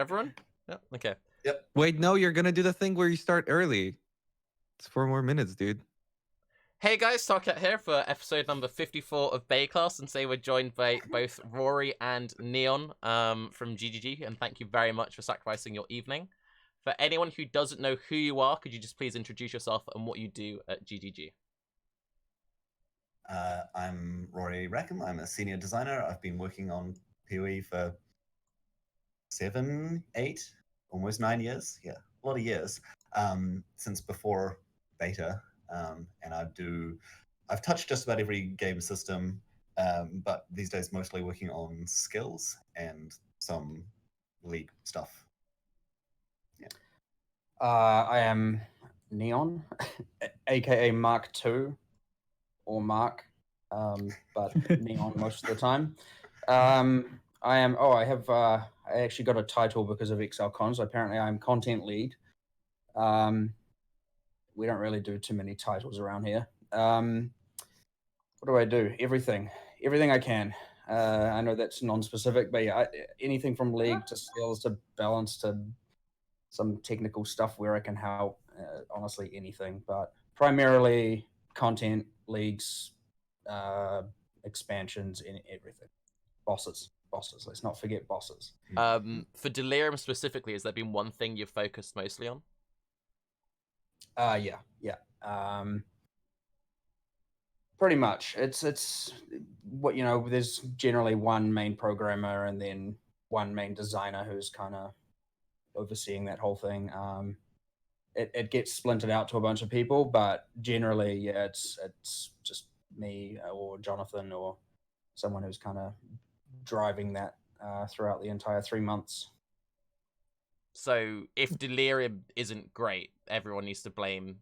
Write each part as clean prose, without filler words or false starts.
Everyone? Yeah. Okay. Yep. Wait, no, you're gonna do the thing where you start early. It's 4 more minutes, dude. Hey guys, Tarke here for episode number 54 of Baeclast, and today we're joined by both Rory and Neon from ZiggyD, and thank you very much for sacrificing your evening. For anyone who doesn't know who you are, could you just please introduce yourself and what you do at ZiggyD? I'm Rory Rackham. I'm a senior designer. I've been working on PoE for 7, 8, almost 9 years. Yeah, a lot of years since before beta. And I've touched just about every game system, but these days mostly working on skills and some league stuff. Yeah. I am Neon, aka Mark II or Mark, but Neon most of the time. I actually got a title because of Exile Con, so apparently I'm content lead. We don't really do too many titles around here. What do I do? Everything I can. I know that's non-specific, but yeah, anything from league to skills to balance to some technical stuff where I can help. Honestly, anything, but primarily content, leagues, expansions, in everything. Bosses. Let's not forget bosses. For Delirium specifically, has there been one thing you've focused mostly on? Yeah. Pretty much. It's what there's generally one main programmer and then one main designer who's kind of overseeing that whole thing. It gets splintered out to a bunch of people, but generally, yeah, it's just me or Jonathan or someone who's kind of driving that throughout the entire 3 months. So if Delirium isn't great, everyone needs to blame.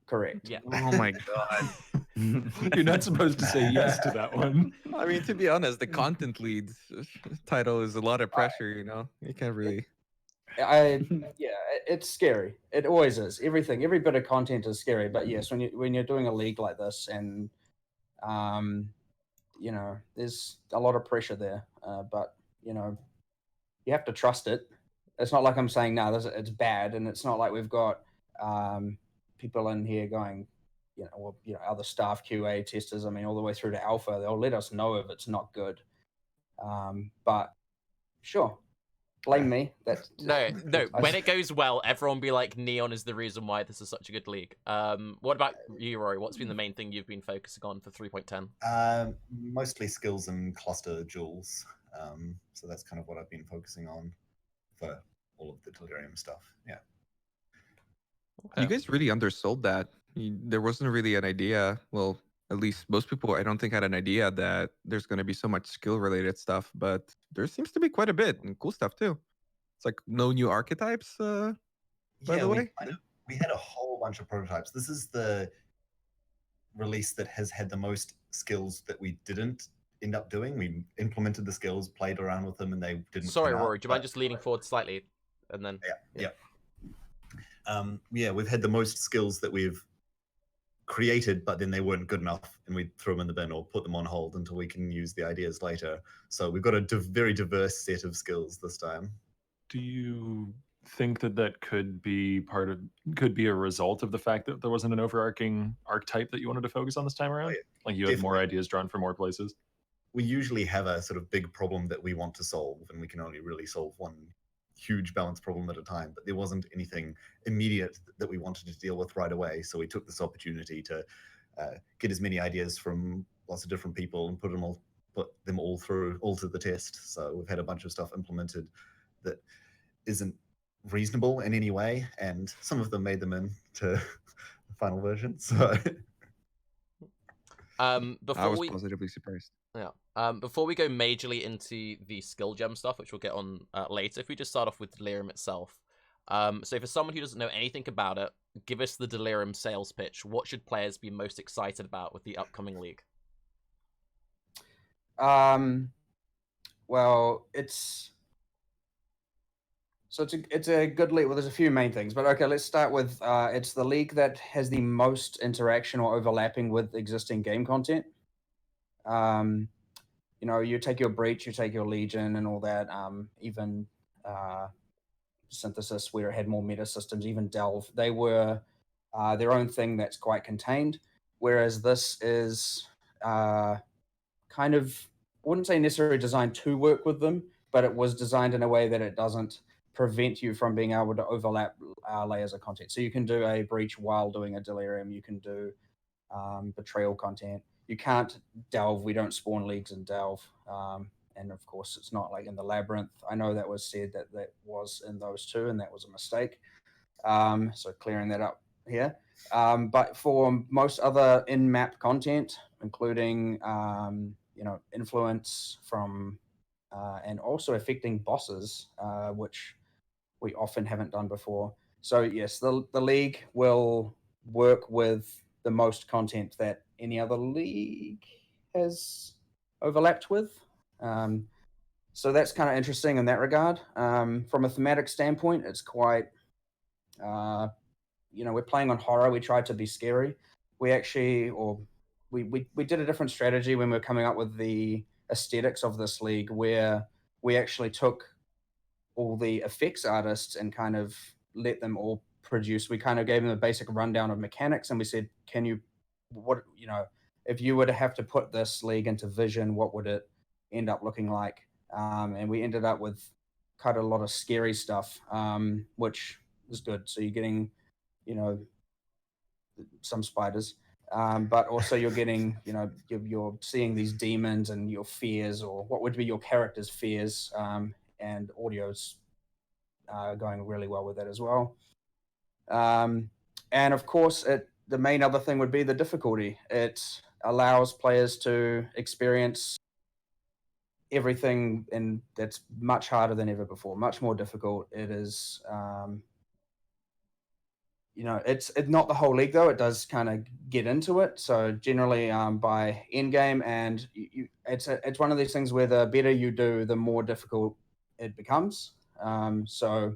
Correct. Yeah. Oh my god. You're not supposed to say yes to that one. I mean, to be honest, the content lead title is a lot of pressure, You can't really... It's scary. It always is. Every bit of content is scary. But yes, when you're doing a league like this, and there's a lot of pressure there. But you have to trust it. It's not like I'm saying no, it's bad, and it's not like we've got people in here going, other staff, QA testers. I mean, all the way through to alpha, they'll let us know if it's not good. But sure. Blame me. No. When it goes well, everyone be like, Neon is the reason why this is such a good league. What about you, Rory? What's been the main thing you've been focusing on for 3.10? Mostly skills and cluster jewels. So that's kind of what I've been focusing on for all of the Delirium stuff. Yeah. Okay. You guys really undersold that. There wasn't really an idea. Well, at least most people, I don't think, had an idea that there's going to be so much skill-related stuff, but there seems to be quite a bit, and cool stuff too. It's like no new archetypes, by the way. We had a whole bunch of prototypes. This is the release that has had the most skills that we didn't end up doing. We implemented the skills, played around with them, and they didn't. Sorry, Rory, do you mind just leaning forward slightly, and then? Yeah. We've had the most skills that we've created, but then they weren't good enough, and we threw them in the bin or put them on hold until we can use the ideas later. So we've got a very diverse set of skills this time. Do you think that could be a result of the fact that there wasn't an overarching archetype that you wanted to focus on this time around? Oh, yeah. Like you had more ideas drawn from more places? We usually have a sort of big problem that we want to solve, and we can only really solve one huge balance problem at a time, but there wasn't anything immediate that we wanted to deal with right away. So we took this opportunity to get as many ideas from lots of different people and put them all to the test. So we've had a bunch of stuff implemented that isn't reasonable in any way, and some of them made them into the final version. So I was positively surprised. Yeah. Before we go majorly into the skill gem stuff, which we'll get on later, if we just start off with Delirium itself. So for someone who doesn't know anything about it, give us the Delirium sales pitch. What should players be most excited about with the upcoming league? Well, it's a good league. Well, there's a few main things, but okay, let's start with it's the league that has the most interaction or overlapping with existing game content. You take your Breach, you take your Legion and all that, even Synthesis, where it had more meta systems, even Delve, they were their own thing that's quite contained. Whereas this is kind of, I wouldn't say necessarily designed to work with them, but it was designed in a way that it doesn't prevent you from being able to overlap layers of content. So you can do a breach while doing a delirium. You can do betrayal content. You can't delve. We don't spawn leagues in delve. And of course, it's not like in the labyrinth. I know that was said that that was in those two, and that was a mistake. So clearing that up here. But for most other in-map content, including influence from and also affecting bosses, which we often haven't done before. So yes, the league will work with the most content that any other league has overlapped with. So that's kind of interesting in that regard. From a thematic standpoint, it's quite, we're playing on horror. We tried to be scary. We actually, we did a different strategy when we were coming up with the aesthetics of this league, where we actually took all the effects artists and kind of let them all produce. We kind of gave them a basic rundown of mechanics, and we said, if you were to have to put this league into Vision, what would it end up looking like? And we ended up with quite a lot of scary stuff, which was good. So you're getting, some spiders, but also you're getting, you're seeing these demons and your fears, or what would be your character's fears, and audio's going really well with it as well. And of course, the main other thing would be the difficulty. It allows players to experience everything, and that's much harder than ever before, much more difficult. It is, it's not the whole league though. It does kind of get into it. So generally, by end game, and it's one of these things where the better you do, the more difficult it becomes. So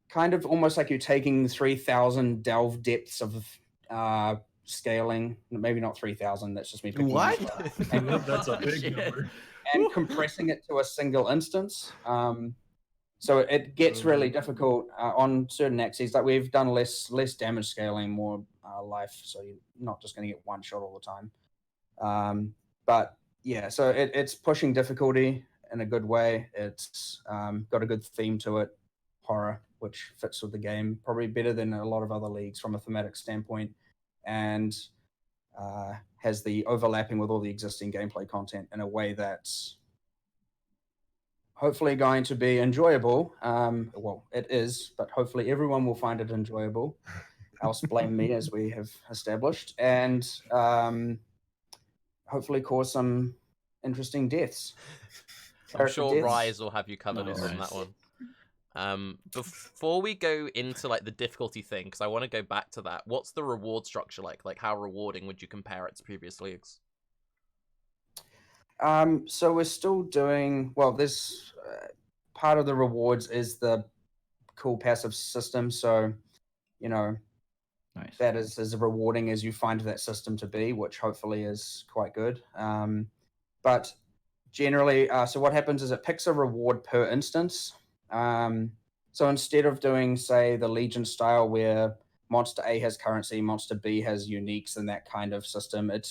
kind of almost like you're taking 3,000 delve depths of scaling. Maybe not 3,000. That's just me picking. What? That's a big number. And compressing it to a single instance. So it gets really difficult on certain axes. Like we've done less damage scaling, more life. So you're not just going to get one shot all the time. But yeah, so it's pushing difficulty in a good way. It's got a good theme to it, horror, which fits with the game probably better than a lot of other leagues from a thematic standpoint, and has the overlapping with all the existing gameplay content in a way that's hopefully going to be enjoyable. Well, it is, but hopefully everyone will find it enjoyable. Else blame me, as we have established, and hopefully cause some interesting deaths. I'm sure deaths. Raiz will have you covered Nice. on that one. Before we go into like the difficulty thing, because I want to go back to that, what's the reward structure like? Like, how rewarding would you compare it to previous leagues? So we're still doing well. This part of the rewards is the cool passive system. So, Nice. that is as rewarding as you find that system to be, which hopefully is quite good. But generally, so what happens is it picks a reward per instance. So instead of doing, say, the Legion style where monster A has currency, monster B has uniques, and that kind of system, it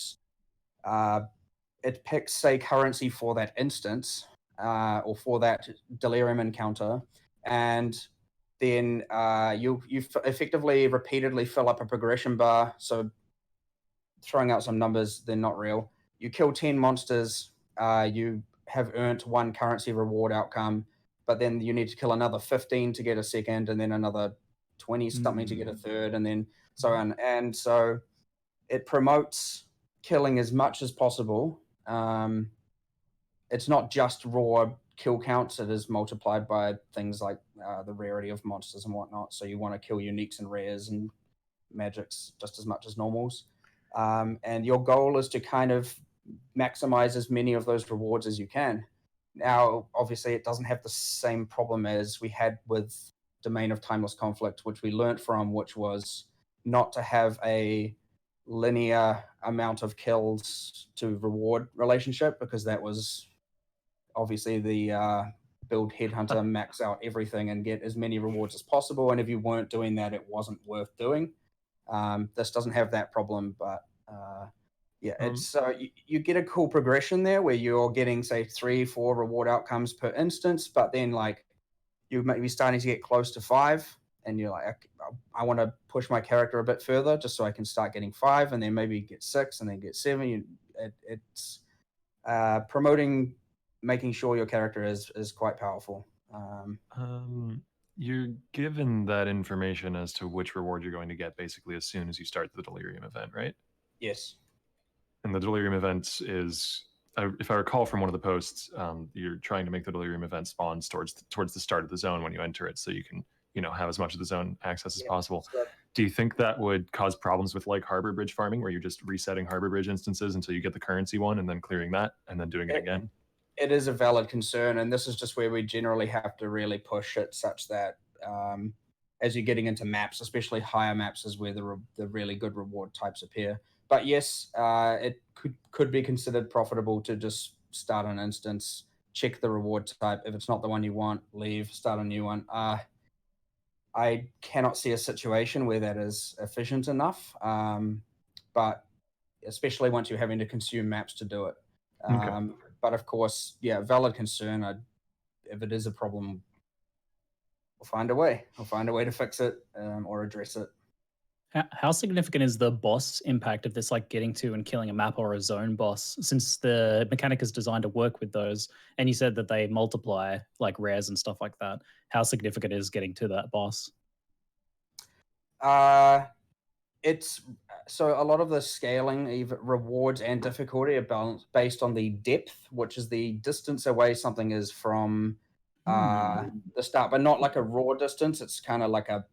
picks, say, currency for that instance, or for that delirium encounter, and then you effectively repeatedly fill up a progression bar. So throwing out some numbers, they're not real. You kill 10 monsters, you have earned 1 currency reward outcome, but then you need to kill another 15 to get a second, and then another 20 something to get a third, and then so on. And so it promotes killing as much as possible. It's not just raw kill counts. It is multiplied by things like the rarity of monsters and whatnot. So you want to kill uniques and rares and magics just as much as normals. And your goal is to kind of maximize as many of those rewards as you can. Now, obviously, it doesn't have the same problem as we had with Domain of Timeless Conflict, which we learnt from, which was not to have a linear amount of kills to reward relationship, because that was obviously the build Headhunter, max out everything, and get as many rewards as possible. And if you weren't doing that, it wasn't worth doing. This doesn't have that problem, but it's you get a cool progression there where you're getting, say, 3-4 reward outcomes per instance, but then like you might be starting to get close to 5, and you're like, I want to push my character a bit further just so I can start getting 5, and then maybe get 6, and then get 7. It's promoting, making sure your character is quite powerful. You're given that information as to which reward you're going to get basically as soon as you start the Delirium event, right? Yes. And the Delirium event is, if I recall from one of the posts, you're trying to make the Delirium event spawn towards the start of the zone when you enter it, so you can, have as much of the zone access as possible. So Do you think that would cause problems with like Harbor Bridge farming, where you're just resetting Harbor Bridge instances until you get the currency one, and then clearing that, and then doing it again? it is a valid concern, and this is just where we generally have to really push it such that as you're getting into maps, especially higher maps, is where the really good reward types appear. But yes, it could be considered profitable to just start an instance, check the reward type. If it's not the one you want, leave, start a new one. I cannot see a situation where that is efficient enough, but especially once you're having to consume maps to do it. Okay. But of course, valid concern. If it is a problem, we'll find a way. We'll find a way to fix it or address it. How significant is the boss impact of this, like getting to and killing a map or a zone boss, since the mechanic is designed to work with those? And you said that they multiply like rares and stuff like that. How significant is getting to that boss? It's so a lot of the scaling, even rewards and difficulty, are balanced based on the depth, which is the distance away something is from the start, but not like a raw distance. It's kind of like a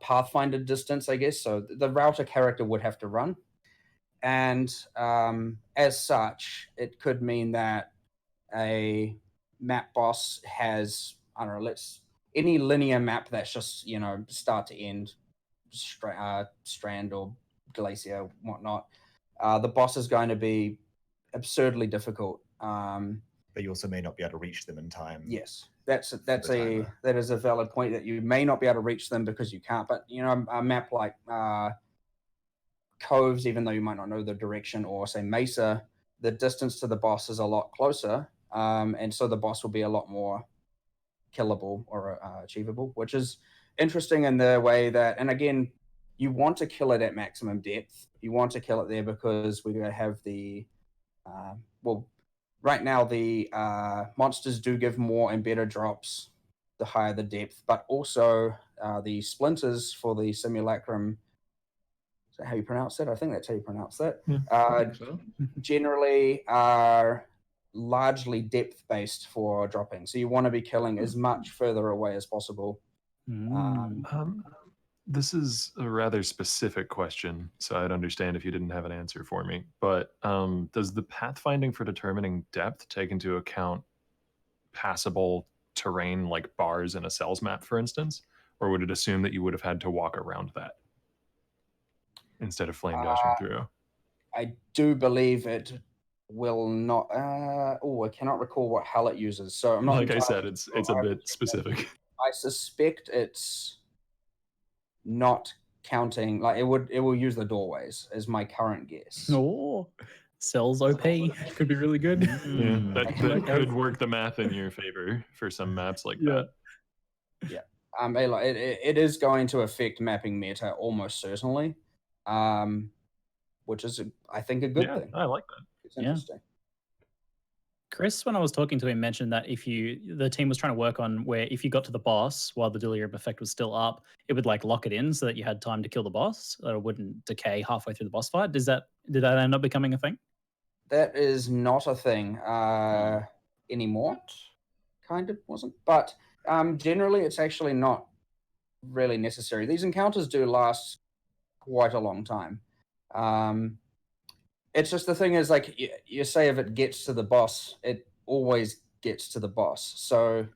pathfinder distance, I guess. So the router character would have to run, and as such, it could mean that a map boss has, I don't know, any linear map that's just start to end, strand or glacier, whatnot. The boss is going to be absurdly difficult. But you also may not be able to reach them in time. Yes, that is a valid point, that you may not be able to reach them because you can't. But a map like Coves, even though you might not know the direction, or say Mesa, the distance to the boss is a lot closer, and so the boss will be a lot more killable or achievable, which is interesting in the way that, and again, you want to kill it at maximum depth. You want to kill it there because we're going to have the right now, the monsters do give more and better drops the higher the depth, but also the splinters for the simulacrum. Is that how you pronounce it? I think that's how you pronounce that. Generally are largely depth-based for dropping. So you want to be killing as much further away as possible. This is a rather specific question, so I'd understand if you didn't have an answer for me. But does the pathfinding for determining depth take into account passable terrain like bars in a cells map, for instance? Or would it assume that you would have had to walk around that instead of flame dashing through? I do believe it will not. I cannot recall what HAL it uses. So I'm not. Like I said, it's a bit specific. I suspect it's not counting, like it will use the doorways, is my current guess. Oh, cells OP could be really good. Yeah, that could work the math in your favor for some maps like that. Yeah. It is going to affect mapping meta almost certainly, which is, I think, a good thing. I like that. It's interesting. Chris, when I was talking to him, mentioned that the team was trying to work on where if you got to the boss while the delirium effect was still up, it would like lock it in so that you had time to kill the boss, or it wouldn't decay halfway through the boss fight. Did that end up becoming a thing? That is not a thing anymore. Kind of wasn't, but generally it's actually not really necessary. These encounters do last quite a long time. It's just the thing is, like you say, if it gets to the boss, it always gets to the boss. So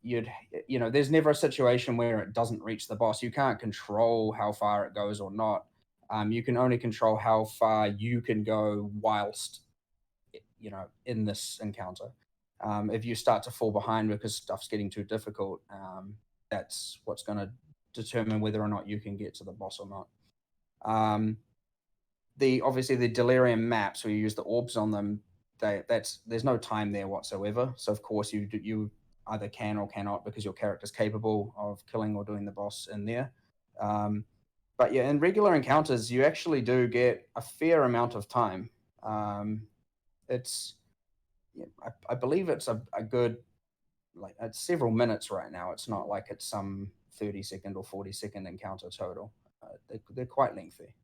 there's never a situation where it doesn't reach the boss. You can't control how far it goes or not. You can only control how far you can go whilst in this encounter. If you start to fall behind because stuff's getting too difficult, that's what's going to determine whether or not you can get to the boss or not. Obviously the Delirium maps where you use the orbs on them, there's no time there whatsoever. So of course you either can or cannot, because your character's capable of killing or doing the boss in there. But yeah, in regular encounters, you actually do get a fair amount of time. I believe it's a good, like, it's several minutes right now. It's not like it's some 30-second or 40-second encounter total. They're quite lengthy.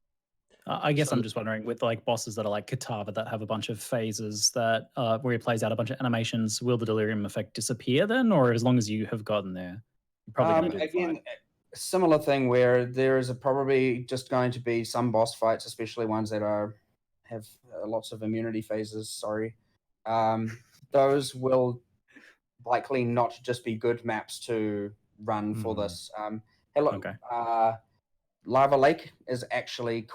I guess I'm just wondering, with like bosses that are like Katava that have a bunch of phases that where he plays out a bunch of animations, will the delirium effect disappear then, or as long as you have gotten there, you're probably going to do fine? Similar thing where there is probably just going to be some boss fights, especially ones that have lots of immunity phases. Sorry, those will likely not just be good maps to run for this. Okay. Lava Lake is actually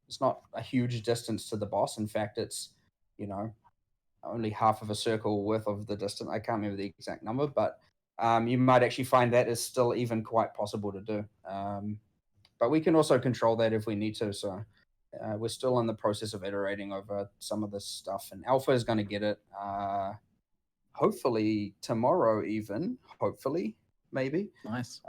it's not a huge distance to the boss. In fact, it's, only half of a circle worth of the distance. I can't remember the exact number, but you might actually find that is still even quite possible to do. But we can also control that if we need to. So we're still in the process of iterating over some of this stuff, and Alpha is going to get it hopefully tomorrow even, hopefully, maybe. Nice.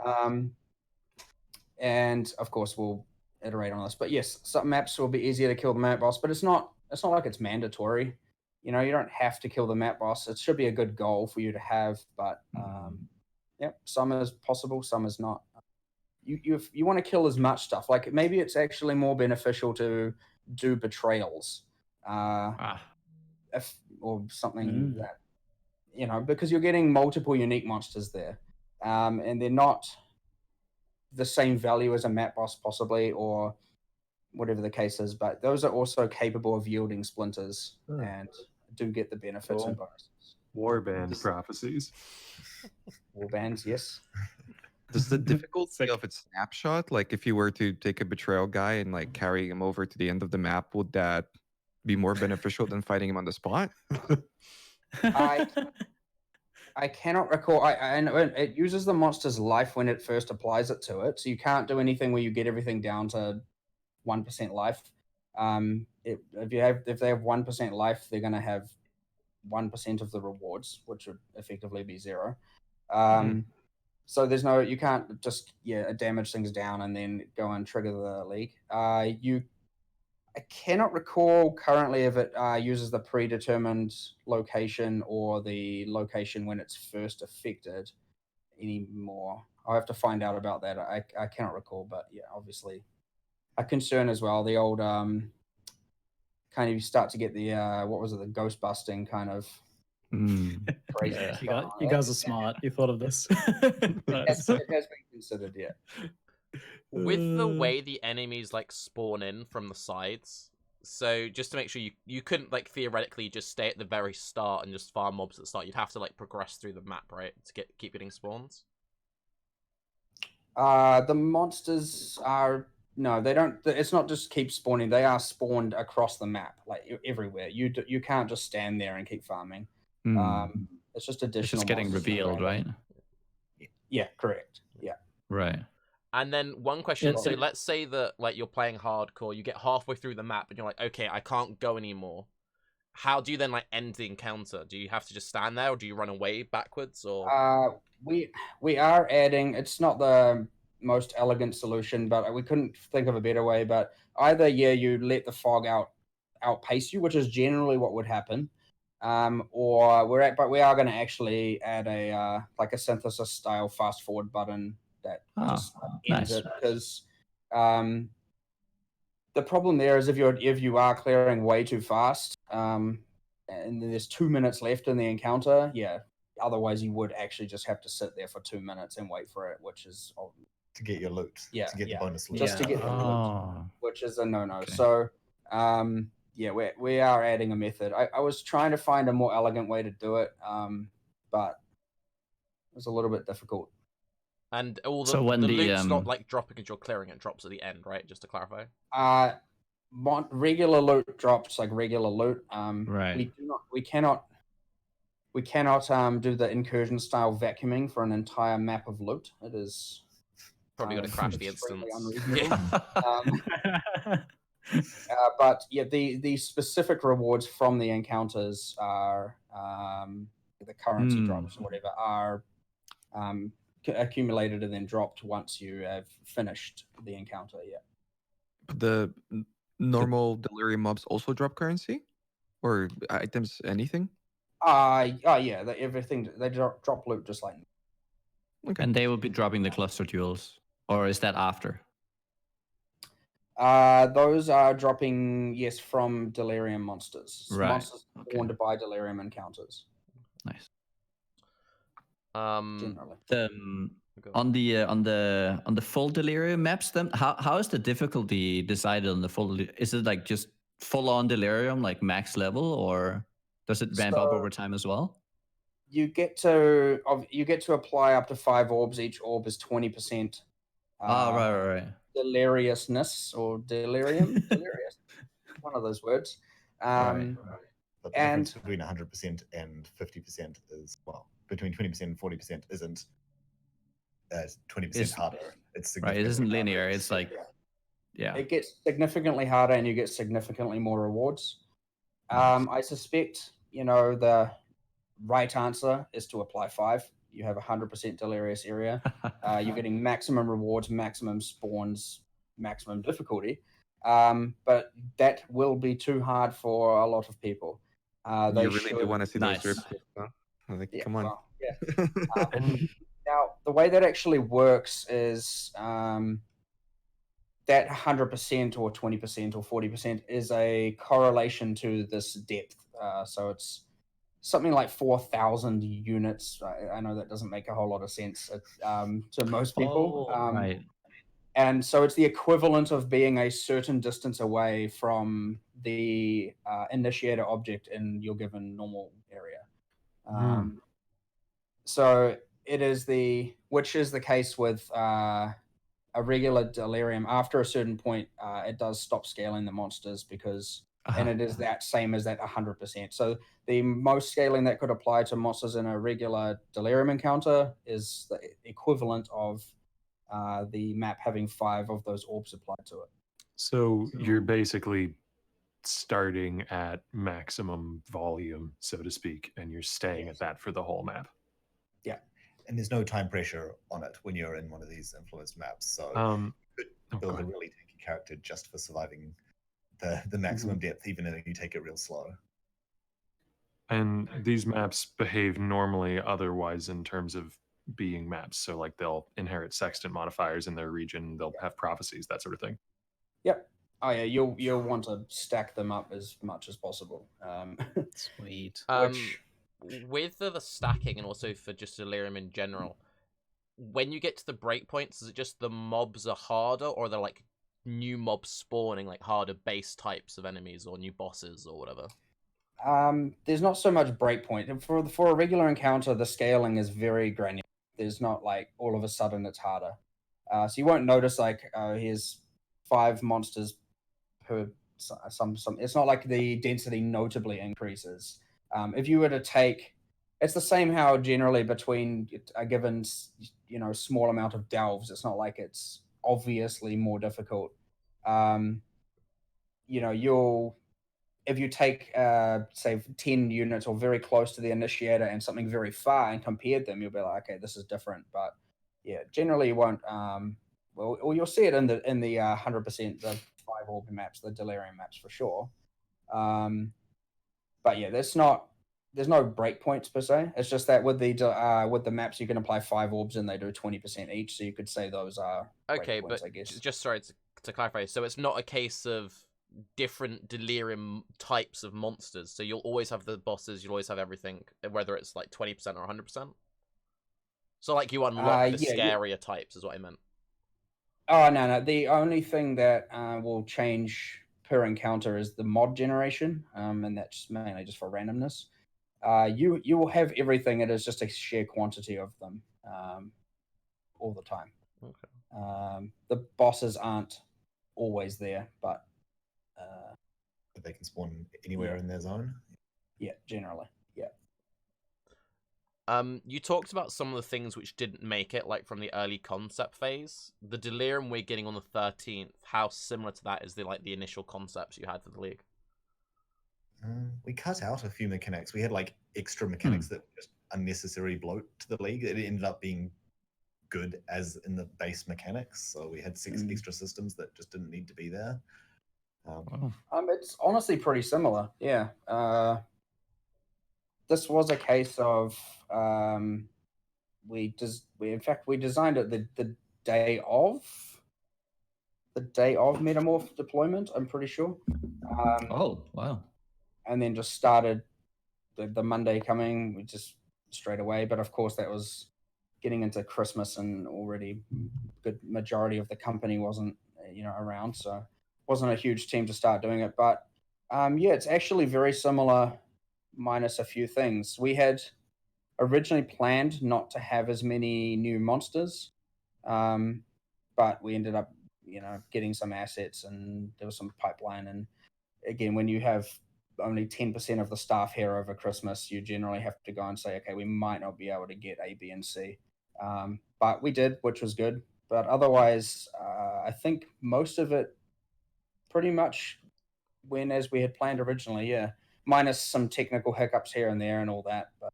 And of course we'll iterate on this, but yes, some maps will be easier to kill the map boss, but it's not like it's mandatory. You don't have to kill the map boss. It should be a good goal for you to have, but some is possible, some is not. You want to kill as much stuff. Like maybe it's actually more beneficial to do betrayals, or something that, because you're getting multiple unique monsters there, and they're not the same value as a map boss possibly, or whatever the case is, but those are also capable of yielding splinters and do get the benefits and bonuses. Warband prophecies. Warbands, yes. Does the difficulty of its snapshot, like if you were to take a betrayal guy and like carry him over to the end of the map, would that be more beneficial than fighting him on the spot? I cannot recall. I know it uses the monster's life when it first applies it to it, so you can't do anything where you get everything down to 1% life. If they have 1% life, they're going to have 1% of the rewards, which would effectively be 0. So you can't just damage things down and then go and trigger the league. I cannot recall currently if it uses the predetermined location or the location when it's first affected anymore. I'll have to find out about that. I cannot recall, but yeah, obviously a concern as well. The old kind of, you start to get the the ghost busting kind of crazy. You guys are smart. You thought of this. Nice. It has been considered, yeah. With the way the enemies like spawn in from the sides, so just to make sure you couldn't like theoretically just stay at the very start and just farm mobs at the start. You'd have to like progress through the map, right, to keep getting spawns. The monsters are they don't. It's not just keep spawning. They are spawned across the map, like everywhere. You can't just stand there and keep farming. It's just additional. It's just getting revealed, right? Yeah, correct. Yeah. Right. And then one question, so let's say that like you're playing hardcore, you get halfway through the map and you're like, okay, I can't go anymore. How do you then like end the encounter? Do you have to just stand there, or do you run away backwards? Or we are adding, it's not the most elegant solution, but we couldn't think of a better way, but either you let the fog outpace you, which is generally what would happen. But we are going to actually add a like a synthesis style fast forward button that just ends it, because the problem there is if you are clearing way too fast, and there's 2 minutes left in the encounter, otherwise you would actually just have to sit there for 2 minutes and wait for it, which is to get your loot, to get the bonus loot, just to get the loot, which is a no-no. Okay. So we are adding a method. I was trying to find a more elegant way to do it, but it was a little bit difficult. And all the loot's not like dropping as you're clearing, it drops at the end, right? Just to clarify. Regular loot drops like regular loot. Right. We cannot We cannot do the incursion style vacuuming for an entire map of loot. It is Probably going to crash the extremely instance. unreasonable. Yeah. But yeah, the specific rewards from the encounters are the currency drops or whatever are accumulated and then dropped once you have finished the encounter. Yeah. The normal Delirium mobs also drop currency? Or items, anything? Yeah, everything they drop loot just like. Okay. And they will be dropping the cluster jewels, or is that after? Those are dropping, yes, from Delirium monsters. Right, Monsters okay. spawned by Delirium encounters, Nice. generally. On the full Delirium maps, then how is the difficulty decided on the full? Is it like just full on Delirium, like max level, or does it ramp up over time as well? You get to apply up to 5 orbs. Each orb is 20%. Right. Deliriousness or delirium, delirious, one of those words. Right. But the And- difference between 100% and 50% is, well, between 20% and 40% isn't 20% It's- harder. It's Right. It isn't significantly linear. harder. It's like, yeah. It gets significantly harder, and you get significantly more rewards. Nice. I suspect the right answer is to apply 5. You have 100% delirious area. You're getting maximum rewards, maximum spawns, maximum difficulty. But that will be too hard for a lot of people. They You really do want to see Nice. those rips, huh? Like, Yeah, come on. well, yeah. Now, the way that actually works is that 100% or 20% or 40% is a correlation to this depth. So it's something like 4,000 units. I know that doesn't make a whole lot of sense to most people. Right. And so it's the equivalent of being a certain distance away from the initiator object in your given normal area. So it is which is the case with a regular Delirium. After a certain point, it does stop scaling the monsters because, and it is that same as that 100%. So the most scaling that could apply to monsters in a regular Delirium encounter is the equivalent of the map having 5 of those orbs applied to it. So you're basically starting at maximum volume, so to speak, and you're staying at that for the whole map. And there's no time pressure on it when you're in one of these influenced maps. So you could build a really tanky character just for surviving the maximum depth, even if you take it real slow. And these maps behave normally otherwise in terms of being maps. So like they'll inherit sextant modifiers in their region, they'll have prophecies, that sort of thing. Yep. Oh yeah, you'll want to stack them up as much as possible. Sweet. With the stacking and also for just Delirium in general, when you get to the breakpoints, is it just the mobs are harder, or are there like new mobs spawning, like harder base types of enemies or new bosses or whatever? There's not so much breakpoint. For a regular encounter, the scaling is very granular. There's not like all of a sudden it's harder. So you won't notice like here's 5 monsters per some. It's not like the density notably increases. If you were to take, it's the same how generally between a given small amount of delves, it's not like it's obviously more difficult. If you take say 10 units or very close to the initiator and something very far and compared them, you'll be like, okay, this is different. But yeah, generally you won't. Well, you'll see it in the 100%, the 5 orb maps, the Delirium maps for sure. But yeah, there's no breakpoints per se. It's just that with the maps you can apply 5 orbs and they do 20% each. So you could say those are okay. breakpoints, But I guess. just sorry to clarify. So it's not a case of different Delirium types of monsters. So you'll always have the bosses. You'll always have everything, whether it's like 20% or 100%. So like you unlock the scarier types, is what I meant. Oh no. The only thing that will change per encounter is the mod generation, and that's mainly just for randomness. You will have everything. It is just a sheer quantity of them all the time. Okay. The bosses aren't always there, but They can spawn anywhere in their zone. yeah, generally, yeah. You talked about some of the things which didn't make it, like from the early concept phase. The Delirium we're getting on the 13th. How similar to that is the initial concepts you had for the league? We cut out a few mechanics. We had like extra mechanics that were just unnecessary bloat to the league. It ended up being good as in the base mechanics. So we had 6 extra systems that just didn't need to be there. It's honestly pretty similar. Yeah. This was a case of we designed it the day of Metamorph deployment. I'm pretty sure. Oh wow! And then just started the Monday coming, we just straight away. But of course, that was getting into Christmas, and already good majority of the company wasn't around, so wasn't a huge team to start doing it. But yeah, it's actually very similar, minus a few things. We had originally planned not to have as many new monsters, but we ended up getting some assets, and there was some pipeline. And again, when you have only 10% of the staff here over Christmas, you generally have to go and say, okay, we might not be able to get A, B, and C. But we did, which was good. But otherwise, I think most of it pretty much went as we had planned originally, yeah. Minus some technical hiccups here and there and all that, but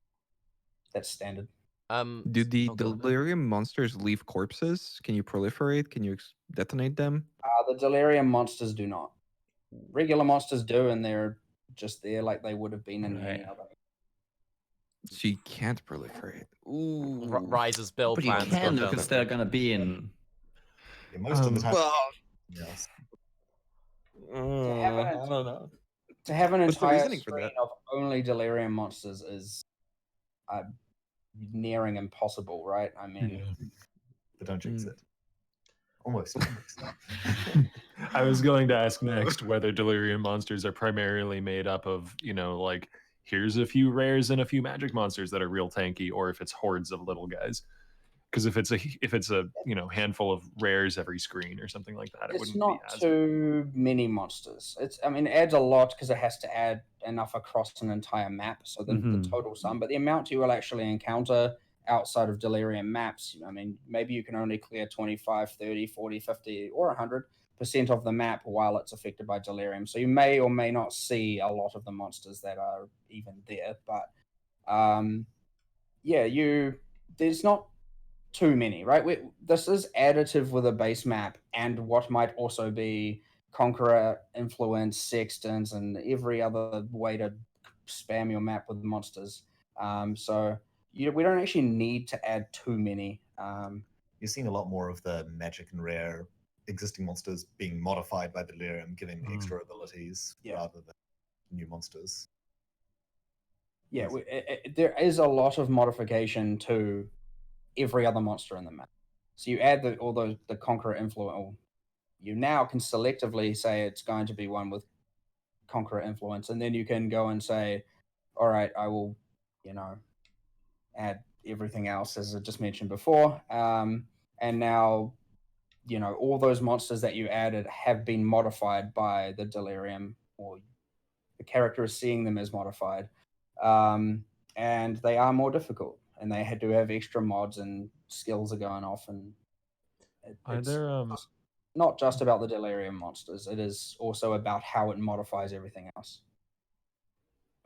that's standard. Do the Delirium monsters leave corpses? Can you proliferate? Can you detonate them? The Delirium monsters do not. Regular monsters do, and they're just there like they would have been in any other. So you can't proliferate. Ooh. Raiz's build But you plans. can because they're gonna be in. Yeah, most of the time. Yes. I don't know. To have an What's the entire reasoning for screen that? of only Delirium monsters is nearing impossible, right? I mean, But don't jinx it. Almost. I was going to ask next whether Delirium monsters are primarily made up of, like, here's a few rares and a few magic monsters that are real tanky, or if it's hordes of little guys. Because if it's a handful of rares every screen or something like that, it wouldn't not be as too many monsters. It adds a lot because it has to add enough across an entire map. So the total sum, but the amount you will actually encounter outside of Delirium maps, maybe you can only clear 25, 30, 40, 50, or 100% of the map while it's affected by Delirium. So you may or may not see a lot of the monsters that are even there. But there's not too many, right? This is additive with a base map and what might also be Conqueror, Influence, Sextons, and every other way to spam your map with monsters. So we don't actually need to add too many. You're seeing a lot more of the magic and rare existing monsters being modified by Delirium, giving extra abilities rather than new monsters. Yeah, there is a lot of modification to every other monster in the map. So you add the Conqueror Influence. You now can selectively say it's going to be one with Conqueror Influence, and then you can go and say, all right, I will, add everything else as I just mentioned before. And now, all those monsters that you added have been modified by the Delirium, or the character is seeing them as modified. And they are more difficult, and they had to have extra mods, and skills are going off, and it's not just about the Delirium monsters. It is also about how it modifies everything else.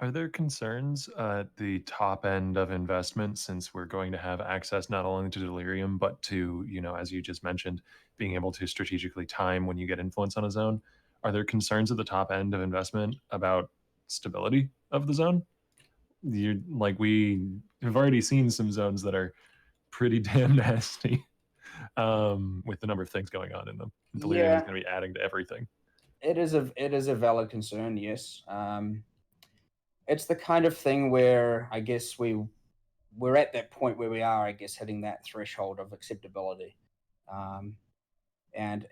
Are there concerns at the top end of investment, since we're going to have access not only to Delirium, but to, as you just mentioned, being able to strategically time when you get influence on a zone? Are there concerns at the top end of investment about stability of the zone? We have already seen some zones that are pretty damn nasty with the number of things going on in them. Delirium is going to be adding to everything. It is a valid concern, yes. It's the kind of thing where I guess we're at that point where we are, I guess, hitting that threshold of acceptability. And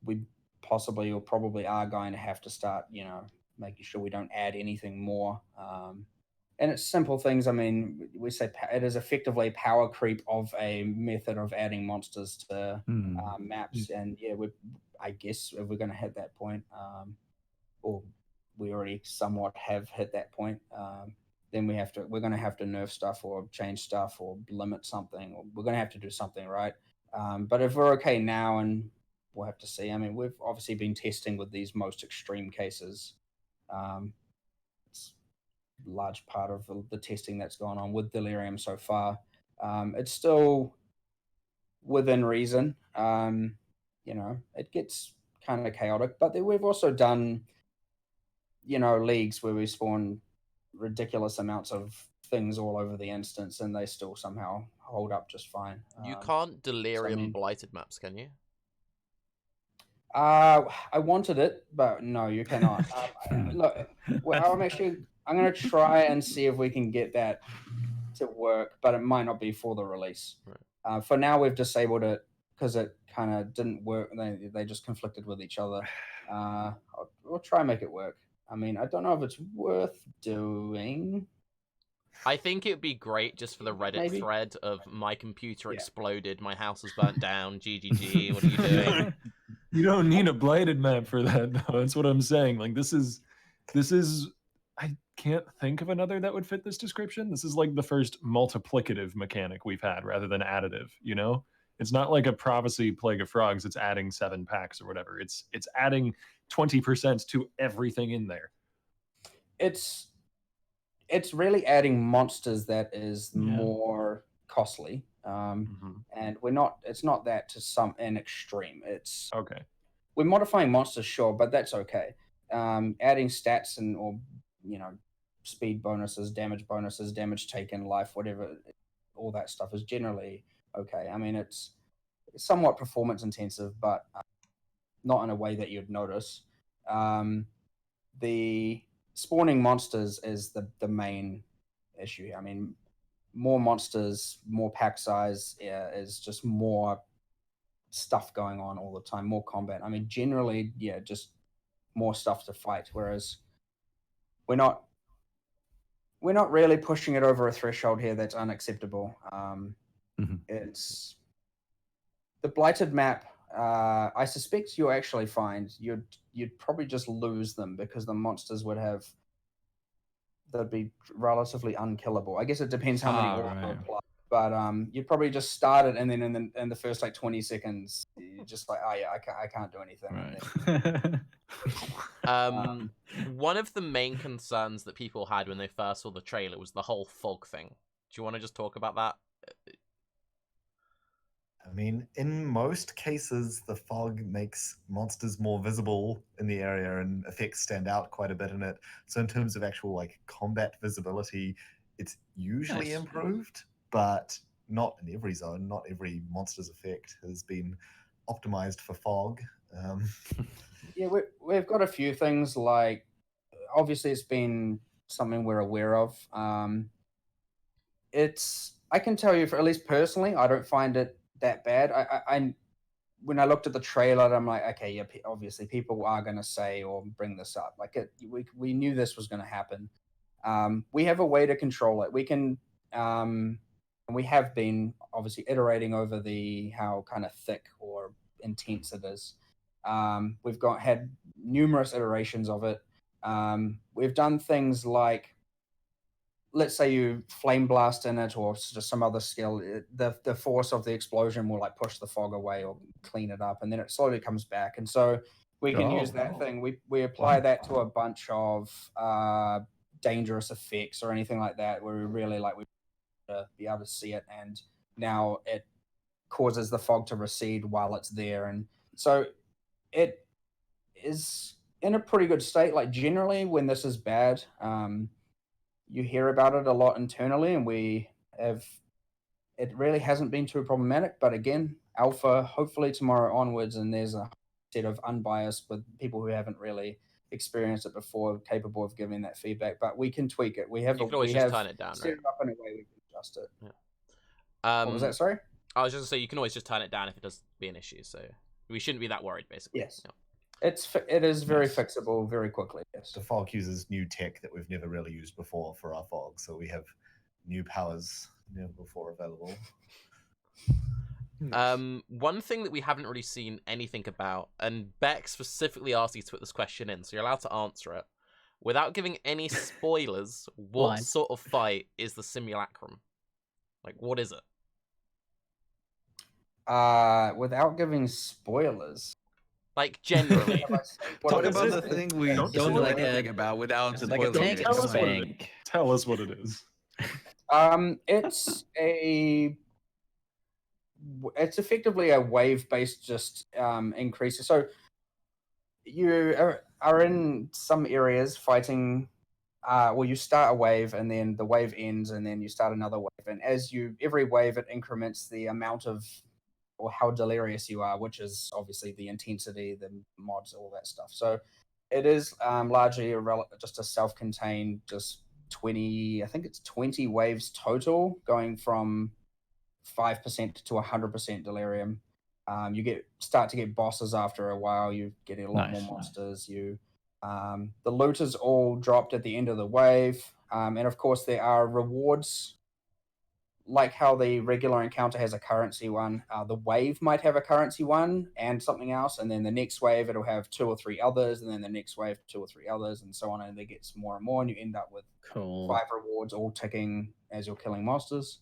we possibly or probably are going to have to start, making sure we don't add anything more. And it's simple things. We say it is effectively power creep of a method of adding monsters to maps. And I guess if we're going to hit that point, or we already somewhat have hit that point, then we're going to have to nerf stuff or change stuff or limit something, or we're going to have to do something, right? But if we're okay now, and we'll have to see. I mean, we've obviously been testing with these most extreme cases. It's a large part of the testing that's gone on with Delirium so far. It's still within reason. You know, it gets kind of chaotic, but we've also done, you know, leagues where we spawn ridiculous amounts of things all over the instance, and they still somehow hold up just fine. You can't Delirium mean- blighted maps, can you? I wanted it, but no, you cannot. Look, well, I'm going to try and see if we can get that to work, but it might not be for the release. Right. For now, we've disabled it because it kind of didn't work. They just conflicted with each other. We'll try and make it work. I mean, I don't know if it's worth doing. I think it'd be great just for the Reddit Maybe. thread of my computer Yeah. exploded, my house is burnt down, GGG, what are you doing? You don't need a blighted map for that, though. That's what I'm saying. Like, this is. I can't think of another that would fit this description. This is like the first multiplicative mechanic we've had rather than additive, you know? It's not like a Prophecy Plague of Frogs. It's adding 7 packs or whatever. It's adding 20% to everything in there. It's really adding monsters that is more costly. And it's not that to an extreme. It's Okay. We're modifying monsters, sure, but that's okay. Adding stats or you know, speed bonuses, damage taken, life, whatever, all that stuff is generally okay. I mean, it's somewhat performance intensive, but not in a way that you'd notice. The spawning monsters is the main issue. I mean, more monsters, more pack size is just more stuff going on all the time, more combat. I mean, generally, just more stuff to fight. Whereas we're not really pushing it over a threshold here that's unacceptable. It's the blighted map. I suspect you'll actually find you'd probably just lose them because the monsters they'd be relatively unkillable. I guess it depends how many auto apply. But you'd probably just start it, and then in the first like 20 seconds, you're just like, oh yeah, I can't do anything. Right. One of the main concerns that people had when they first saw the trailer was the whole fog thing. Do you want to just talk about that? I mean, in most cases, the fog makes monsters more visible in the area and effects stand out quite a bit in it. So in terms of actual like combat visibility, it's usually improved, but not in every zone. Not every monster's effect has been optimized for fog. Yeah, we've got a few things like, obviously it's been something we're aware of. I can tell you, for at least personally, I don't find it that bad. I when I looked at the trailer, I'm like, okay, yeah, obviously people are going to say or bring this up. Like we knew this was going to happen. We have a way to control it. We can, and we have been obviously iterating over how kind of thick or intense it is. We've had numerous iterations of it. We've done things like, let's say you flame blast in it or just some other skill, the force of the explosion will like push the fog away or clean it up, and then it slowly comes back. And so we can use that thing. We apply that to a bunch of dangerous effects or anything like that, where we really be able to see it, and now it causes the fog to recede while it's there. And so it is in a pretty good state. Like generally when this is bad, you hear about it a lot internally, and it really hasn't been too problematic. But again, alpha hopefully tomorrow onwards, and there's a set of unbiased with people who haven't really experienced it before, capable of giving that feedback. But we can tweak it. We have You can always just turn it down, set right? it up in a way we can adjust it. Yeah. What was that? Sorry. I was just gonna say you can always just turn it down if it does be an issue. So we shouldn't be that worried, basically. Yes. Yeah. It is very fixable very quickly. Yes. The fog uses new tech that we've never really used before for our fog, so we have new powers never before available. One thing that we haven't really seen anything about, and Beck specifically asked you to put this question in, so you're allowed to answer it. Without giving any spoilers, what Fine. sort of fight is the simulacrum? Like, what is it? Without giving spoilers. Like, generally. What Talk it is. about Is the it- thing we don't don't know like a- anything about without Is it like a spoiling tank it. Tell Come us on. what it is. bank? Tell us what it is. It's effectively a wave-based just increase. So you are in some areas fighting. Well, you start a wave and then the wave ends, and then you start another wave. And every wave, it increments the amount of or how delirious you are, which is obviously the intensity, the mods, all that stuff. So it is largely just a self-contained, just 20. I think it's 20 waves total, going from 5% to 100% delirium. You start to get bosses after a while. You get a lot more Nice. monsters. The loot is all dropped at the end of the wave, and of course there are rewards. Like how the regular encounter has a currency one, the wave might have a currency one and something else, and then the next wave it'll have 2 or 3 others, and then the next wave 2 or 3 others, and so on, and it gets more and more, and you end up with Cool. 5 rewards all ticking as you're killing monsters.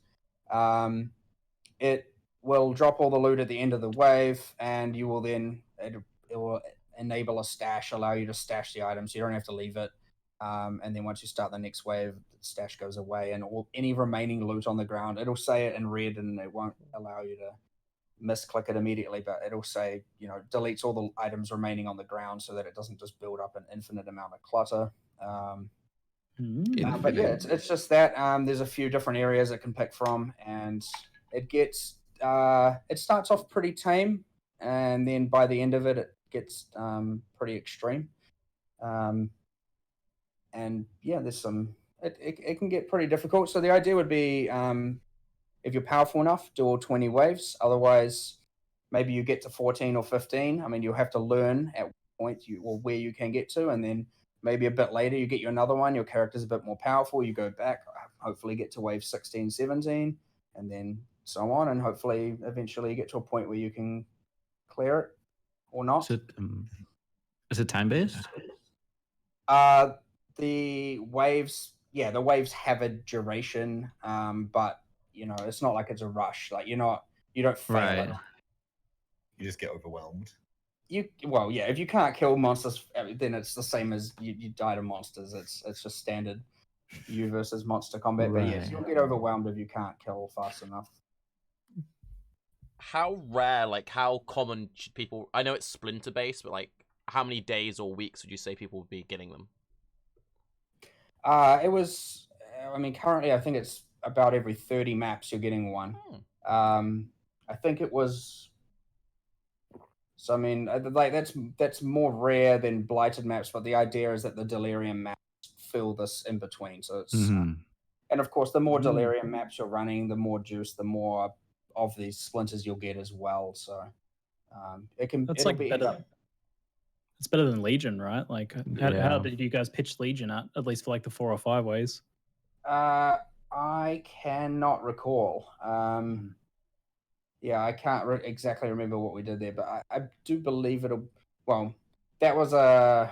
It will drop all the loot at the end of the wave, and you will then it will enable a stash, allow you to stash the items. You don't have to leave it. And then once you start the next wave, the stash goes away, and any remaining loot on the ground, it'll say it in red, and it won't allow you to misclick it immediately, but it'll say, deletes all the items remaining on the ground so that it doesn't just build up an infinite amount of clutter. But yeah, it's just that there's a few different areas it can pick from, and it starts off pretty tame, and then by the end of it gets pretty extreme. And yeah, there's it can get pretty difficult. So the idea would be, if you're powerful enough, do all 20 waves. Otherwise, maybe you get to 14 or 15. I mean, you'll have to learn at what point where you can get to, and then maybe a bit later you get you another one. Your character's a bit more powerful. You go back, hopefully get to wave 16, 17, and then so on, and hopefully eventually you get to a point where you can clear it or not. Is it time based? The waves have a duration, but it's not like it's a rush. Like you don't fail Right. it. You just get overwhelmed. If you can't kill monsters, then it's the same as you die to monsters. It's just standard you versus monster combat. But yes, Right. you'll get overwhelmed if you can't kill fast enough. How rare, like, how common should people... I know it's splinter based, but, like, how many days or weeks would you say people would be getting them? It was... I mean, currently, I think it's about every 30 maps you're getting one. I think it was... So, I mean, like that's more rare than blighted maps, but the idea is that the delirium maps fill this in between. So it's... and, of course, the more delirium maps you're running, the more juice, the more of these splinters you'll get as well. So it can... That's like better. It's better than Legion, right? Like, how did you guys pitch Legion at least for like the 4 or 5 ways? I cannot recall. Yeah, I can't exactly remember what we did there, but I do believe it'll... Well, that was a...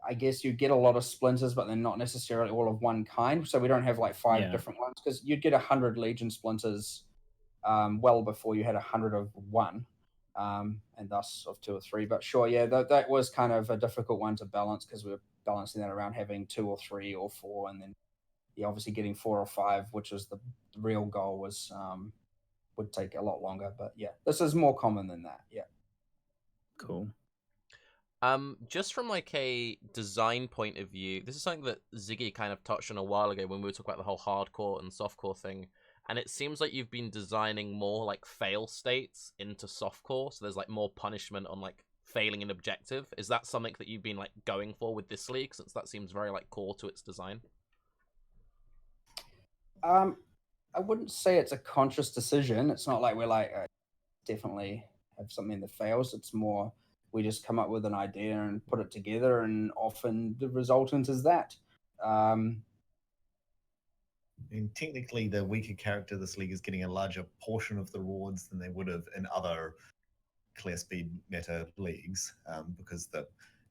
I guess you get a lot of splinters, but they're not necessarily all of one kind. So we don't have like 5 different ones, because you'd get 100 Legion splinters well before you had 100 of one, and thus of 2 or 3. But sure, yeah, that was kind of a difficult one to balance, because we were balancing that around having 2 or 3 or 4, and then obviously getting 4 or 5, which was the real goal, was would take a lot longer. But yeah, this is more common than that. Yeah. Cool. Just from like a design point of view, this is something that Ziggy kind of touched on a while ago when we were talking about the whole hardcore and softcore thing. And it seems like you've been designing more like fail states into softcore, so there's like more punishment on like failing an objective. Is that something that you've been like going for with this league, since that seems very like core to its design? I wouldn't say it's a conscious decision. It's not like we're like definitely have something that fails. It's more we just come up with an idea and put it together, and often the resultant is that. I mean, technically, the weaker character this league is getting a larger portion of the rewards than they would have in other clear speed meta leagues, because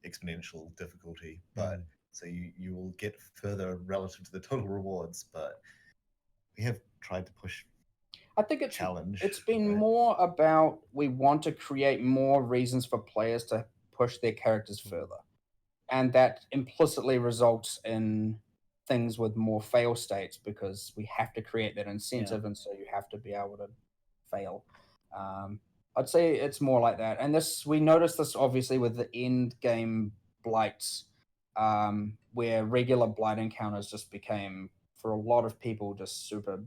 exponential difficulty, but so you will get further relative to the total rewards, but we have tried to push I think challenge. it's been but- more about we want to create more reasons for players to push their characters further. And that implicitly results in things with more fail states because we have to create that incentive, and so you have to be able to fail. I'd say it's more like that. And we noticed this obviously with the end game blights, where regular blight encounters just became, for a lot of people, just super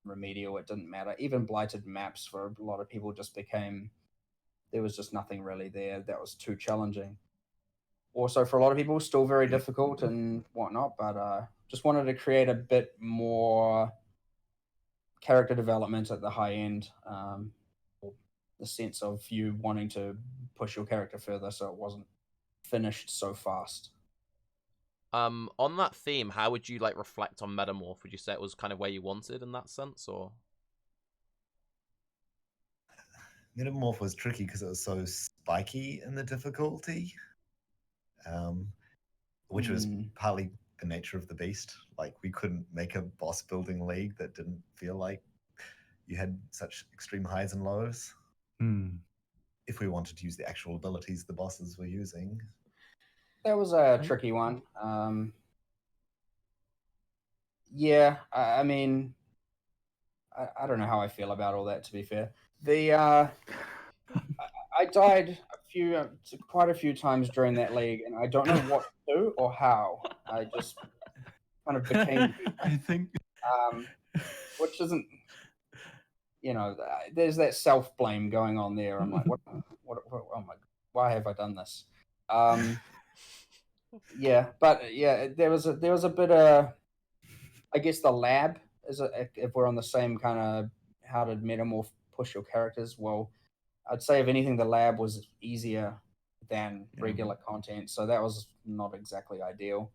remedial. It didn't matter. Even blighted maps for a lot of people just became, there was just nothing really there that was too challenging. Also, for a lot of people, still very difficult and whatnot, but just wanted to create a bit more character development at the high end, the sense of you wanting to push your character further so it wasn't finished so fast. On that theme, how would you like reflect on Metamorph? Would you say it was kind of where you wanted in that sense, or? Metamorph was tricky because it was so spiky in the difficulty, which was partly the nature of the beast. Like, we couldn't make a boss building league that didn't feel like you had such extreme highs and lows. If we wanted to use the actual abilities the bosses were using. That was a tricky one. Yeah, I mean, I don't know how I feel about all that, to be fair. I died quite a few times during that league, and I don't know what to do or how. I just kind of became, I think, which isn't, there's that self blame going on there. I'm like, what? Oh my, why have I done this? Yeah, but yeah, there was a bit of, I guess the lab is if we're on the same kind of how to metamorph push your characters. Well, I'd say if anything, the lab was easier than regular content, so that was not exactly ideal.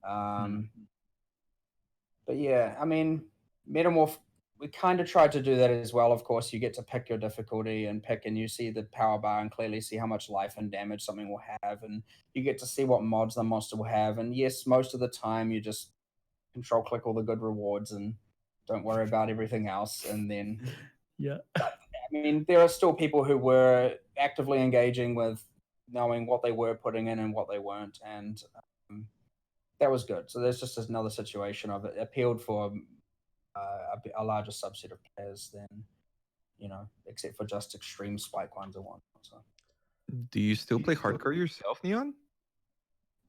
But yeah, I mean, Metamorph, we kind of tried to do that as well. Of course, you get to pick your difficulty and you see the power bar and clearly see how much life and damage something will have, and you get to see what mods the monster will have. And yes, most of the time you just control click all the good rewards and don't worry about everything else. And then but, I mean, there are still people who were actively engaging with knowing what they were putting in and what they weren't, and that was good. So there's just another situation of it appealed for a larger subset of players than, except for just extreme spike ones and whatnot. So. Do you still play hardcore yourself, Neon?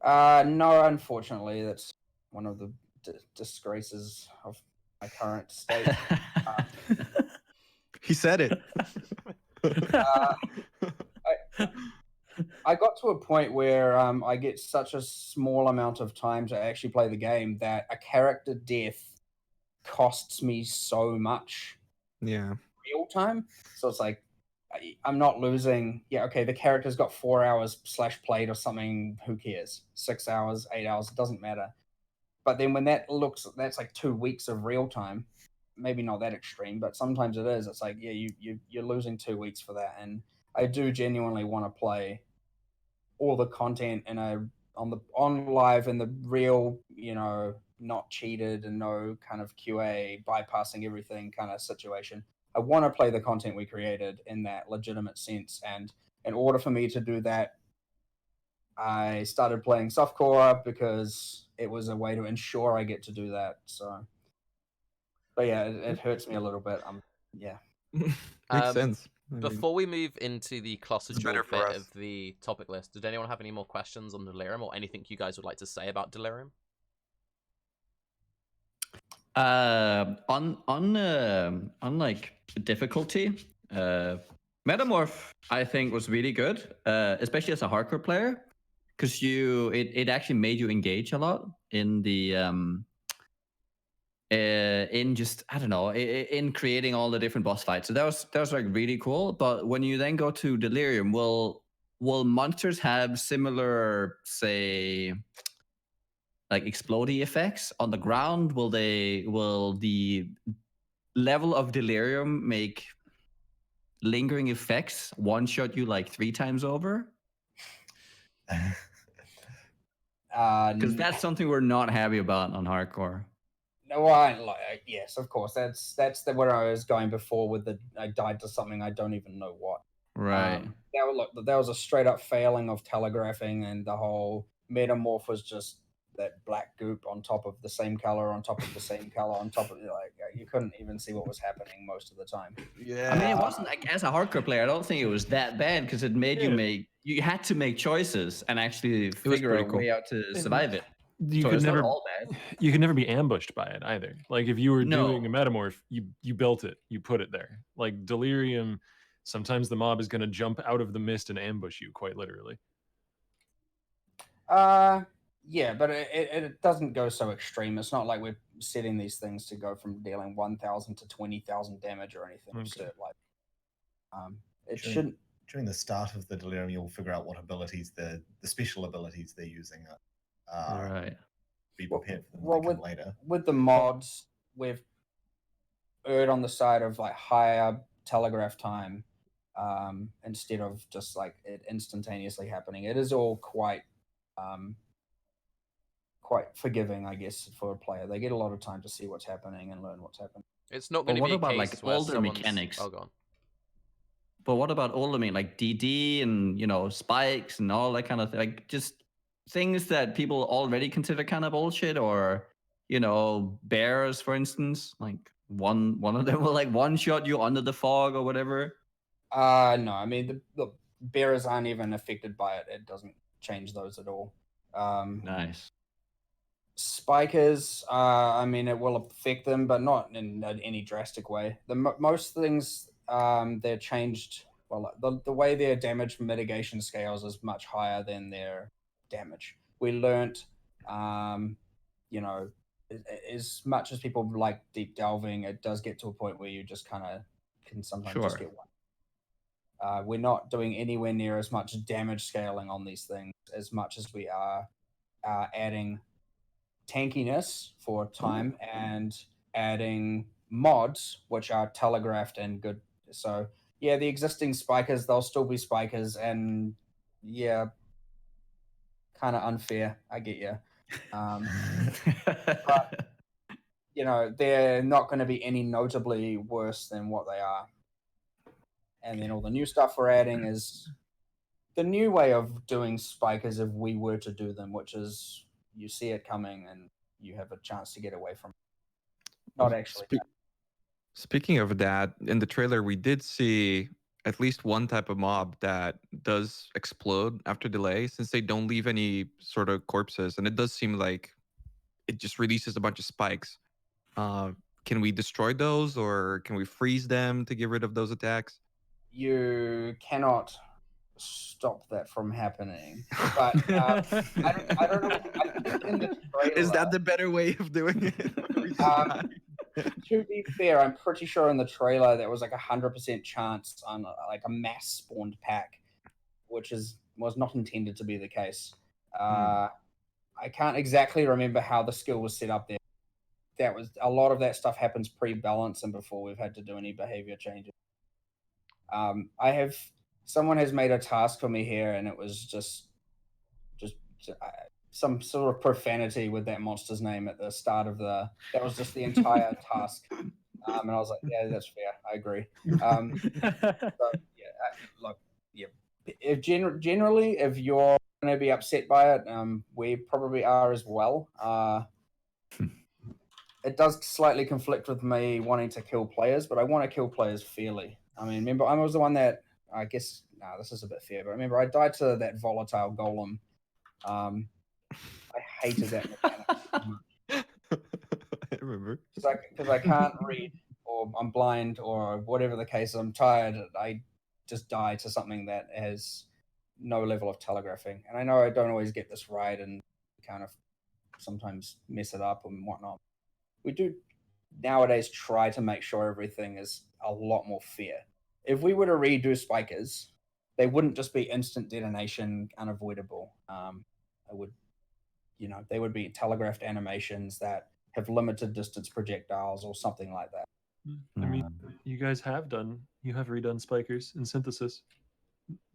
No, unfortunately, that's one of the disgraces of my current state. He said it. I got to a point where I get such a small amount of time to actually play the game that a character death costs me so much. Yeah. Real time. So it's like, I'm not losing. Yeah, okay, the character's got 4 hours /played or something. Who cares? 6 hours, 8 hours, it doesn't matter. But then when that's like 2 weeks of real time. Maybe not that extreme, but sometimes it is. It's like, yeah, you're losing 2 weeks for that. And I do genuinely want to play all the content on live in the real, not cheated and no kind of QA bypassing everything kind of situation. I want to play the content we created in that legitimate sense. And in order for me to do that, I started playing softcore because it was a way to ensure I get to do that. So, but yeah, it hurts me a little bit. Yeah. Makes sense. Before we move into the closer better for bit us. of the topic list, did anyone have any more questions on Delirium or anything you guys would like to say about Delirium? On like difficulty, Metamorph I think was really good, especially as a hardcore player, because it actually made you engage a lot in the in just, I don't know, in creating all the different boss fights. So that was like really cool. But when you then go to Delirium, will monsters have similar, say, like explodey effects on the ground? Will the level of Delirium make lingering effects one shot you like 3 times over? Because that's something we're not happy about on hardcore. No, yes, of course. That's where I was going before with the I died to something I don't even know what. Right. That was a straight up failing of telegraphing, and the whole metamorph was just that black goop on top of the same color, on top of the same color, on top of you couldn't even see what was happening most of the time. Yeah. I mean, it wasn't like, as a hardcore player, I don't think it was that bad because it made you had to make choices and actually figure a way out to survive it. You could never be ambushed by it either. Like if you were doing a metamorph, you built it, you put it there. Like Delirium, sometimes the mob is going to jump out of the mist and ambush you, quite literally. Yeah, but it doesn't go so extreme. It's not like we're setting these things to go from dealing 1,000 to 20,000 damage or anything. Okay. It shouldn't. During the start of the Delirium, you'll figure out what abilities the special abilities they're using are. Right. Be prepared for them later. With the mods, we've erred on the side of like higher telegraph time instead of just like it instantaneously happening. It is all quite forgiving, I guess, for a player. They get a lot of time to see what's happening and learn what's happening. It's not going to be a about case like older someone's... mechanics? Oh, go on. But what about older mechanics, like DD and spikes and all that kind of thing? Like just things that people already consider kind of bullshit, or bears, for instance. Like one of them will like one shot you under the fog or whatever. No, I mean the bearers aren't even affected by it. It doesn't change those at all. Nice. Spikers, I mean, it will affect them, but not in any drastic way. Most things, they're changed. Well, the way their damage mitigation scales is much higher than their damage. We learnt, as much as people like deep delving, it does get to a point where you just kind of can sometimes just get one. We're not doing anywhere near as much damage scaling on these things as much as we are adding tankiness for time and adding mods which are telegraphed and good. So yeah, the existing spikers, they'll still be spikers, and yeah, kind of unfair, I get you. But they're not going to be any notably worse than what they are. And then all the new stuff we're adding is the new way of doing spikers if we were to do them, which is you see it coming and you have a chance to get away from it. Not actually. Speaking of that, in the trailer, we did see at least one type of mob that does explode after delay, since they don't leave any sort of corpses. And it does seem like it just releases a bunch of spikes. Can we destroy those, or can we freeze them to get rid of those attacks? You cannot stop that from happening. But I don't know. In the trailer, is that the better way of doing it? To be fair, I'm pretty sure in the trailer there was like 100% chance on like a mass spawned pack, which was not intended to be the case. I can't exactly remember how the skill was set up there. That was a lot of that stuff happens pre-balance and before we've had to do any behavior changes. Someone has made a task for me here, and it was just some sort of profanity with that monster's name at the start of that was just the entire task. And I was like, yeah, that's fair. I agree. If generally, if you're going to be upset by it, we probably are as well. It does slightly conflict with me wanting to kill players, but I want to kill players fairly. I mean, remember, I was the one that, I guess, this is a bit fair, but remember, I died to that volatile golem. I hated that mechanic so much. I remember. Because I can't read, or I'm blind, or whatever the case, I'm tired, I just die to something that has no level of telegraphing. And I know I don't always get this right and kind of sometimes mess it up and whatnot. We do nowadays try to make sure everything is a lot more fair. If we were to redo spikers, they wouldn't just be instant detonation, unavoidable. They would be telegraphed animations that have limited distance projectiles or something like that. I mean, you guys have redone spikers in Synthesis.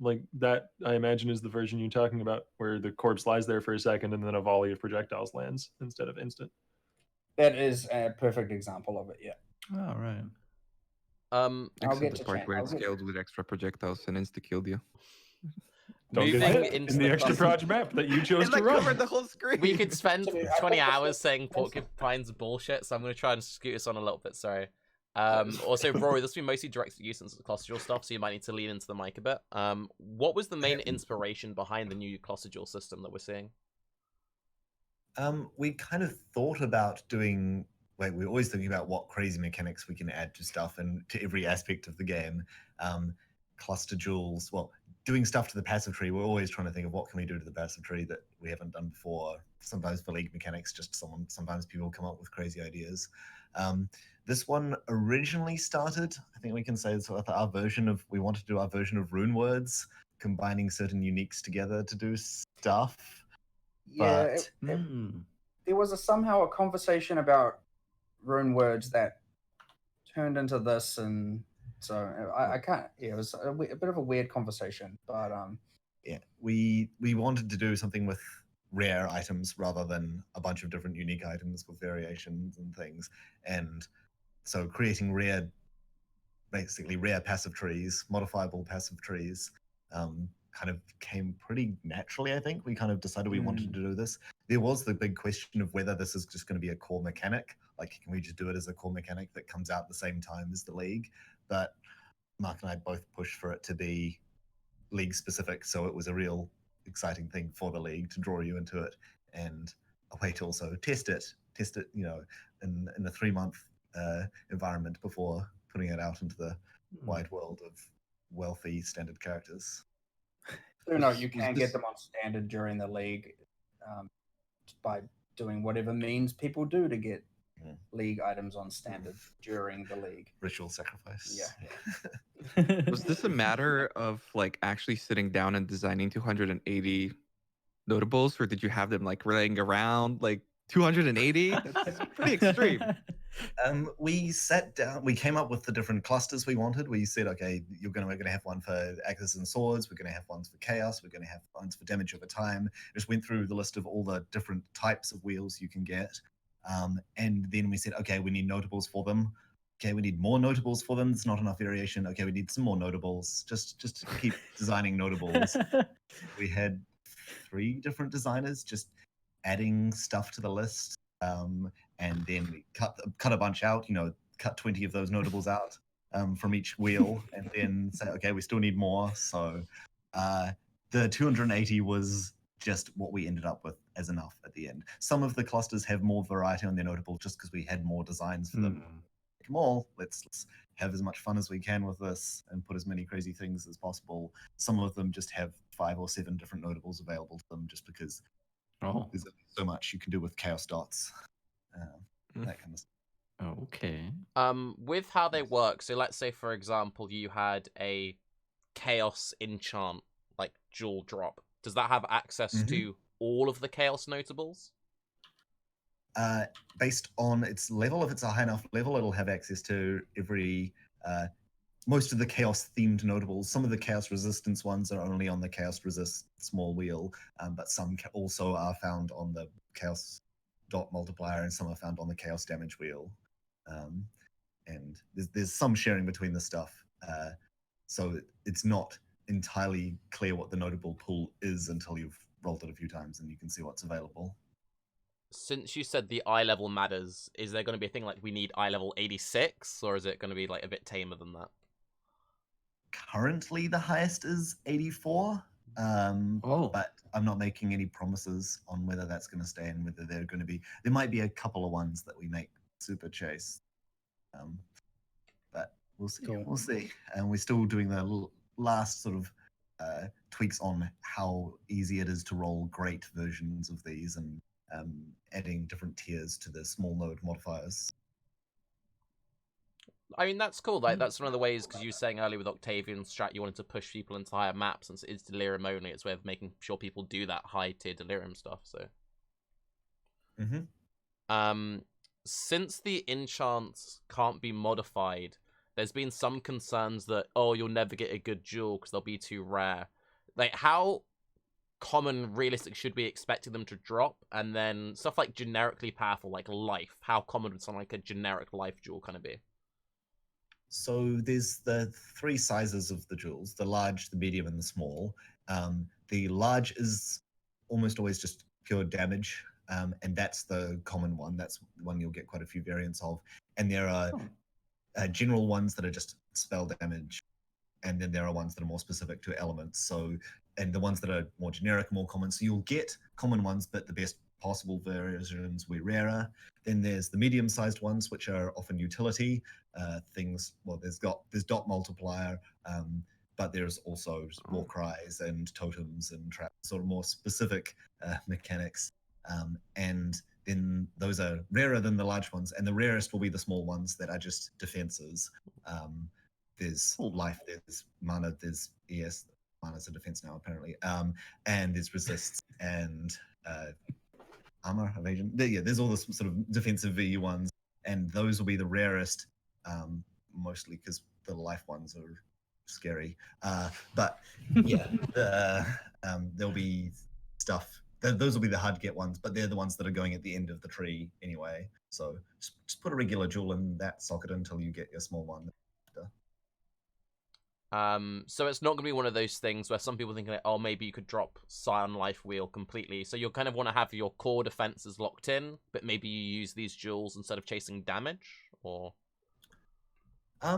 Like that, I imagine, is the version you're talking about, where the corpse lies there for a second and then a volley of projectiles lands instead of instant. That is a perfect example of it. Yeah. All right. I'll Except get the to part chat. where it scaled with extra projectiles and insta-killed you. Don't get Moving hit into in the extra cluster- proj map that you chose And to that run. covered the whole screen. We could spend So, I 20 think this hours is- saying porcupines are bullshit, so I'm going to try and scoot us on a little bit, sorry. Also, Rory, this will be mostly directed at you since it's cluster stuff, so you might need to lean into the mic a bit. What was the main inspiration behind the new cluster system that we're seeing? We kind of thought about doing. Like, we're always thinking about what crazy mechanics we can add to stuff and to every aspect of the game. Cluster jewels, well, doing stuff to the passive tree. We're always trying to think of what can we do to the passive tree that we haven't done before. Sometimes for league mechanics, sometimes people come up with crazy ideas. This one originally started, I think we can say it's with our version of, we wanted to do our version of rune words, combining certain uniques together to do stuff. Yeah. But There was somehow a conversation about rune words that turned into this, and so I can't. Yeah, it was a bit of a weird conversation, but yeah, we wanted to do something with rare items rather than a bunch of different unique items with variations and things, and so creating basically rare passive trees, modifiable passive trees, kind of came pretty naturally. I think we kind of decided we wanted to do this. There was the big question of whether this is just going to be a core mechanic, like can we just do it as a core mechanic that comes out at the same time as the league, but Mark and I both pushed for it to be league specific, so it was a real exciting thing for the league to draw you into it, and a way to also test it, you know, in a 3-month environment before putting it out into the wide world of wealthy standard characters. so no, you can get them on standard during the league by doing whatever means people do to get league items on standard during the league. Ritual sacrifice. Yeah. Was this a matter of like actually sitting down and designing 280 notables, or did you have them like laying around like 280? That's pretty extreme. We sat down, we came up with the different clusters we wanted. We said, okay, we're going to have one for axes and swords, we're going to have ones for chaos, we're going to have ones for damage over time. Just went through the list of all the different types of wheels you can get. And then we said, okay, we need notables for them. Okay, we need more notables for them. There's not enough variation. Okay, we need some more notables. Just to keep designing notables. We had 3 different designers just adding stuff to the list. And then we cut a bunch out, you know, cut 20 of those notables out from each wheel, and then say, okay, we still need more. So the 280 was just what we ended up with as enough at the end. Some of the clusters have more variety on their notable just because we had more designs for them. Come on, let's have as much fun as we can with this and put as many crazy things as possible. Some of them just have 5 or 7 different notables available to them just because there's so much you can do with chaos dots. That kind of stuff. Okay. With how they work, so let's say for example you had a chaos enchant like jewel drop. Does that have access to all of the chaos notables? Based on its level, if it's a high enough level, it'll have access to every most of the chaos themed notables. Some of the chaos resistance ones are only on the chaos resist small wheel, but some also are found on the chaos dot multiplier, and some are found on the chaos damage wheel. And there's some sharing between the stuff, so it's not entirely clear what the notable pool is until you've rolled it a few times and you can see what's available. Since you said the eye level matters, is there going to be a thing like we need eye level 86, or is it going to be like a bit tamer than that? Currently, the highest is 84, but I'm not making any promises on whether that's going to stay and whether they're going to be. There might be a couple of ones that we make super chase, but we'll see. Cool. We'll see. And we're still doing the last sort of tweaks on how easy it is to roll great versions of these and adding different tiers to the small node modifiers. I mean, that's cool. Like, that's one of the ways, because you were saying earlier with Octavian strat, you wanted to push people into higher maps, and it's Delirium only. It's a way of making sure people do that high-tier Delirium stuff, so. Since the enchants can't be modified, there's been some concerns that, oh, you'll never get a good jewel because they'll be too rare. Like, how common, realistic should we expecting them to drop? And then stuff like generically powerful, like life. How common would something like a generic life jewel kind of be? So there's the three sizes of the jewels: the large, the medium, and the small. The large is almost always just pure damage, and that's the common one. That's the one you'll get quite a few variants of. And there are general ones that are just spell damage, and then there are ones that are more specific to elements. So, and the ones that are more generic, more common. So you'll get common ones, but the best possible versions will be rarer. Then there's the medium-sized ones, which are often utility things. Well, there's dot multiplier, but there's also war cries and totems and traps, sort of more specific mechanics. And then those are rarer than the large ones, and the rarest will be the small ones that are just defenses. There's life, there's mana, there's mana's a defense now apparently, and there's resists and armor, evasion. There's all the sort of defensive V ones, and those will be the rarest, mostly because the life ones are scary. But yeah, there'll be stuff. Those will be the hard to get ones, but they're the ones that are going at the end of the tree anyway. So just put a regular jewel in that socket until you get your small one. So it's not going to be one of those things where some people think, like, oh, maybe you could drop Scion Life Wheel completely. So you'll kind of want to have your core defenses locked in, but maybe you use these jewels instead of chasing damage, or? I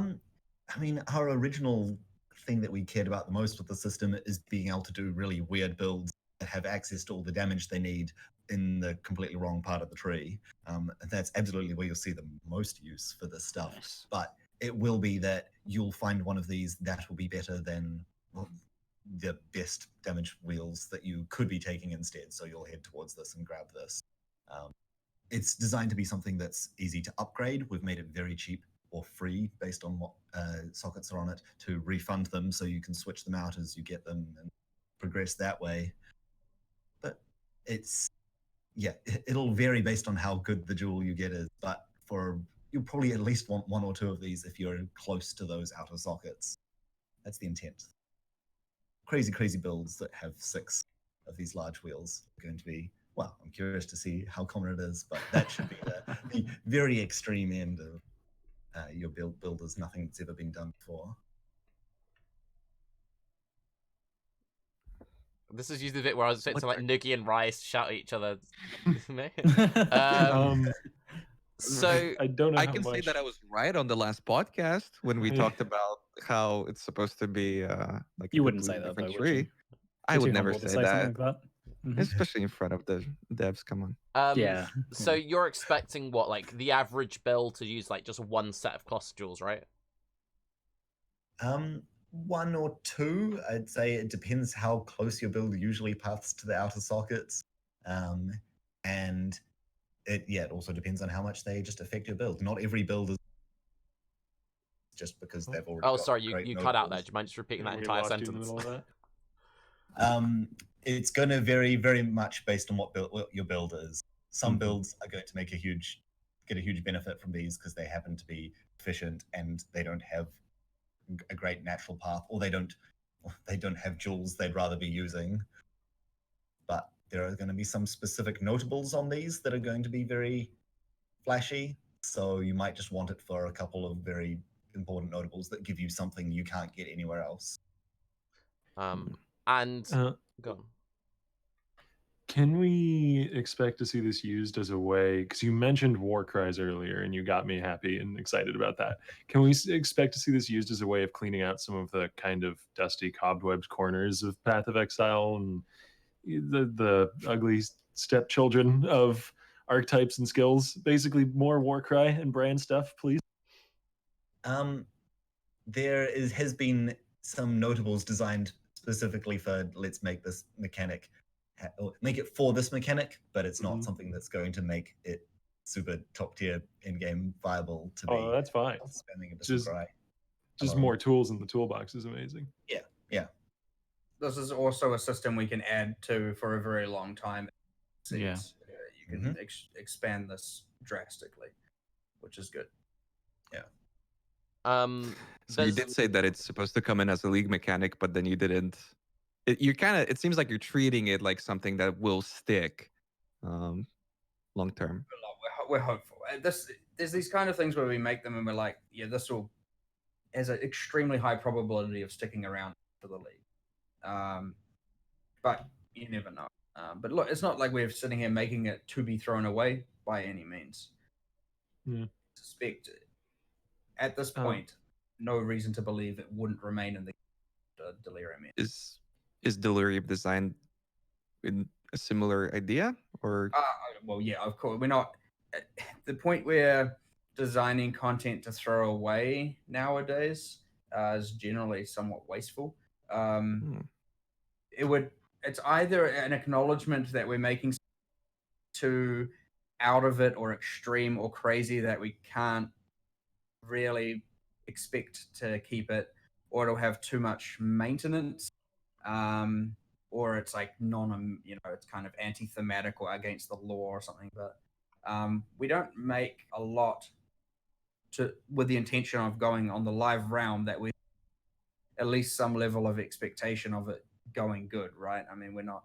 mean, our original thing that we cared about the most with the system is being able to do really weird builds that have access to all the damage they need in the completely wrong part of the tree. That's absolutely where you'll see the most use for this stuff. Nice. But it will be that you'll find one of these that will be better than the best damage wheels that you could be taking instead. So you'll head towards this and grab this. It's designed to be something that's easy to upgrade. We've made it very cheap or free based on what sockets are on it to refund them, so you can switch them out as you get them and progress that way. But it'll vary based on how good the jewel you get is. But you'll probably at least want one or two of these if you're close to those outer sockets. That's the intent. Crazy builds that have 6 of these large wheels are going to be, well, I'm curious to see how common it is, but that should be the very extreme end of your build is nothing that's ever been done before. This is usually the bit where I was expecting like Noogie and Raiz shout at each other. So I don't know. I can say that I was right on the last podcast when we talked about how it's supposed to be like You a wouldn't say completely that, though, different would you? tree. I You're would too never humble to say that, something like that. Mhm. especially in front of the devs. Come on. Yeah. So you're expecting what, like the average build to use like just one set of cluster jewels, right? 1 or 2, I'd say. It depends how close your build usually paths to the outer sockets, and it also depends on how much they just affect your build. Not every build is just because they've already. Oh, got sorry, great you node cut out builds. there. Do you mind just repeating that We entire lost you in the sentence? middle of that. It's going to vary very much based on what your build is. Some Mhm. builds are going to get a huge benefit from these because they happen to be efficient and they don't have a great natural path, or they don't have jewels they'd rather be using. But there are going to be some specific notables on these that are going to be very flashy, so you might just want it for a couple of very important notables that give you something you can't get anywhere else. And go on. Can we expect to see this used as a way, because you mentioned war cries earlier and you got me happy and excited about that. Can we expect to see this used as a way of cleaning out some of the kind of dusty cobwebs corners of Path of Exile and the ugly stepchildren of archetypes and skills? Basically more war cry and brand stuff, please. Has been some notables designed specifically for, let's make this mechanic, make it for this mechanic, but it's not something that's going to make it super top tier in-game viable to be. Oh, that's fine. Spamming it Just more tools in the toolbox is amazing. Yeah. This is also a system we can add to for a very long time. Yeah. You can expand this drastically, which is good. Yeah. So you there's- did say that it's supposed to come in as a league mechanic, but then you didn't. It seems like you're treating it like something that will stick long term. We're hopeful. There's these kind of things where we make them and we're like, yeah, this will has an extremely high probability of sticking around for the league. But you never know. But look, it's not like we're sitting here making it to be thrown away by any means. Yeah. Suspect at this point, no reason to believe it wouldn't remain in the Delirium. Is Delirium designed in a similar idea, or? Well, yeah, of course. We're not at the point where designing content to throw away nowadays is generally somewhat wasteful. It's either an acknowledgement that we're making too out of it or extreme or crazy that we can't really expect to keep it, or it'll have too much maintenance, or it's like it's kind of anti-thematic or against the law or something. But we don't make a lot with the intention of going on the live realm that we at least some level of expectation of it going good, right? I mean, we're not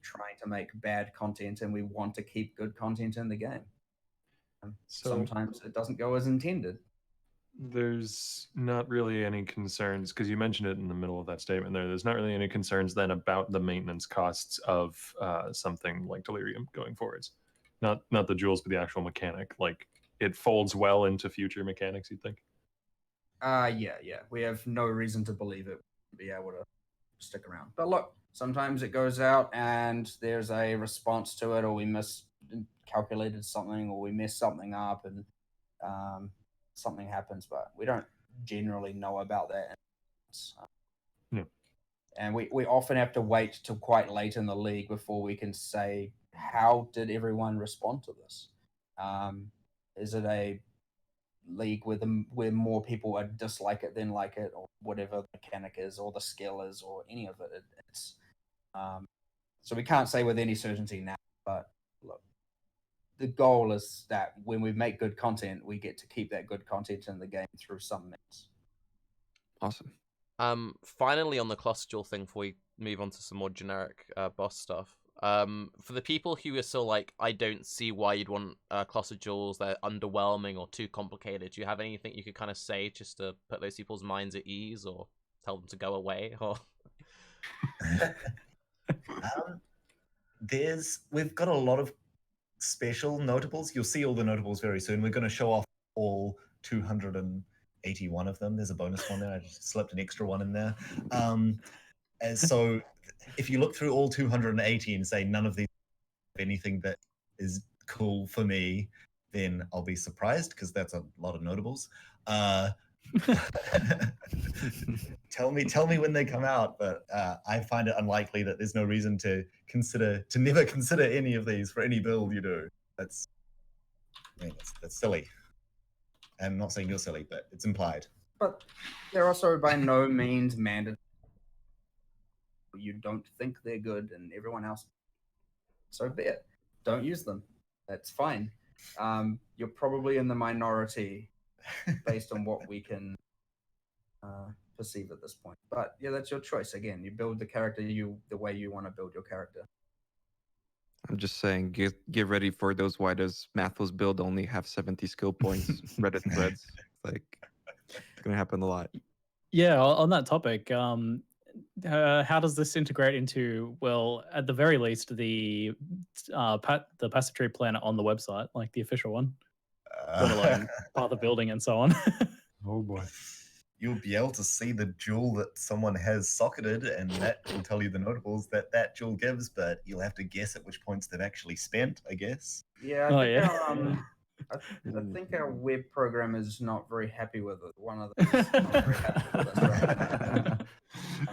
trying to make bad content, and we want to keep good content in the game. So sometimes it doesn't go as intended. There's not really any concerns, because you mentioned it in the middle of that statement there. There's not really any concerns then about the maintenance costs of something like Delirium going forwards. Not the jewels, but the actual mechanic. Like, it folds well into future mechanics, you'd think? Yeah. We have no reason to believe it would be able to stick around. But look, sometimes it goes out and there's a response to it, or we miscalculated something, or we messed something up, and something happens, but we don't generally know about that. And we often have to wait till quite late in the league before we can say, how did everyone respond to this? Is it a league where more people dislike it than like it, or whatever the mechanic is, or the skill is, or any of it? So we can't say with any certainty now, but look, the goal is that when we make good content, we get to keep that good content in the game through some means. Awesome. Finally, on the cluster jewel thing, before we move on to some more generic boss stuff, for the people who are still like, I don't see why you'd want cluster jewels, they're underwhelming or too complicated, do you have anything you could kind of say just to put those people's minds at ease, or tell them to go away? Or we've got a lot of special notables. You'll see all the notables very soon. We're going to show off all 281 of them. There's a bonus one there. I just slipped an extra one in there. So if you look through all 280 and say none of these have anything that is cool for me, then I'll be surprised, because that's a lot of notables. Tell me when they come out, but I find it unlikely that there's no reason to never consider any of these for any build you do. That's silly. I'm not saying you're silly, but it's implied. But they're also by no means mandatory. You don't think they're good, and everyone else, so be it. Don't use them. That's fine. You're probably in the minority based on what we can perceive at this point. But yeah, that's your choice. Again, you build the character the way you want to build your character. I'm just saying, get ready for those. Why does Mathos build only have 70 skill points? Reddit threads. Like, it's gonna happen a lot. Yeah, on that topic, how does this integrate into, well, at the very least, the passatory planet on the website, like the official one, let alone part of the building and so on? Oh boy. You'll be able to see the jewel that someone has socketed, and that will tell you the notables that jewel gives, but you'll have to guess at which points they've actually spent, I guess. Yeah, I think our web program is not very happy with it. One of them is not very happy with us right now.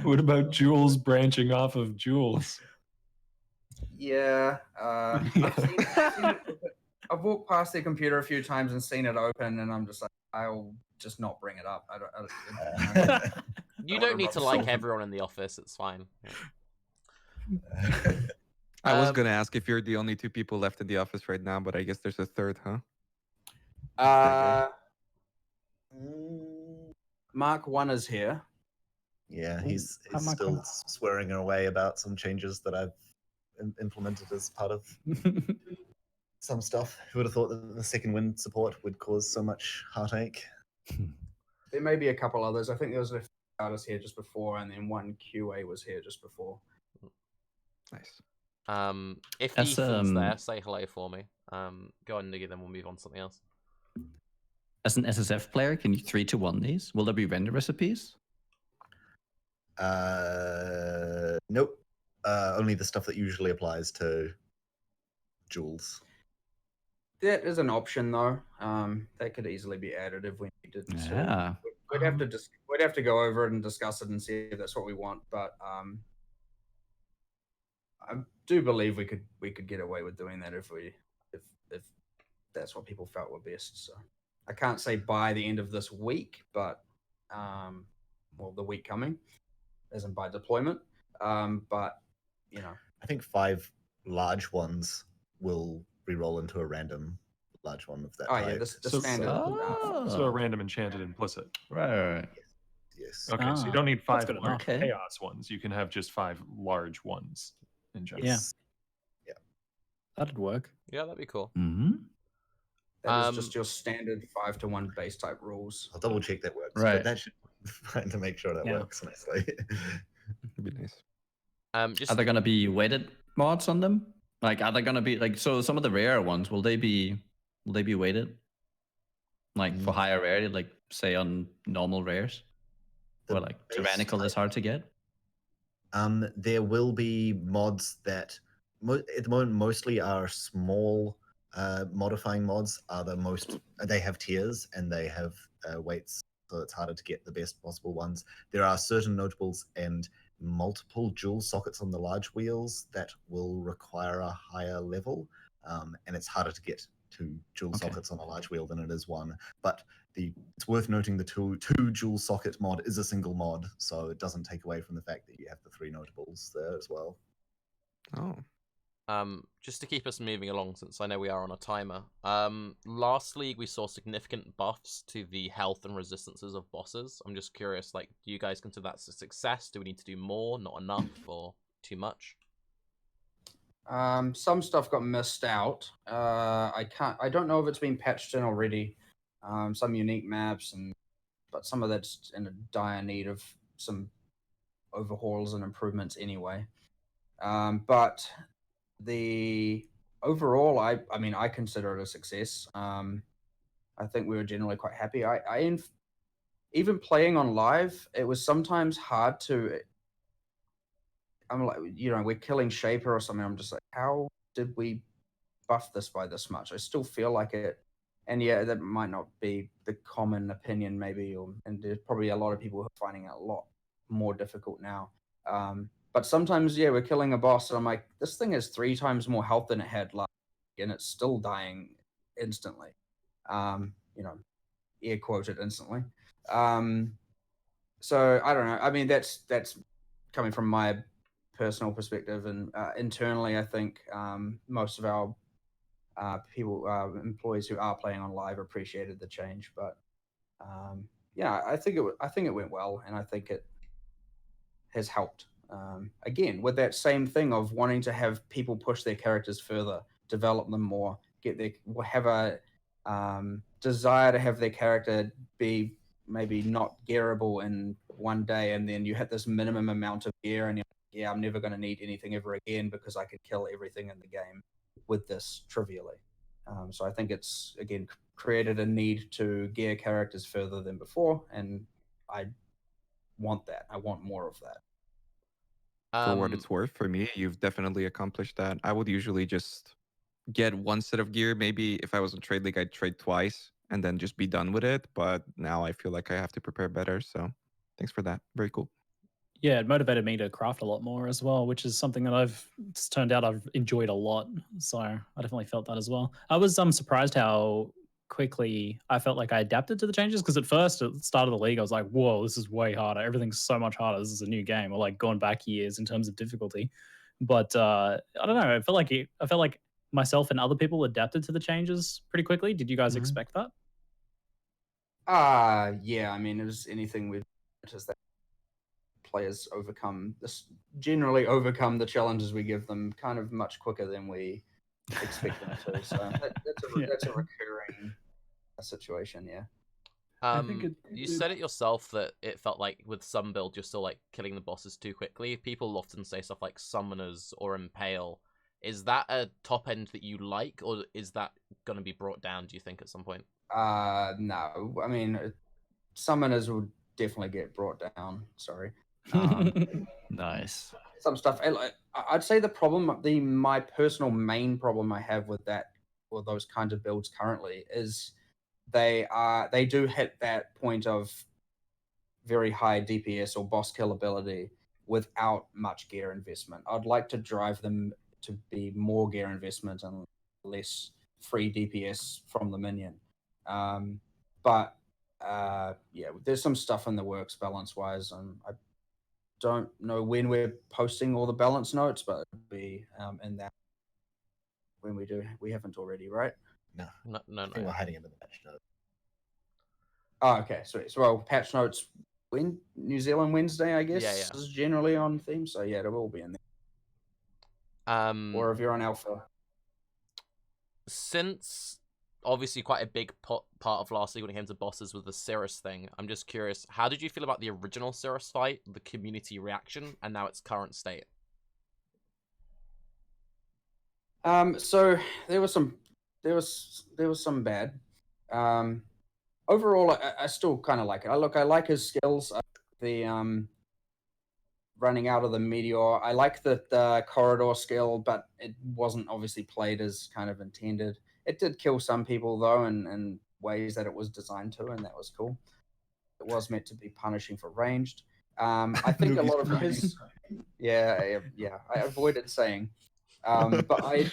What about jewels branching off of jewels? Yeah, I've walked past their computer a few times and seen it open, and I'm just like, I'll just not bring it up. you don't need to like everyone in the office. It's fine. I was gonna ask if you're the only two people left in the office right now, but I guess there's a third, huh? Mark 1 is here. Yeah, Ooh, he's hi, Mark still One. swearing away about some changes that I've implemented as part of some stuff. Who would have thought that the second wind support would cause so much heartache? There may be a couple others. I think there was a artist here just before, and then one QA was here just before. Nice. If As, Ethan's there, say hello for me. Go on, Niggy, then we'll move on to something else. As an SSF player, can you 3-to-1 these? Will there be render recipes? Nope. Only the stuff that usually applies to jewels. That is an option, though. That could easily be added if we needed to. Yeah. We'd have to go over it and discuss it and see if that's what we want. But I do believe we could get away with doing that if that's what people felt were best. So I can't say by the end of this week, but well, the week coming, as in by deployment. But I think 5 large ones will re-roll into a random large one of that oh type. yeah, the So- standard. So a random enchanted implicit. Right. Yes. Okay, so you Ah, don't need that's 5 good large enough. Okay. chaos ones. You can have just 5 large ones in general. Yes. That'd work. Yeah, that'd be cool. Mm-hmm. That is just your standard 5-to-1 base type rules. I'll double check that works. Right. But that should be fine to make sure that Yeah. works nicely. It'd be nice. Just Are there gonna be weighted mods on them? Like, are they gonna be like so? Some of the rare ones will they be weighted? Like for higher rarity, like say on normal rares, The or like base tyrannical is type- hard to get. There will be mods that at the moment mostly are small modifying mods. Are the most they have tiers and they have weights, so it's harder to get the best possible ones. There are certain notables and multiple dual sockets on the large wheels that will require a higher level, and it's harder to get 2 dual Okay. sockets on a large wheel than it is 1. But it's worth noting the two dual socket mod is a single mod, so it doesn't take away from the fact that you have the 3 notables there as well. Oh. just to keep us moving along, since I know we are on a timer. Last league we saw significant buffs to the health and resistances of bosses. I'm just curious, like, do you guys consider that a success? Do we need to do more, not enough, or too much? Some stuff got missed out. I don't know if it's been patched in already. Some unique maps, but some of that's in a dire need of some overhauls and improvements anyway. But the overall, I mean, I consider it a success. I think we were generally quite happy. Even playing on live, it was sometimes hard to. I'm like, we're killing Shaper or something. I'm just like, how did we buff this by this much? I still feel like it. And yeah, that might not be the common opinion, maybe, and there's probably a lot of people who are finding it a lot more difficult now. But sometimes, yeah, we're killing a boss, and I'm like, this thing has 3 times more health than it had last week, and it's still dying instantly. Air quoted instantly. So I don't know. I mean, that's coming from my personal perspective, and internally, I think most of our employees who are playing on live appreciated the change. But yeah, I think it went well, and I think it has helped. Again, with that same thing of wanting to have people push their characters further, develop them more, have a desire to have their character be maybe not gearable in one day, and then you hit this minimum amount of gear, and you're like, yeah, I'm never going to need anything ever again because I could kill everything in the game with this trivially. So I think it's, again, created a need to gear characters further than before, and I want that. I want more of that. For what it's worth, for me, you've definitely accomplished that. I would usually just get 1 set of gear. Maybe if I was in Trade League, I'd trade twice and then just be done with it. But now I feel like I have to prepare better. So thanks for that. Very cool. Yeah, it motivated me to craft a lot more as well, which is something that it's turned out I've enjoyed a lot. So I definitely felt that as well. I was surprised how quickly I felt like I adapted to the changes, because at first at the start of the league I was like, whoa, this is way harder. Everything's so much harder. This is a new game, or like going back years in terms of difficulty. But I don't know. I felt like myself and other people adapted to the changes pretty quickly. Did you guys expect that? Yeah. I mean, it was anything we've noticed that players generally overcome the challenges we give them kind of much quicker than we expect them to. So that's a recurring situation. Yeah. I think You said it yourself that it felt like with some builds you're still like killing the bosses too quickly. People often say stuff like summoners or impale. Is that a top end that you like, or is that going to be brought down, do you think, at some point? No. I mean, summoners will definitely get brought down. Sorry. Nice. Some stuff. I'd say my personal main problem I have with that, or those kinds of builds currently, is they do hit that point of very high DPS or boss kill ability without much gear investment. I'd like to drive them to be more gear investment and less free DPS from the minion. But yeah, there's some stuff in the works balance wise, and I don't know when we're posting all the balance notes, but it'll be in that when we do. We haven't already, right? No, No. I think we're hiding into the patch note. Oh, okay. So well, patch notes New Zealand Wednesday, I guess, Yeah. is generally on theme. So yeah, it will be in there. Or if you're on Alpha. Since obviously quite a big part of last league when it came to bosses with the Cirrus thing, I'm just curious, how did you feel about the original Cirrus fight, the community reaction, and now its current state? So there was some bad. Overall, I still kind of like it. I like his skills. The running out of the meteor. I like the corridor skill, but it wasn't obviously played as kind of intended. It did kill some people though, in ways that it was designed to, and that was cool. It was meant to be punishing for ranged. I think a lot of his, yeah, I avoided saying, but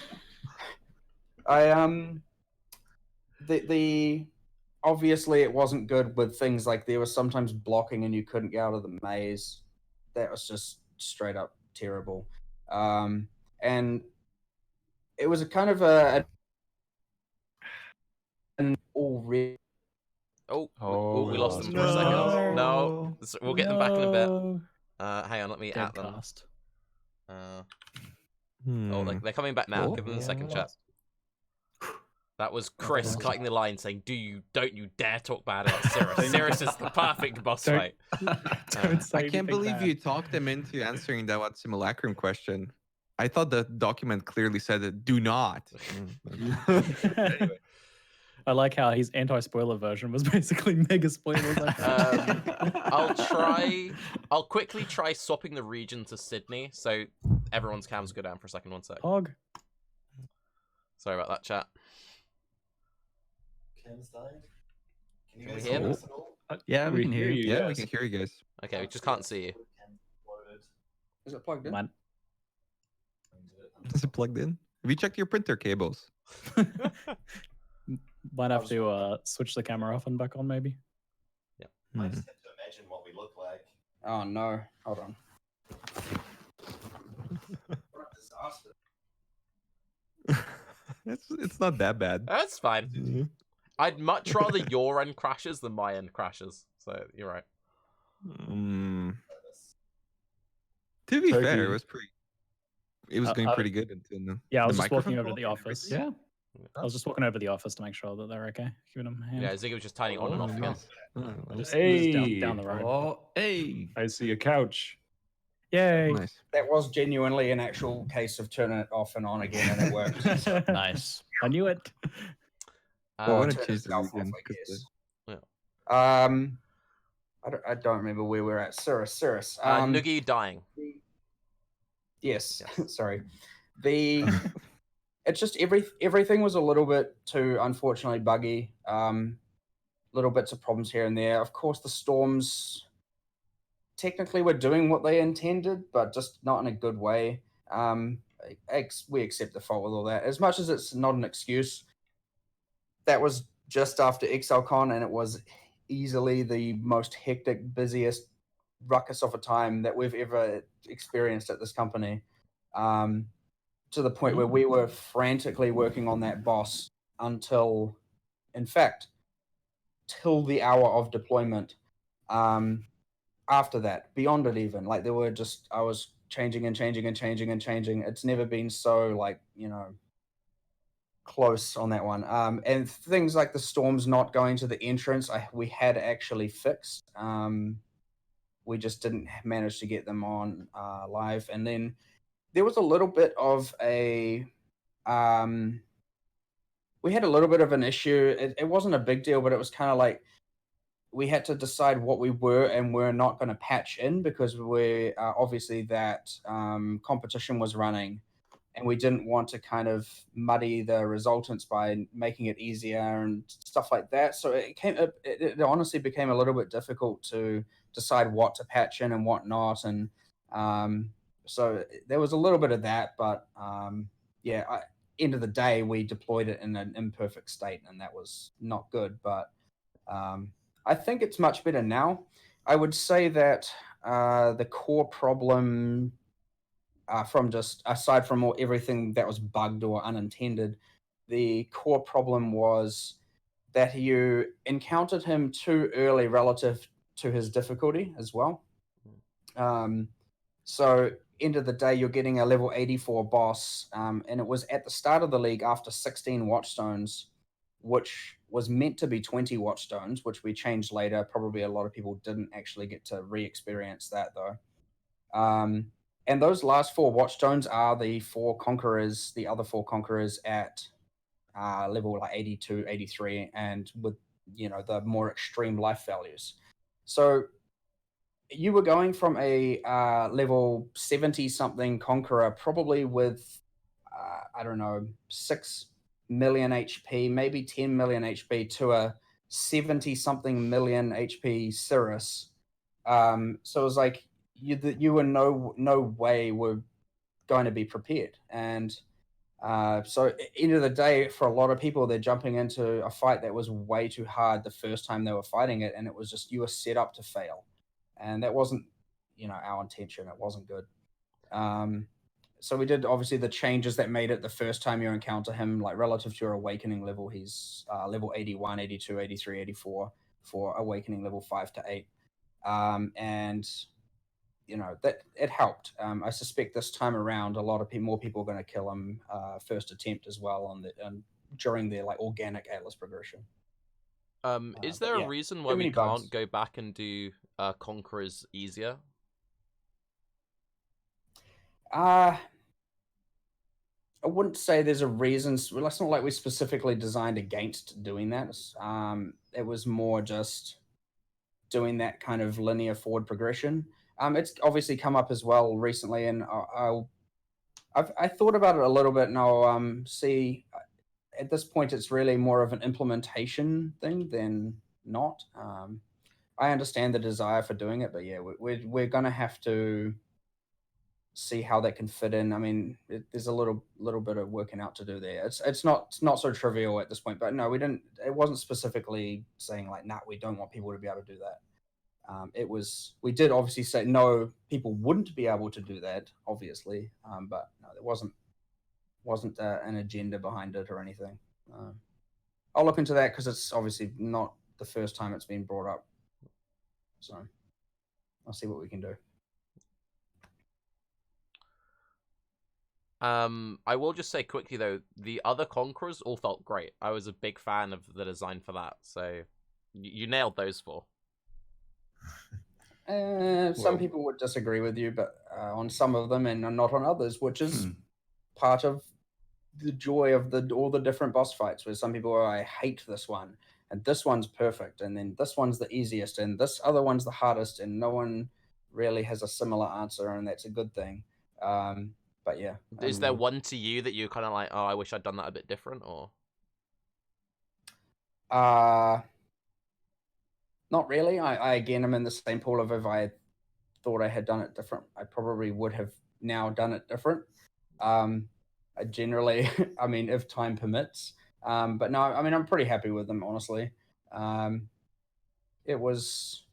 the obviously it wasn't good with things like there was sometimes blocking and you couldn't get out of the maze. That was just straight up terrible. And it was a kind of an already. We lost them for a No. second. No, we'll get them back in a bit. Hang on, let me Dead at them. cast. They're coming back now. Cool. Give them a second, chat. That was Chris cutting the line saying, don't you dare talk bad about Cirrus. Cirrus is the perfect boss fight. Don't say I can't anything believe bad. you talked them into answering that what simulacrum question. I thought the document clearly said that do not. Anyway. I like how his anti-spoiler version was basically mega spoilers. I'll quickly try swapping the region to Sydney, so everyone's cams go down for a second. 1 sec. Hog. Sorry about that, chat. Cam's died. Can you Can we guys hear hear us? us at all? Yeah, we can hear you. Yeah, we can hear you guys. Okay, we just can't see you. Is it plugged in? Mine. Is it plugged in? Have you checked your printer cables? Might have to switch the camera off and back on, maybe. I just have to imagine what we look like. Oh no! Hold on. What a disaster! It's not that bad. That's fine. I'd much rather your end crashes than my end crashes. So you're right. To be Tarke. fair, it was going pretty good until Yeah, I was the just walking microphone over to the fault and office. everything. I was just walking over to the office to make sure that they're okay. Giving them a hand. Yeah, Ziggy was just turning on and off again. Just Hey! down the road. Oh, hey. I see a couch. Yay! Nice. That was genuinely an actual case of turning it off and on again, and it worked. Nice. I knew it. I want to turn change the itself off, region. I guess. Yeah. I don't remember where we're at. Cirrus. Noogie dying. Yes. Sorry. It's just everything was a little bit too unfortunately buggy. Little bits of problems here and there. Of course, the storms technically were doing what they intended, but just not in a good way. We accept the fault with all that. As much as it's not an excuse, that was just after ExileCon, and it was easily the most hectic, busiest ruckus of a time that we've ever experienced at this company. To the point where we were frantically working on that boss until, in fact, till the hour of deployment. After that, beyond it even, like there were just, I was changing and changing and changing and changing. It's never been so like, close on that one. And things like the storms not going to the entrance, we had actually fixed. We just didn't manage to get them on live. And then there was a little bit of we had a little bit of an issue. It wasn't a big deal, but it was kind of like we had to decide what we were and were not going to patch in, because we obviously that competition was running, and we didn't want to kind of muddy the resultants by making it easier and stuff like that. So it honestly became a little bit difficult to decide what to patch in and what not. And so there was a little bit of that, but end of the day, we deployed it in an imperfect state, and that was not good. But I think it's much better now. I would say that the core problem, from just aside from everything that was bugged or unintended, the core problem was that you encountered him too early relative to his difficulty as well. So end of the day, you're getting a level 84 boss, and it was at the start of the league after 16 Watchstones, which was meant to be 20 Watchstones, which we changed later. Probably a lot of people didn't actually get to re-experience that though. And those last 4 Watchstones are the 4 Conquerors, the other 4 Conquerors at level like 82, 83, and with, the more extreme life values. So you were going from a level 70-something Conqueror, probably with, 6 million HP, maybe 10 million HP, to a 70-something million HP Cirrus. So it was like you were no way were going to be prepared. And so end of the day, for a lot of people, they're jumping into a fight that was way too hard the first time they were fighting it, and it was just, you were set up to fail. And that wasn't, our intention. It wasn't good. So we did obviously the changes that made it the first time you encounter him, like relative to your awakening level, he's level 81, 82, 83, 84 for awakening level 5 to 8. And that it helped. I suspect this time around, a lot of more people are going to kill him first attempt as well during their like organic Atlas progression. Is there a reason why we can't go back and do Conquerors easier? I wouldn't say there's a reason. Well, it's not like we specifically designed against doing that. It was more just doing that kind of linear forward progression. It's obviously come up as well recently, and I thought about it a little bit, and I'll see. At this point, it's really more of an implementation thing than not. I understand the desire for doing it, but yeah, we're gonna have to see how that can fit in. I mean, there's a little bit of working out to do there. It's not so trivial at this point, but no, we didn't. It wasn't specifically saying like, nah, we don't want people to be able to do that. We did obviously say no, people wouldn't be able to do that, obviously, but no, there wasn't an agenda behind it or anything. I'll look into that because it's obviously not the first time it's been brought up. So I'll see what we can do. I will just say quickly though, the other Conquerors all felt great. I was a big fan of the design for that, so you nailed those 4. Some people would disagree with you, but on some of them and not on others, which is part of the joy of all the different boss fights, where some people are, I hate this one, and this one's perfect, and then this one's the easiest, and this other one's the hardest, and no one really has a similar answer, and that's a good thing. But yeah. Is there one to you that you're kind of like, oh, I wish I'd done that a bit different, or? Not really. I again, I'm in the same pool of if I thought I had done it different, I probably would have now done it different. I generally, I mean, if time permits. But no, I mean, I'm pretty happy with them, honestly. It was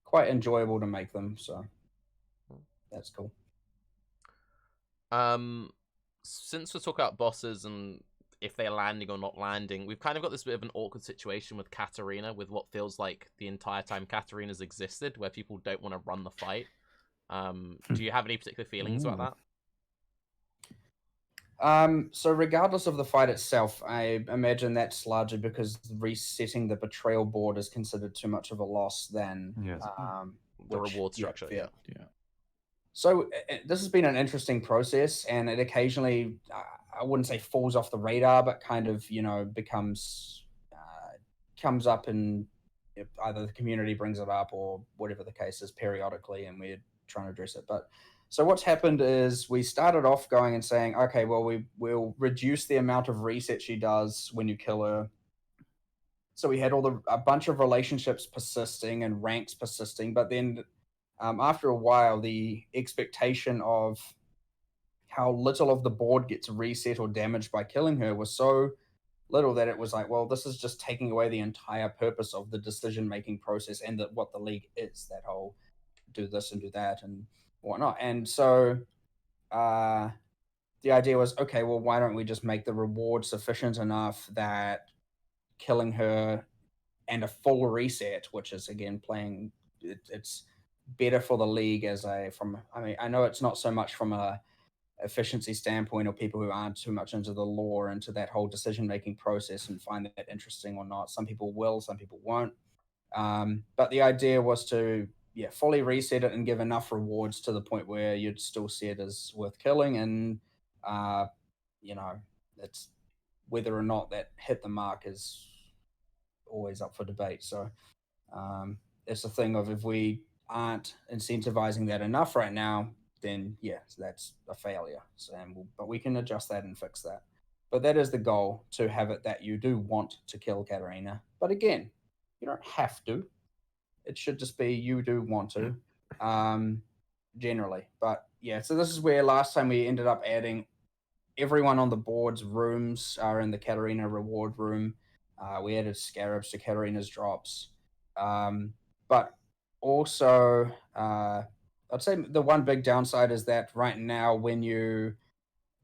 quite enjoyable to make them, so that's cool. Since we're talking about bosses and if they're landing or not landing. We've kind of got this bit of an awkward situation with Katarina, with what feels like the entire time Katarina's existed, where people don't want to run the fight. Do you have any particular feelings about that? So regardless of the fight itself, I imagine that's largely because resetting the betrayal board is considered too much of a loss than the reward structure. Yeah. So this has been an interesting process, and it occasionally, I wouldn't say falls off the radar, but kind of, becomes, comes up, and either the community brings it up or whatever the case is periodically, and we're trying to address it. But so what's happened is we started off going and saying, okay, well, we'll reduce the amount of reset she does when you kill her. So we had a bunch of relationships persisting and ranks persisting, but then after a while, the expectation of how little of the board gets reset or damaged by killing her was so little that it was like, well, this is just taking away the entire purpose of the decision-making process and what the league is, that whole do this and do that and whatnot. And so the idea was, okay, well, why don't we just make the reward sufficient enough that killing her and a full reset, which is, again, playing, it's better for the league I know it's not so much from a efficiency standpoint, or people who aren't too much into the lore, into that whole decision-making process and find that interesting or not. Some people will, some people won't. But the idea was to, fully reset it and give enough rewards to the point where you'd still see it as worth killing. And, it's whether or not that hit the mark is always up for debate. So it's a thing of, if we aren't incentivizing that enough right now, then so that's a failure. So, but we can adjust that and fix that. But that is the goal, to have it that you do want to kill Katarina. But again, you don't have to. It should just be you do want to, generally. But so this is where last time we ended up adding everyone on the board's rooms are in the Katarina reward room. We added scarabs to Katarina's drops. But also, I'd say the one big downside is that right now, when you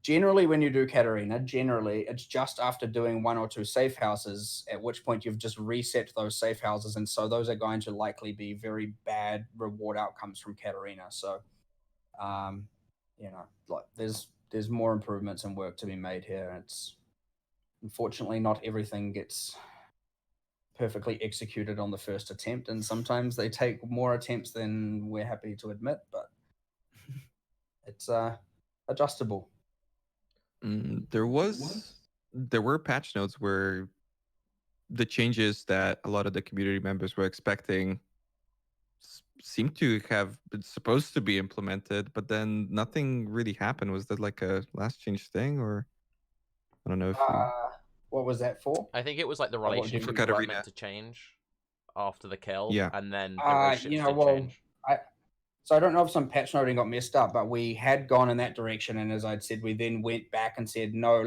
do Katarina, it's just after doing 1 or 2 safe houses, at which point you've just reset those safe houses. And so those are going to likely be very bad reward outcomes from Katarina. So, like there's more improvements and work to be made here. It's unfortunately not everything gets perfectly executed on the first attempt, and sometimes they take more attempts than we're happy to admit, but it's adjustable. There were patch notes where the changes that a lot of the community members were expecting seemed to have been supposed to be implemented, but then nothing really happened. Was that like a last change thing, or I don't know if what was that for? I think it was like the relationships were meant to change after the kill, and then the relationships didn't change. So I don't know if some patch noting got messed up, but we had gone in that direction, and as I'd said, we then went back and said, no,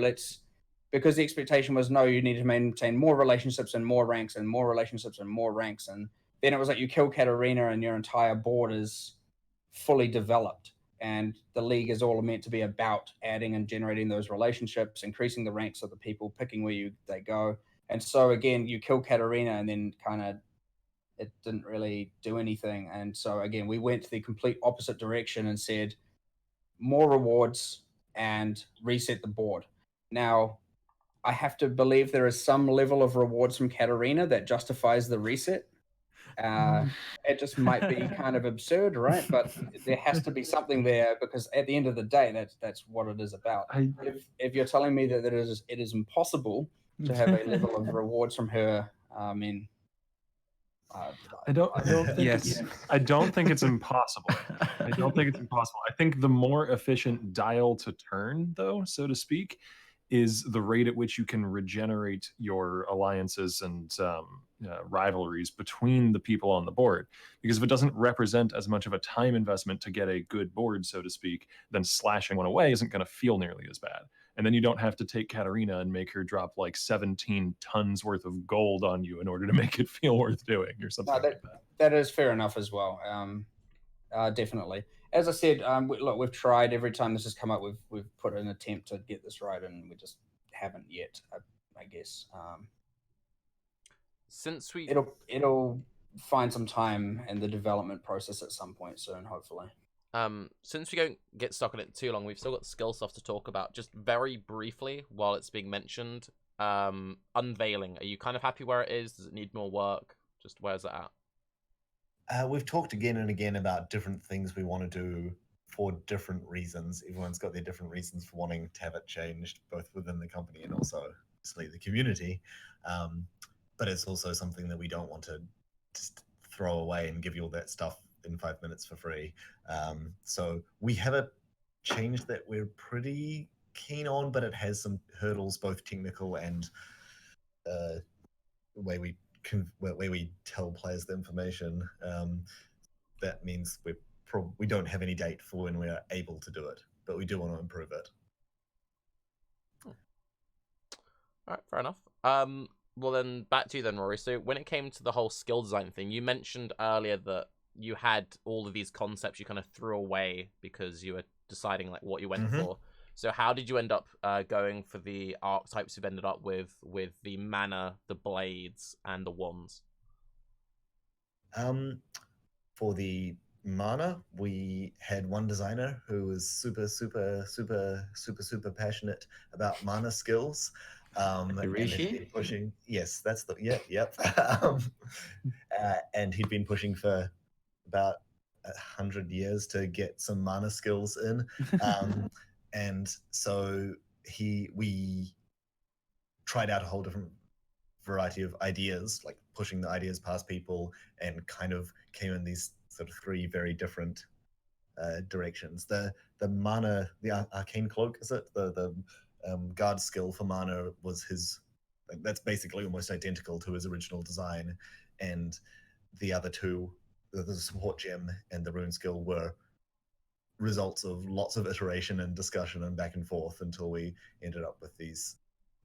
because the expectation was, no, you need to maintain more relationships and more ranks and more relationships and more ranks, and then it was like you kill Katarina and your entire board is fully developed. And the league is all meant to be about adding and generating those relationships, increasing the ranks of the people, picking where they go. And so again, you kill Katarina and then kind of it didn't really do anything. And so again, we went the complete opposite direction and said more rewards and reset the board. Now, I have to believe there is some level of rewards from Katarina that justifies the reset. It just might be kind of absurd, right? But there has to be something there, because at the end of the day, that's what it is about. If you're telling me that it is impossible to have a level of rewards from her, I mean, I don't think I don't think it's impossible. I don't think it's impossible. I think the more efficient dial to turn, though, so to speak, is the rate at which you can regenerate your alliances and rivalries between the people on the board. Because if it doesn't represent as much of a time investment to get a good board, so to speak, then slashing one away isn't going to feel nearly as bad. And then you don't have to take Katarina and make her drop like 17 tons worth of gold on you in order to make it feel worth doing, or something like that. That is fair enough as well. Definitely. As I said, look, we've tried every time this has come up. We've put an attempt to get this right, and we just haven't yet. I guess Since we it'll find some time in the development process at some point soon, hopefully. Since we don't get stuck on it too long, we've still got skill stuff to talk about. Just very briefly, while it's being mentioned, unveiling. Are you kind of happy where it is? Does it need more work? Just where's it at? We've talked again and again about different things we want to do for different reasons. Everyone's got their different reasons for wanting to have it changed, both within the company and also obviously the community. But it's also something that we don't want to just throw away and give you all that stuff in 5 minutes for free. So we have a change that we're pretty keen on, but it has some hurdles, both technical and way we tell players the information. That means we don't have any date for when we are able to do it, but we do want to improve it. All right, fair enough. Well then, back to you then, Rory. So when it came to the whole skill design thing, you mentioned earlier that you had all of these concepts you kind of threw away because you were deciding like what you went for. So how did you end up going for the archetypes you've ended up with the mana, the blades, and the wands? For the mana, we had one designer who was super passionate about mana skills. And he'd been pushing. Yes, that's the yep. And he'd been pushing for about 100 years to get some mana skills in. And so we tried out a whole different variety of ideas, like pushing the ideas past people, and kind of came in these sort of three very different directions. The mana, the arcane cloak, is it? The guard skill for mana was his. That's basically almost identical to his original design, and the other two, the support gem and the rune skill, were results of lots of iteration and discussion and back and forth until we ended up with these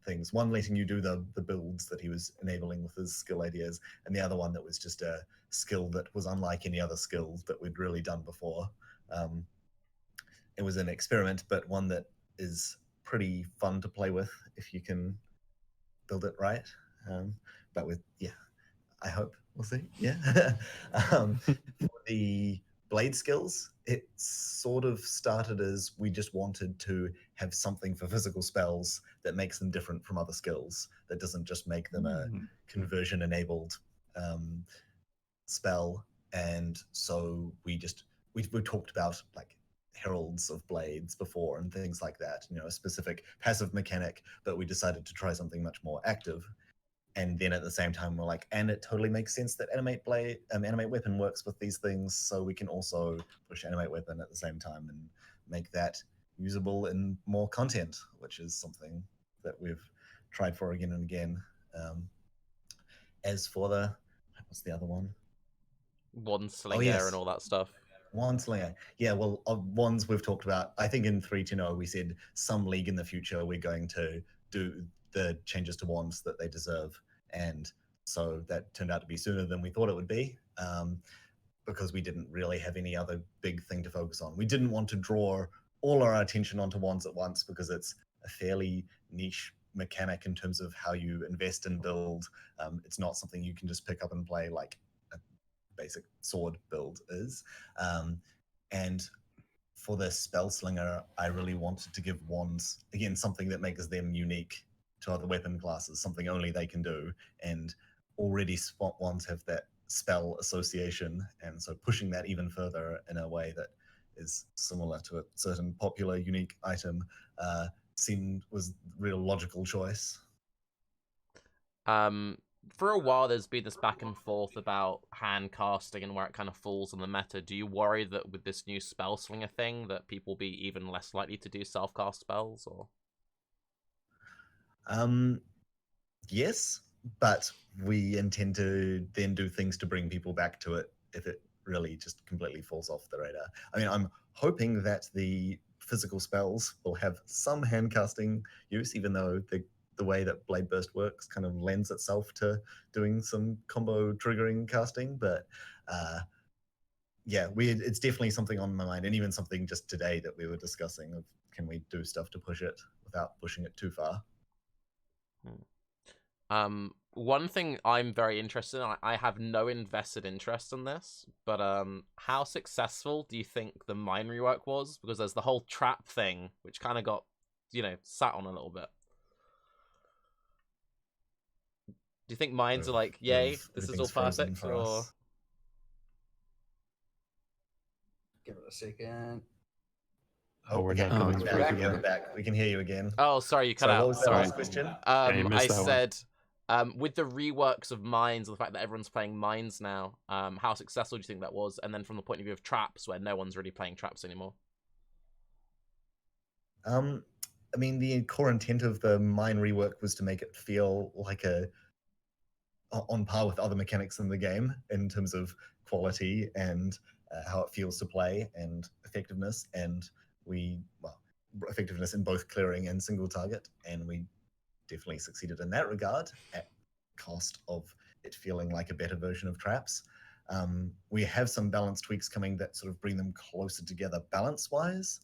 things. One letting you do the builds that he was enabling with his skill ideas, and the other one that was just a skill that was unlike any other skill that we'd really done before. It was an experiment, but one that is pretty fun to play with if you can build it right. But with, I hope we'll see. For the blade skills, it sort of started as we just wanted to have something for physical spells that makes them different from other skills, that doesn't just make them a conversion enabled spell. And so we talked about like heralds of blades before and things like that, a specific passive mechanic, but we decided to try something much more active. And then at the same time, we're like, and it totally makes sense that animate weapon works with these things, so we can also push animate weapon at the same time and make that usable in more content, which is something that we've tried for again and again. As for what's the other one? Wand slinger and all that stuff. Wand slinger. Yeah, well, wands we've talked about. I think in 3.0 we said some league in the future we're going to do the changes to wands that they deserve, and so that turned out to be sooner than we thought it would be, because we didn't really have any other big thing to focus on. We didn't want to draw all our attention onto wands at once because it's a fairly niche mechanic in terms of how you invest and build. It's not something you can just pick up and play like a basic sword build is. And for the spell slinger, I really wanted to give wands, again, something that makes them unique to other weapon classes, something only they can do. And already spot wands have that spell association, and so pushing that even further in a way that is similar to a certain popular unique item was a real logical choice. For a while there's been this back and forth about hand casting and where it kind of falls on the meta. Do you worry that with this new spell slinger thing that people will be even less likely to do self-cast spells, or? Yes, but we intend to then do things to bring people back to it if it really just completely falls off the radar. I mean, I'm hoping that the physical spells will have some hand casting use, even though the way that Blade Burst works kind of lends itself to doing some combo triggering casting. But it's definitely something on my mind, and even something just today that we were discussing of, can we do stuff to push it without pushing it too far? One thing I'm very interested in, I have no invested interest in this, but how successful do you think the mine rework was? Because there's the whole trap thing, which kind of got, sat on a little bit. Do you think mines are like, yay, this is all Everything's frozen perfect, for or? us. Give it a second. Oh, we're okay. not coming it's through back. today. You're back. We can hear you again. Oh, sorry, you cut So out. what was that Sorry. last question? you missed I that one. said, with the reworks of mines, and the fact that everyone's playing mines now, how successful do you think that was? And then from the point of view of traps, where no one's really playing traps anymore. I mean, the core intent of the mine rework was to make it feel like on par with other mechanics in the game in terms of quality and how it feels to play and effectiveness. And effectiveness in both clearing and single target. And we definitely succeeded in that regard at cost of it feeling like a better version of traps. We have some balance tweaks coming that sort of bring them closer together balance-wise.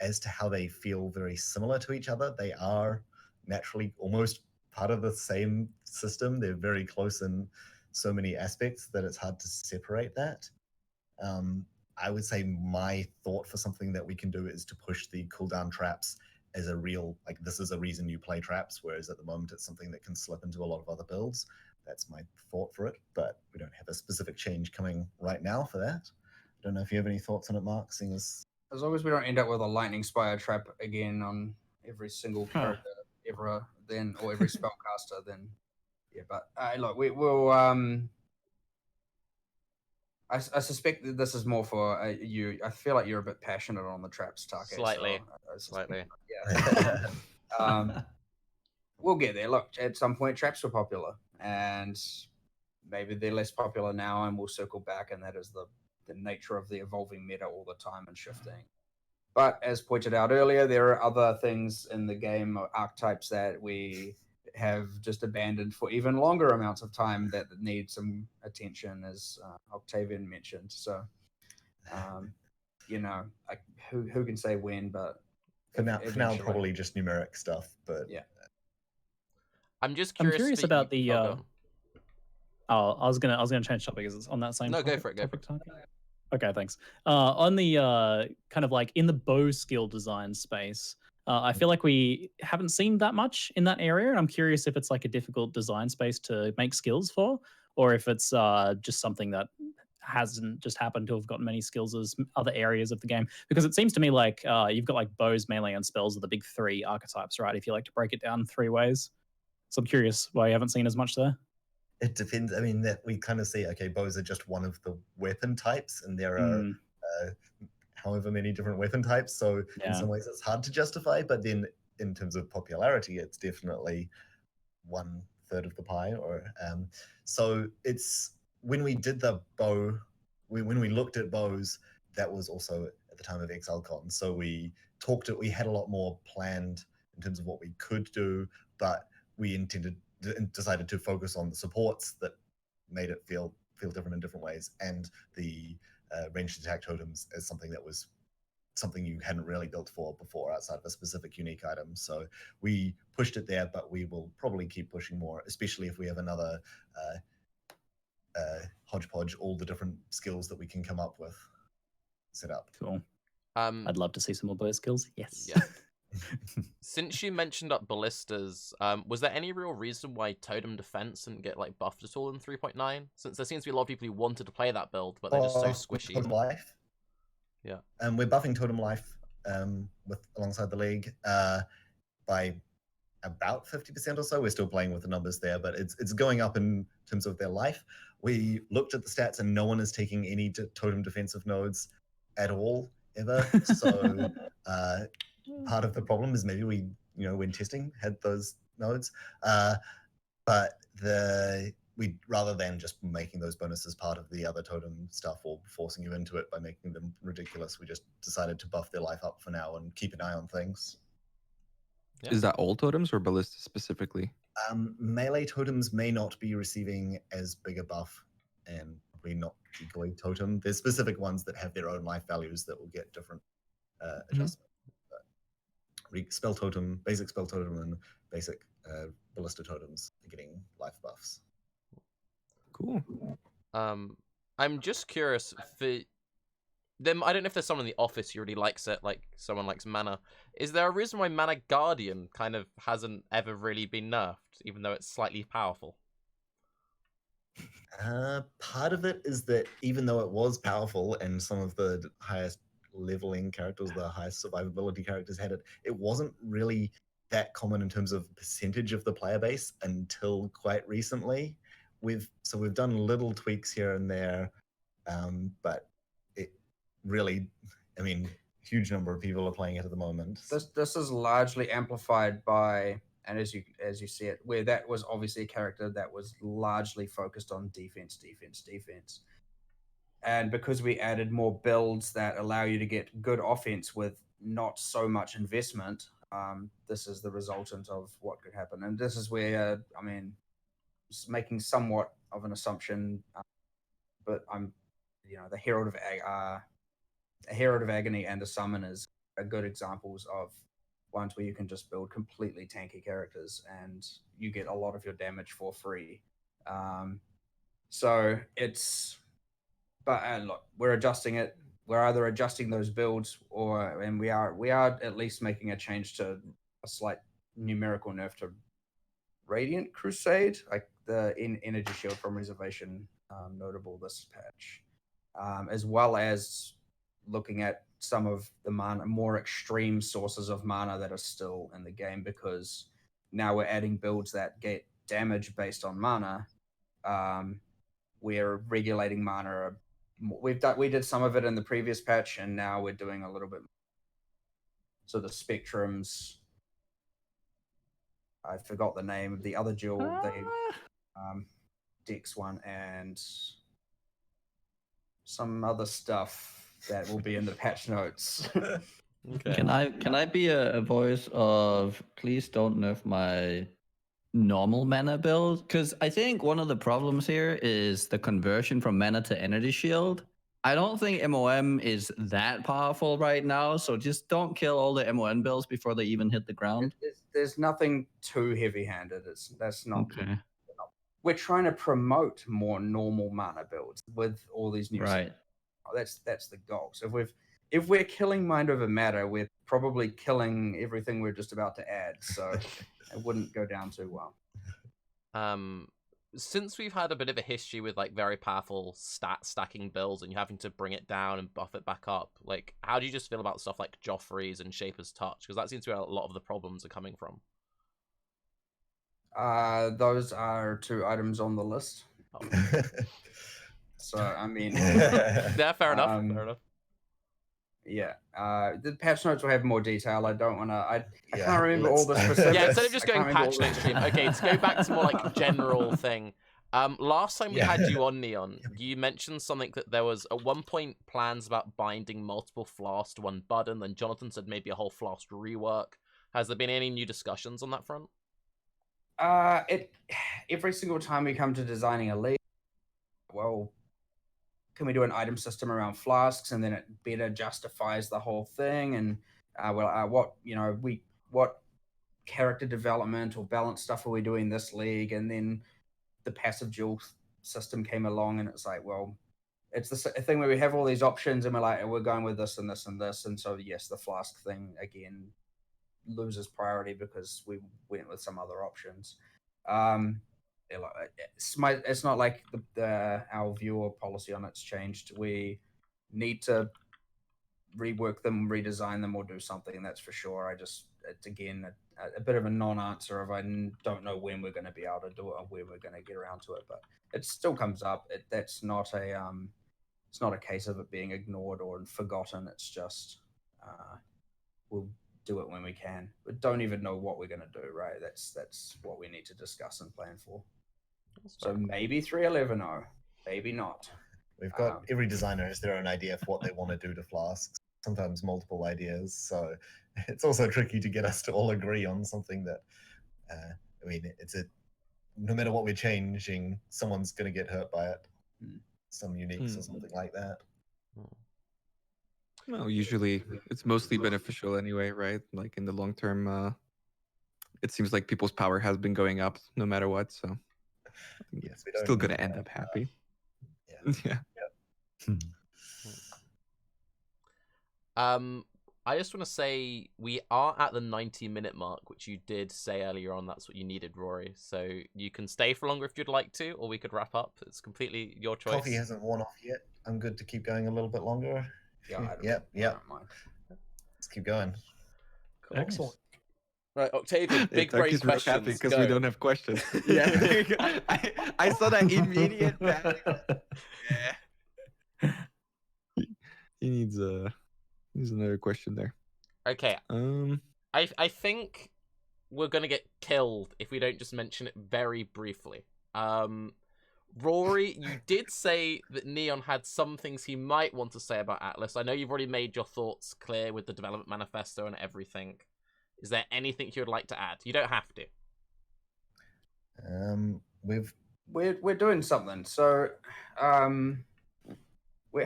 As to how they feel very similar to each other, they are naturally almost part of the same system. They're very close in so many aspects that it's hard to separate that. I would say my thought for something that we can do is to push the cooldown traps as a real, like, this is a reason you play traps, whereas at the moment it's something that can slip into a lot of other builds. That's my thought for it, but we don't have a specific change coming right now for that. I don't know if you have any thoughts on it, Mark, seeing as long as we don't end up with a lightning spire trap again on every single character ever, then, or every spellcaster, then yeah. But look, we'll. I suspect that this is more for you. I feel like you're a bit passionate on the traps, Tarke. Slightly. So Slightly. Yeah. We'll get there. Look, at some point, traps were popular, and maybe they're less popular now, and we'll circle back, and that is the nature of the evolving meta all the time and shifting. But as pointed out earlier, there are other things in the game, archetypes that we have just abandoned for even longer amounts of time that need some attention, as Octavian mentioned. So, who can say when? But for now, probably just numeric stuff. But yeah, I'm just curious. I'm curious about the. Oh, I was gonna change topic. Is on that same? No, topic, go for it. Go for it. Okay, thanks. On the kind of like in the bow skill design space, I feel like we haven't seen that much in that area, and I'm curious if it's like a difficult design space to make skills for, or if it's just something that hasn't just happened to have gotten many skills as other areas of the game. Because it seems to me like you've got like bows, melee, and spells are the big three archetypes, right? If you like to break it down 3 ways. So I'm curious why you haven't seen as much there. It depends. I mean, that we kind of see, okay, bows are just one of the weapon types, and there are however many different weapon types. So in some ways it's hard to justify, but then in terms of popularity, it's definitely 1/3 of the pie. Or so it's when we did the bow, when we looked at bows, that was also at the time of ExileCon. So we had a lot more planned in terms of what we could do, but we decided to focus on the supports that made it feel different in different ways, and the ranged attack totems as something that was something you hadn't really built for before outside of a specific unique item. So we pushed it there, but we will probably keep pushing more, especially if we have another hodgepodge, all the different skills that we can come up with set up. Cool. I'd love to see some more bow skills. Yes. Yeah. Since you mentioned up ballistas, was there any real reason why totem defense didn't get like buffed at all in 3.9? Since there seems to be a lot of people who wanted to play that build, but they're just so squishy. Totem life. Yeah. We're buffing totem life alongside the league by about 50% or so. We're still playing with the numbers there, but it's going up in terms of their life. We looked at the stats, and no one is taking any totem defensive nodes at all ever. So. Part of the problem is maybe we, when testing, had those nodes, but we rather than just making those bonuses part of the other totem stuff or forcing you into it by making them ridiculous, we just decided to buff their life up for now and keep an eye on things. Yeah. Is that all totems or ballistas specifically? Melee totems may not be receiving as big a buff, and probably not decoy totem. There's specific ones that have their own life values that will get different adjustments. spell totem, basic spell totem, and basic ballista totems are getting life buffs. Cool. I'm just curious for them. I don't know if there's someone in the office who really likes it, like someone likes mana. Is there a reason why Mana Guardian kind of hasn't ever really been nerfed, even though it's slightly powerful? Part of it is that even though it was powerful and some of the highest leveling characters, the highest survivability characters had it, it wasn't really that common in terms of percentage of the player base until quite recently. We've done little tweaks here and there, but it really, I mean, huge number of people are playing it at the moment. This is largely amplified by, and as you see it, where that was obviously a character that was largely focused on defense. And because we added more builds that allow you to get good offense with not so much investment, this is the resultant of what could happen. And this is where, I mean, just making somewhat of an assumption, but I'm, the Herald of Agony and the Summoners are good examples of ones where you can just build completely tanky characters and you get a lot of your damage for free. So it's, but look, we're adjusting it. We're either adjusting those builds, and we are at least making a change to a slight numerical nerf to Radiant Crusade, like the energy shield from Reservation, notable this patch, as well as looking at some of the more extreme sources of mana that are still in the game, because now we're adding builds that get damage based on mana. We're regulating mana. We did some of it in the previous patch, and now we're doing a little bit. So the Spectrums, I forgot the name of the other duel. Dex one and some other stuff that will be in the patch notes. Okay. Can I be a voice of please don't nerf my normal mana build? Because I think one of the problems here is the conversion from mana to energy shield. I don't think MOM is that powerful right now, so just don't kill all the MON builds before they even hit the ground. There's nothing too heavy-handed. That's not. Okay. We're trying to promote more normal mana builds with all these new. Right. That's the goal. So if we're killing mind over matter, we're probably killing everything we're just about to add. So it wouldn't go down too well. Since we've had a bit of a history with like very powerful stacking builds and you having to bring it down and buff it back up, like how do you just feel about stuff like Joffrey's and Shaper's Touch? Because that seems to be where a lot of the problems are coming from. Those are 2 items on the list. Oh. So I mean, yeah, fair enough. Fair enough. Yeah, the patch notes will have more detail. I don't want to. I can't remember all the specifics. Yeah, instead of just going patch notes, okay, let's go back to more like general thing. Last time we had you on, Neon, you mentioned something that there was at one point plans about binding multiple flasks to one button. Then Jonathan said maybe a whole flask rework. Has there been any new discussions on that front? Every single time we come to designing a league, well, can we do an item system around flasks, and then it better justifies the whole thing? And what character development or balance stuff are we doing this league? And then the passive duel system came along, and it's like, well, it's the thing where we have all these options, and we're like, we're going with this and this and this, and so yes, the flask thing again loses priority because we went with some other options. It's not like our view or policy on it's changed. We need to rework them, redesign them, or do something, that's for sure. It's again a bit of a non-answer of I don't know when we're going to be able to do it or when we're going to get around to it, but it still comes up. That's not it's not a case of it being ignored or forgotten. It's just we'll do it when we can, but don't even know what we're going to do, right? That's what we need to discuss and plan for. So maybe 3.11.0, maybe not. We've got every designer has their own idea for what they want to do to flasks, sometimes multiple ideas, so it's also tricky to get us to all agree on something that I mean, no matter what we're changing, someone's going to get hurt by it. Some uniques or something like that. Well, usually it's mostly beneficial anyway, right? Like in the long term, it seems like people's power has been going up no matter what. So I think Yes, we we're don't still need gonna end that. up happy. Yeah. Yeah. I just want to say we are at the 90-minute mark, which you did say earlier on. That's what you needed, Rory. So you can stay for longer if you'd like to, or we could wrap up. It's completely your choice. Coffee hasn't worn off yet. I'm good to keep going a little bit longer. Yeah, I don't, Yep. I don't mind. Let's keep going. Cool. Excellent. Right, Octavian, big brain Tarke's real happy questions. because we don't have questions. Yeah, I saw that immediate panic. Yeah. He needs another question there. Okay, I think we're gonna get killed if we don't just mention it very briefly. Rory, you did say that Neon had some things he might want to say about Atlas. I know you've already made your thoughts clear with the development manifesto and everything. Is there anything you would like to add? You don't have to. We're doing something. So, we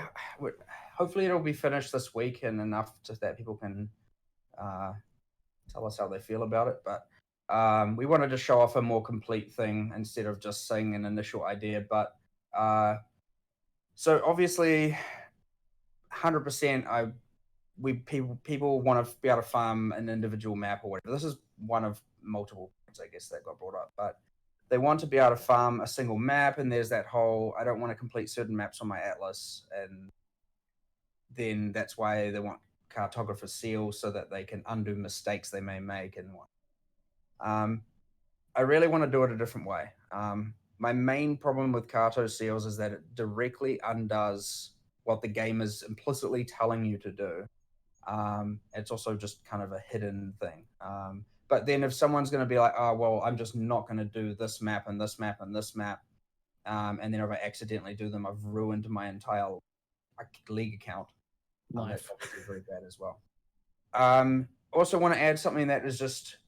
hopefully it'll be finished this week and enough that people can tell us how they feel about it. But we wanted to show off a more complete thing instead of just saying an initial idea. But so obviously, 100%. People want to be able to farm an individual map or whatever. This is one of multiple points, I guess, that got brought up. But they want to be able to farm a single map, and there's that whole I don't want to complete certain maps on my Atlas, and then that's why they want cartographer seal so that they can undo mistakes they may make and what. I really want to do it a different way. My main problem with Carto seals is that it directly undoes what the game is implicitly telling you to do. It's also just kind of a hidden thing. But then if someone's going to be like, oh, well, I'm just not going to do this map and this map and this map, and then if I accidentally do them, I've ruined my entire league account. That's obviously very bad as well. Also want to add something that is just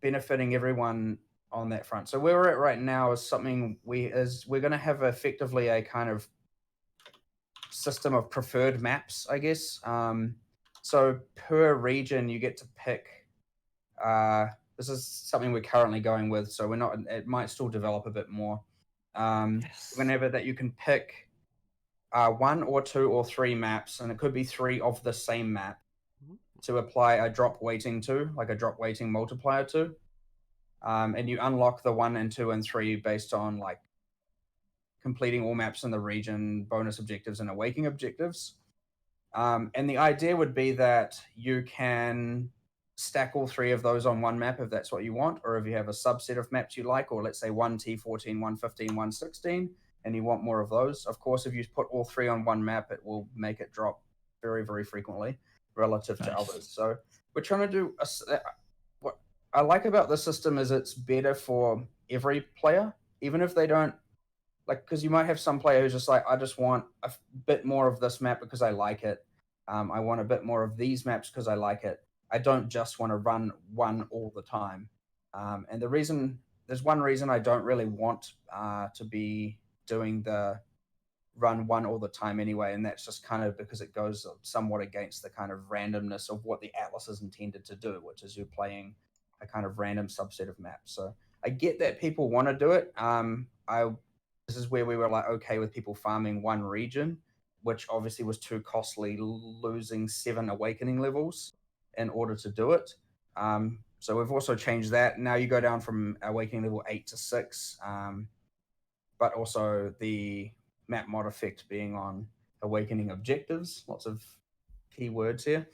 benefiting everyone on that front. So where we're at right now is something we're going to have effectively a kind of system of preferred maps, I guess. So per region, you get to pick. This is something we're currently going with, so we're not. It might still develop a bit more. Whenever that you can pick 1 or 2 or 3 maps, and it could be 3 of the same map, to apply a drop weighting to, like a drop weighting multiplier to. And you unlock the 1 and 2 and 3 based on like completing all maps in the region, bonus objectives, and awakening objectives. And the idea would be that you can stack all 3 of those on one map if that's what you want, or if you have a subset of maps you like, or let's say 1 T14, 115, 116, and you want more of those. Of course, if you put all 3 on one map, it will make it drop very, very frequently relative to others. So we're trying to do what I like about the system is it's better for every player, even if they don't like, because you might have some player who's just like, I just want a bit more of this map because I like it. I want a bit more of these maps because I like it. I don't just want to run one all the time. And there's one reason I don't really want to be doing the run one all the time anyway, and that's just kind of because it goes somewhat against the kind of randomness of what the Atlas is intended to do, which is you're playing a kind of random subset of maps. So I get that people want to do it. This is where we were like okay with people farming one region, which obviously was too costly, losing 7 awakening levels in order to do it. So we've also changed that. Now you go down from awakening level 8 to 6, but also the map mod effect being on awakening objectives. Lots of key words here.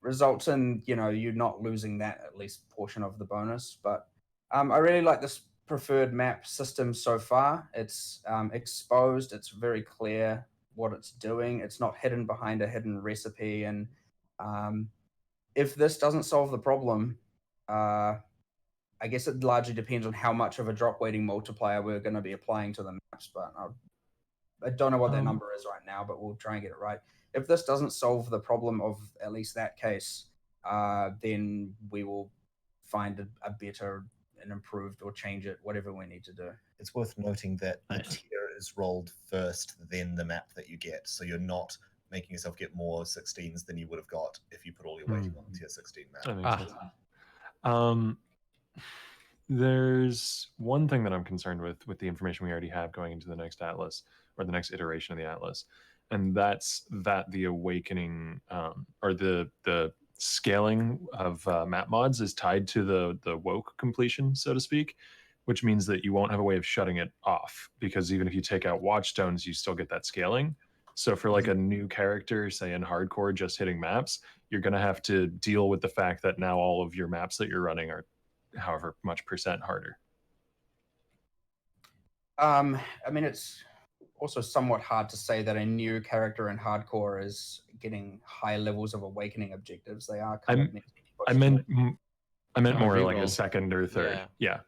Results in you're not losing that at least portion of the bonus. But I really like this preferred map system so far. It's exposed. It's very clear what it's doing. It's not hidden behind a hidden recipe. And if this doesn't solve the problem, I guess it largely depends on how much of a drop weighting multiplier we're going to be applying to the maps. But I don't know what that number is right now, but we'll try and get it right. If this doesn't solve the problem of at least that case, then we will find a better and improved or change it, whatever we need to do. It's worth noting that the Nice. tier is rolled first, then the map that you get. So you're not making yourself get more 16s than you would have got if you put all your weighting on the tier 16 map. That makes sense. There's one thing that I'm concerned with the information we already have going into the next Atlas or the next iteration of the Atlas, and that's that the awakening or the scaling of map mods is tied to the woke completion, so to speak, which means that you won't have a way of shutting it off, because even if you take out watchstones, you still get that scaling. So for like a new character, say in hardcore, just hitting maps, you're going to have to deal with the fact that now all of your maps that you're running are however much percent harder. I mean, it's also somewhat hard to say that a new character in hardcore is getting high levels of awakening objectives. They are kind of meant to be I meant more like reroll. a second or third. Yeah.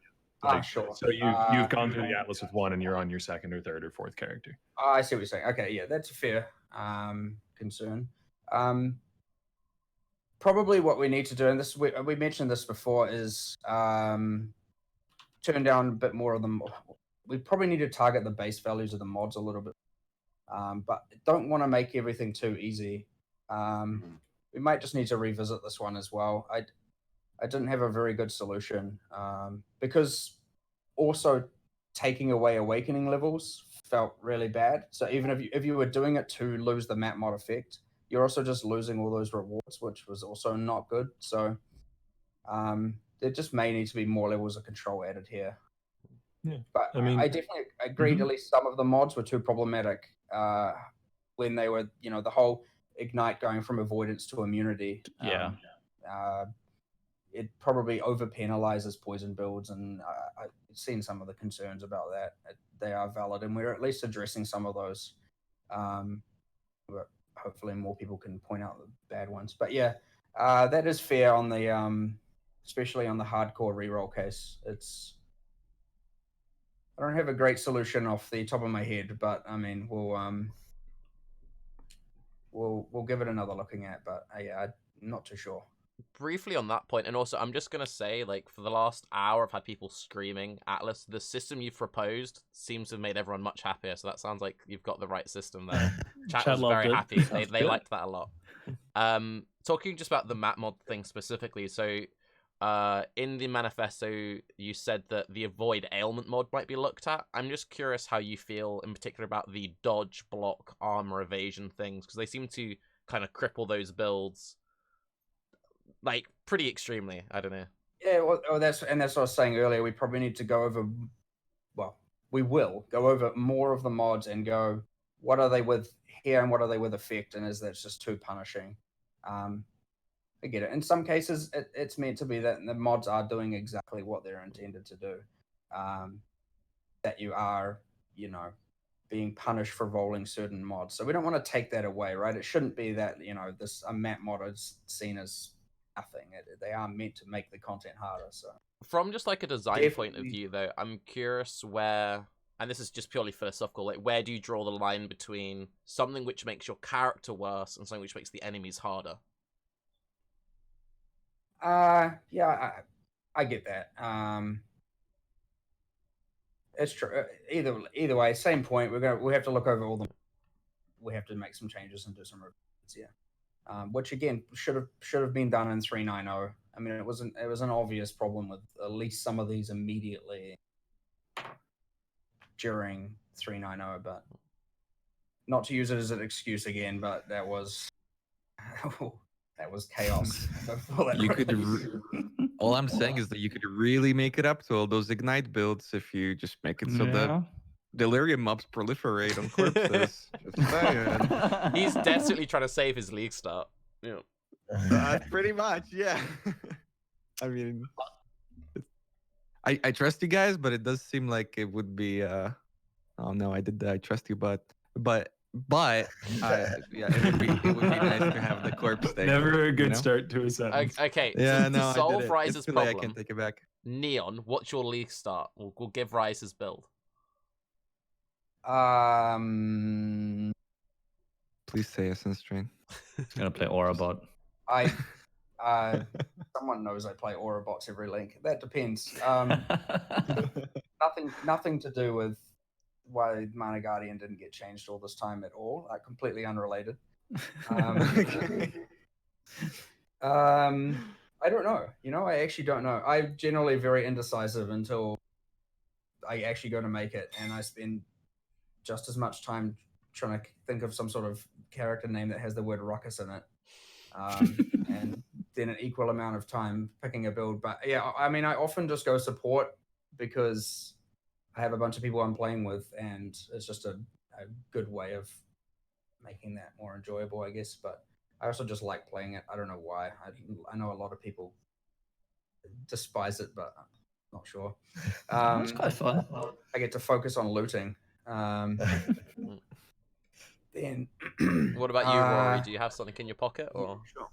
Like, sure. So you've gone through the Atlas with one, and you're on your second or third or fourth character. I see what you're saying. Okay, yeah, that's a fair concern. Probably what we need to do, and this we mentioned this before, is turn down a bit more of them. We probably need to target the base values of the mods a little bit, but don't want to make everything too easy. We might just need to revisit this one as well. I didn't have a very good solution because also taking away awakening levels felt really bad. So even if you were doing it to lose the map mod effect, you're also just losing all those rewards, which was also not good. So there just may need to be more levels of control added here. Yeah, but I mean, I definitely agreed. At least some of the mods were too problematic when they were, the whole ignite going from avoidance to immunity. Yeah. It probably over penalizes poison builds, and I've seen some of the concerns about that. They are valid, and we're at least addressing some of those. But hopefully more people can point out the bad ones. But yeah, that is fair on the especially on the hardcore reroll case. I don't have a great solution off the top of my head, but I mean we'll give it another looking at. But yeah, I'm not too sure. Briefly on that point, and also I'm just gonna say, like, for the last hour I've had people screaming Atlas. The system you've proposed seems to have made everyone much happier, so that sounds like you've got the right system there. Chat was loved very it. happy. They Sounds good. liked that a lot. Talking just about the map mod thing specifically, so in the manifesto you said that the avoid ailment mod might be looked at. I'm just curious how you feel in particular about the dodge, block, armor evasion things, because they seem to kind of cripple those builds like pretty extremely. I don't know. Yeah, well, that's what I was saying earlier. We probably need to go over. Well, we will go over more of the mods and go, what are they with here and what are they with effect, and is that just too punishing? I get it. In some cases, it's meant to be that the mods are doing exactly what they're intended to do. That you are, being punished for rolling certain mods. So we don't want to take that away, right? It shouldn't be that, a map mod is seen as nothing. They are meant to make the content harder. So from just like a design point of view, though, I'm curious where, and this is just purely philosophical, like where do you draw the line between something which makes your character worse and something which makes the enemies harder? Yeah, I get that. It's true. Either way, same point. We have to look over all the. We have to make some changes and do some revisions. Yeah, which again should have been done in 3.9.0. I mean, it was an obvious problem with at least some of these immediately during 3.9.0, but not to use it as an excuse again. But that was chaos. You could. All I'm saying is that you could really make it up to all those ignite builds if you just make it so that delirium mobs proliferate on corpses. Just saying. He's desperately trying to save his league start. Yeah. Pretty much, yeah. I mean, I trust you guys, but it does seem like it would be. Oh no, I trust you, but yeah, it would be nice to have the corpse thing. Never a good start to a sentence. Okay, yeah, to no, solve I did it. Raiz's problem, I can't take it back. Neon, what's your league start? We'll give Raiz his build. Please say Essence Train. Gonna play Aurabot. Someone knows I play Aurabots every link. That depends. Nothing to do with why Mana Guardian didn't get changed all this time at all. Completely unrelated. I don't know. I actually don't know. I'm generally very indecisive until I actually go to make it, and I spend just as much time trying to think of some sort of character name that has the word ruckus in it, and then an equal amount of time picking a build. But yeah, I mean, I often just go support because I have a bunch of people I'm playing with, and it's just a good way of making that more enjoyable, I guess. But I also just like playing it. I don't know why. I know a lot of people despise it, but I'm not sure. It's quite fun. I get to focus on looting. Then, What about you, Rory? Do you have something in your pocket, or? Sure.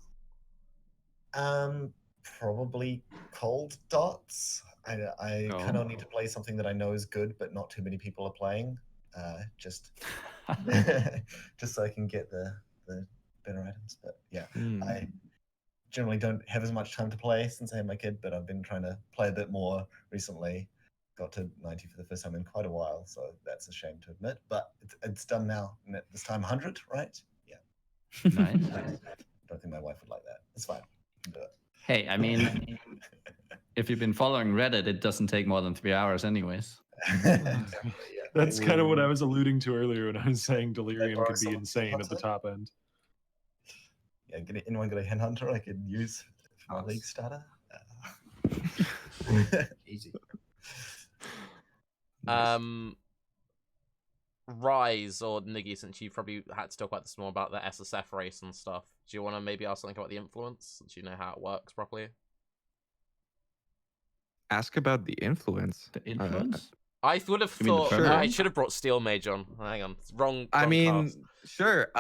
Probably cold dots. I kind of need to play something that I know is good, but not too many people are playing. Just just so I can get the better items. But yeah, I generally don't have as much time to play since I had my kid, but I've been trying to play a bit more recently. Got to 90 for the first time in quite a while, so that's a shame to admit. But it's done now. And this time 100, right? Yeah. Nice. I don't think my wife would like that. It's fine. You can do it. Hey, I mean, if you've been following Reddit, it doesn't take more than 3 hours anyways. Exactly, yeah. That's kind of what I was alluding to earlier when I was saying Delirium could be insane at the top end. Yeah, anyone got a Headhunter I could use for my league starter? Easy. Raiz or Niggy, since you probably had to talk about this more about the SSF race and stuff, do you want to maybe ask something about the influence, since you know how it works properly? Ask about the influence. The influence? I would have thought I should have brought Steel Mage on. Hang on, wrong I mean, cast. sure.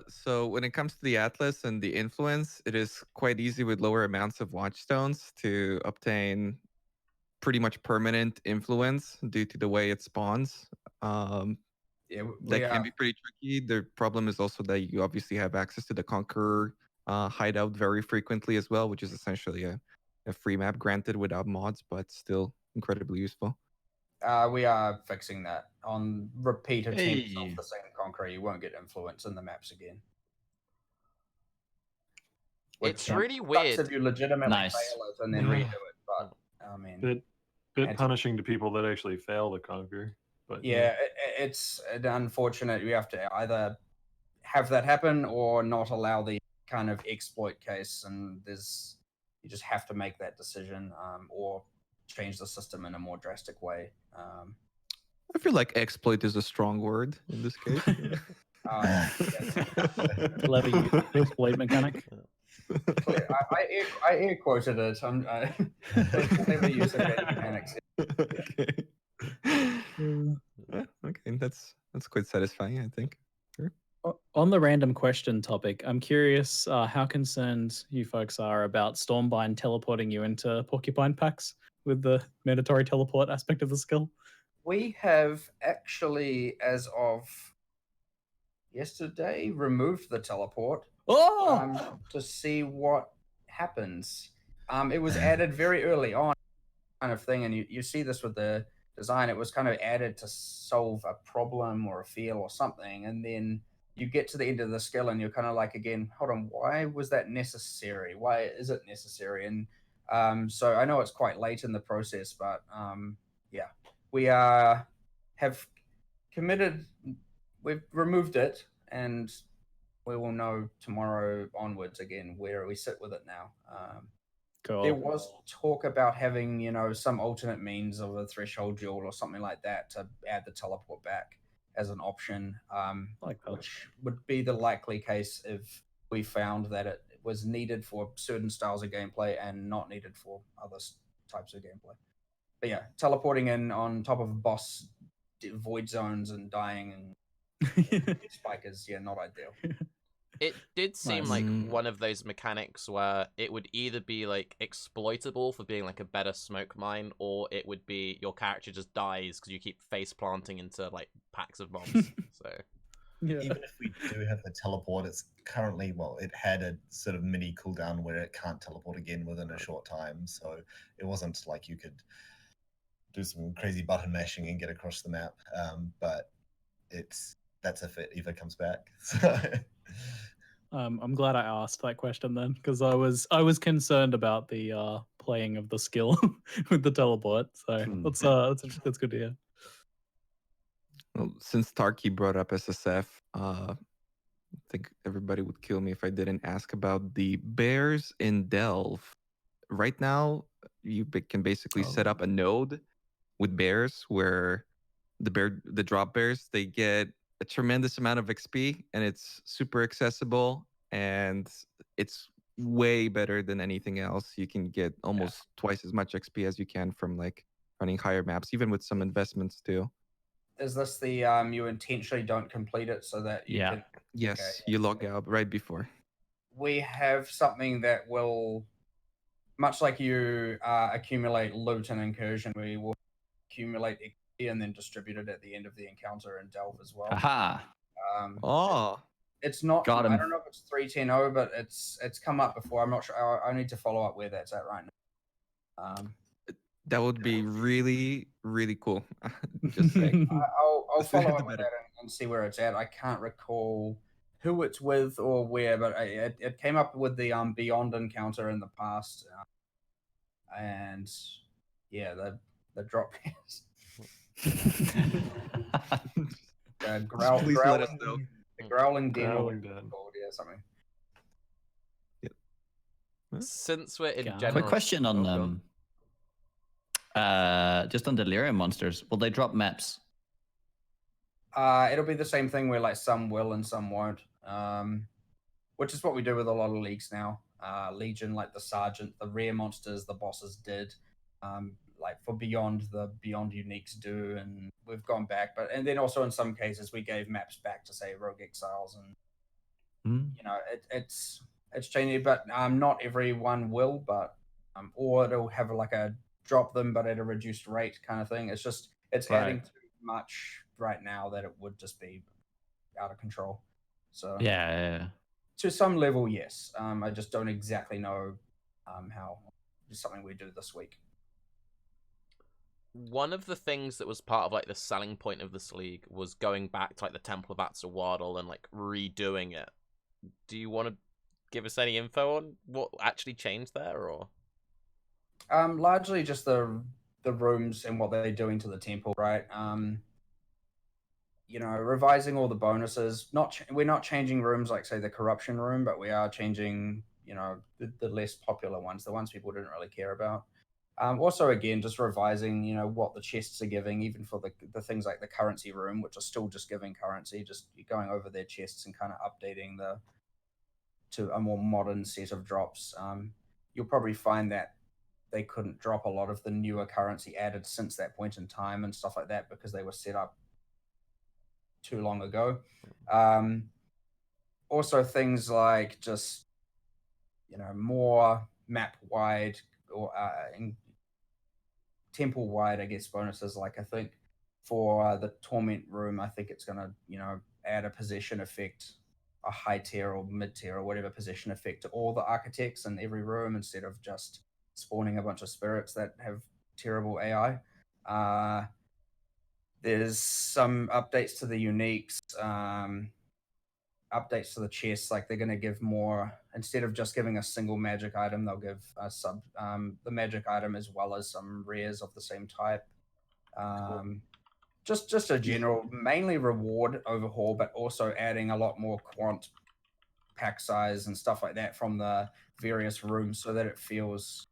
So when it comes to the Atlas and the influence, it is quite easy with lower amounts of watchstones to obtain pretty much permanent influence due to the way it spawns. Yeah, that can be pretty tricky. The problem is also that you obviously have access to the Conqueror hideout very frequently as well, which is essentially a free map granted without mods, but still incredibly useful. We are fixing that. On repeat attempts of the same Conqueror, you won't get influence in the maps again. It's really weird. If you legitimately fail it and then redo it, but I mean, bit punishing to people that actually fail to conquer. But yeah, it's unfortunate. You have to either have that happen or not allow the kind of exploit case, and you just have to make that decision, or change the system in a more drastic way. I feel like exploit is a strong word in this case. Clever exploit mechanic. I air quoted it. I clever use of mechanics. Okay. Okay, that's quite satisfying, I think. Sure. On the random question topic, I'm curious how concerned you folks are about Stormbind teleporting you into porcupine packs with the mandatory teleport aspect of the skill. We have actually, as of yesterday, removed the teleport to see what happens. It was added very early on, kind of thing, and you see this with the design. It was kind of added to solve a problem or a feel or something, and then you get to the end of the skill and you're kind of like, again, hold on, why was that necessary? Why is it necessary? And so I know it's quite late in the process, but yeah, we have committed. We've removed it, and we will know tomorrow onwards again where we sit with it now. Cool. There was talk about having, some alternate means of a threshold duel or something like that to add the teleport back as an option, which would be the likely case if we found that it was needed for certain styles of gameplay and not needed for other types of gameplay. But yeah, teleporting in on top of boss void zones and dying and spike is not ideal. It did seem like one of those mechanics where it would either be like exploitable for being like a better smoke mine, or it would be your character just dies because you keep face planting into like packs of mobs. So even if we do have the teleport, it's currently, it had a sort of mini cooldown where it can't teleport again within a short time. So it wasn't like you could do some crazy button mashing and get across the map. But that's if it ever comes back. So I'm glad I asked that question then, because I was concerned about the playing of the skill with the teleport. So that's good to hear. Well, since Tarke brought up SSF, I think everybody would kill me if I didn't ask about the bears in Delve. Right now, you can basically set up a node with bears where the drop bears, they get a tremendous amount of XP and it's super accessible and it's way better than anything else. You can get almost twice as much XP as you can from like running higher maps, even with some investments too. Is this the you intentionally don't complete it so that you can? Yes, Okay. you log out right before. We have something that will, much like you accumulate loot and incursion, we will accumulate XP and then distribute it at the end of the encounter in Delve as well. Aha. Oh, It's not. Got him. I don't know if it's 3.10.0, but it's come up before. I'm not sure. I need to follow up where that's at right now. that would be really, really cool. Just saying. I'll The sooner follow the up with better. that and see where it's at. I can't recall who it's with or where, but it came up with the Beyond encounter in the past, and yeah, the drop pairs. Please let us know. The growling den. Growling den. Yeah, something. Since we're in Quick general, Quick question Oh, go on just on Delirium monsters. Will they drop maps? It'll be the same thing where like some will and some won't. Which is what we do with a lot of leagues now. Legion, like the Sergeant, the rare monsters, the bosses did. Like for Beyond, the Beyond uniques do, and we've gone back. And then also in some cases we gave maps back to say Rogue Exiles, and you know it's changing. But not everyone will, but or it'll have like a drop them but at a reduced rate kind of thing. It's just it's adding Right. too much right now that it would just be out of control. So Yeah. to some level, yes. I just don't exactly know how. It's something we do this week. One of the things that was part of like the selling point of this league was going back to like the Temple of Atzawadal and like redoing it. Do you want to give us any info on what actually changed there, or? Largely just the rooms and what they're doing to the temple, right? You know, revising all the bonuses. We're not changing rooms like say the corruption room, but we are changing, you know, the less popular ones, the ones people didn't really care about. Also, again, just revising, you know, what the chests are giving, even for the things like the currency room, which are still just giving currency, just going over their chests and kind of updating to a more modern set of drops. You'll probably find that they couldn't drop a lot of the newer currency added since that point in time and stuff like that because they were set up too long ago. Also, things like just, you know, more map wide or temple wide, I guess, bonuses. Like I think for the torment room, I think it's gonna, you know, add a possession effect, a high tier or mid tier or whatever possession effect to all the architects in every room instead of just spawning a bunch of spirits that have terrible AI. There's some updates to the uniques, updates to the chests. Like they're going to give more, instead of just giving a single magic item, they'll give a the magic item as well as some rares of the same type. Just a general, mainly reward overhaul, but also adding a lot more quant pack size and stuff like that from the various rooms so that it feels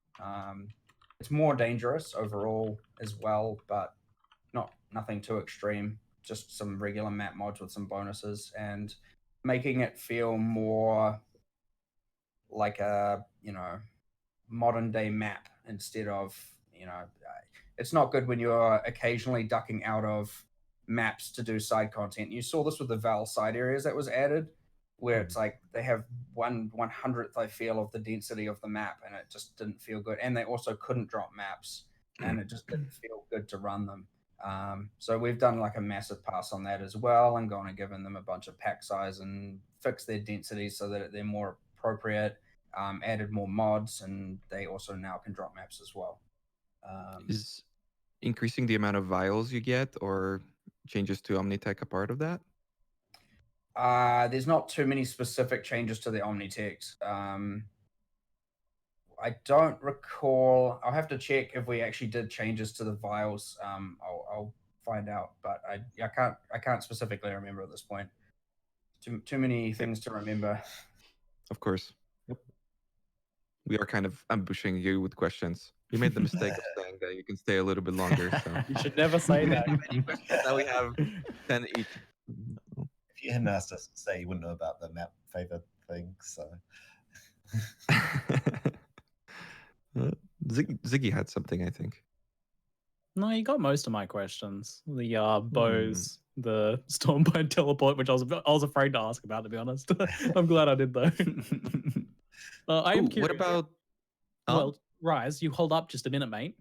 it's more dangerous overall as well, but nothing too extreme. Just some regular map mods with some bonuses and making it feel more like a, you know, modern day map instead of, you know, it's not good when you're occasionally ducking out of maps to do side content. You saw this with the Val side areas that was added, where it's like they have 1/100th, I feel, of the density of the map, and it just didn't feel good. And they also couldn't drop maps, and it just didn't feel good to run them. So we've done like a massive pass on that as well, and gone and given them a bunch of pack size and fixed their densities so that they're more appropriate. Added more mods, and they also now can drop maps as well. Is increasing the amount of vials you get or changes to Omnitech a part of that? There's not too many specific changes to the Omnitext. I don't recall. I'll have to check if we actually did changes to the vials. I'll find out, but I can't specifically remember at this point. Too many things to remember. Of course. We are kind of ambushing you with questions. You made the mistake of saying that you can stay a little bit longer. So You should never say that. now we have 10 each. If you hadn't asked us to say, you wouldn't know about the map favor thing. So Ziggy had something, I think. No, you got most of my questions. The bows, the Stormbind teleport, which I was afraid to ask about, to be honest. I'm glad I did though. I am curious. What about? Well, Raiz, you hold up just a minute, mate.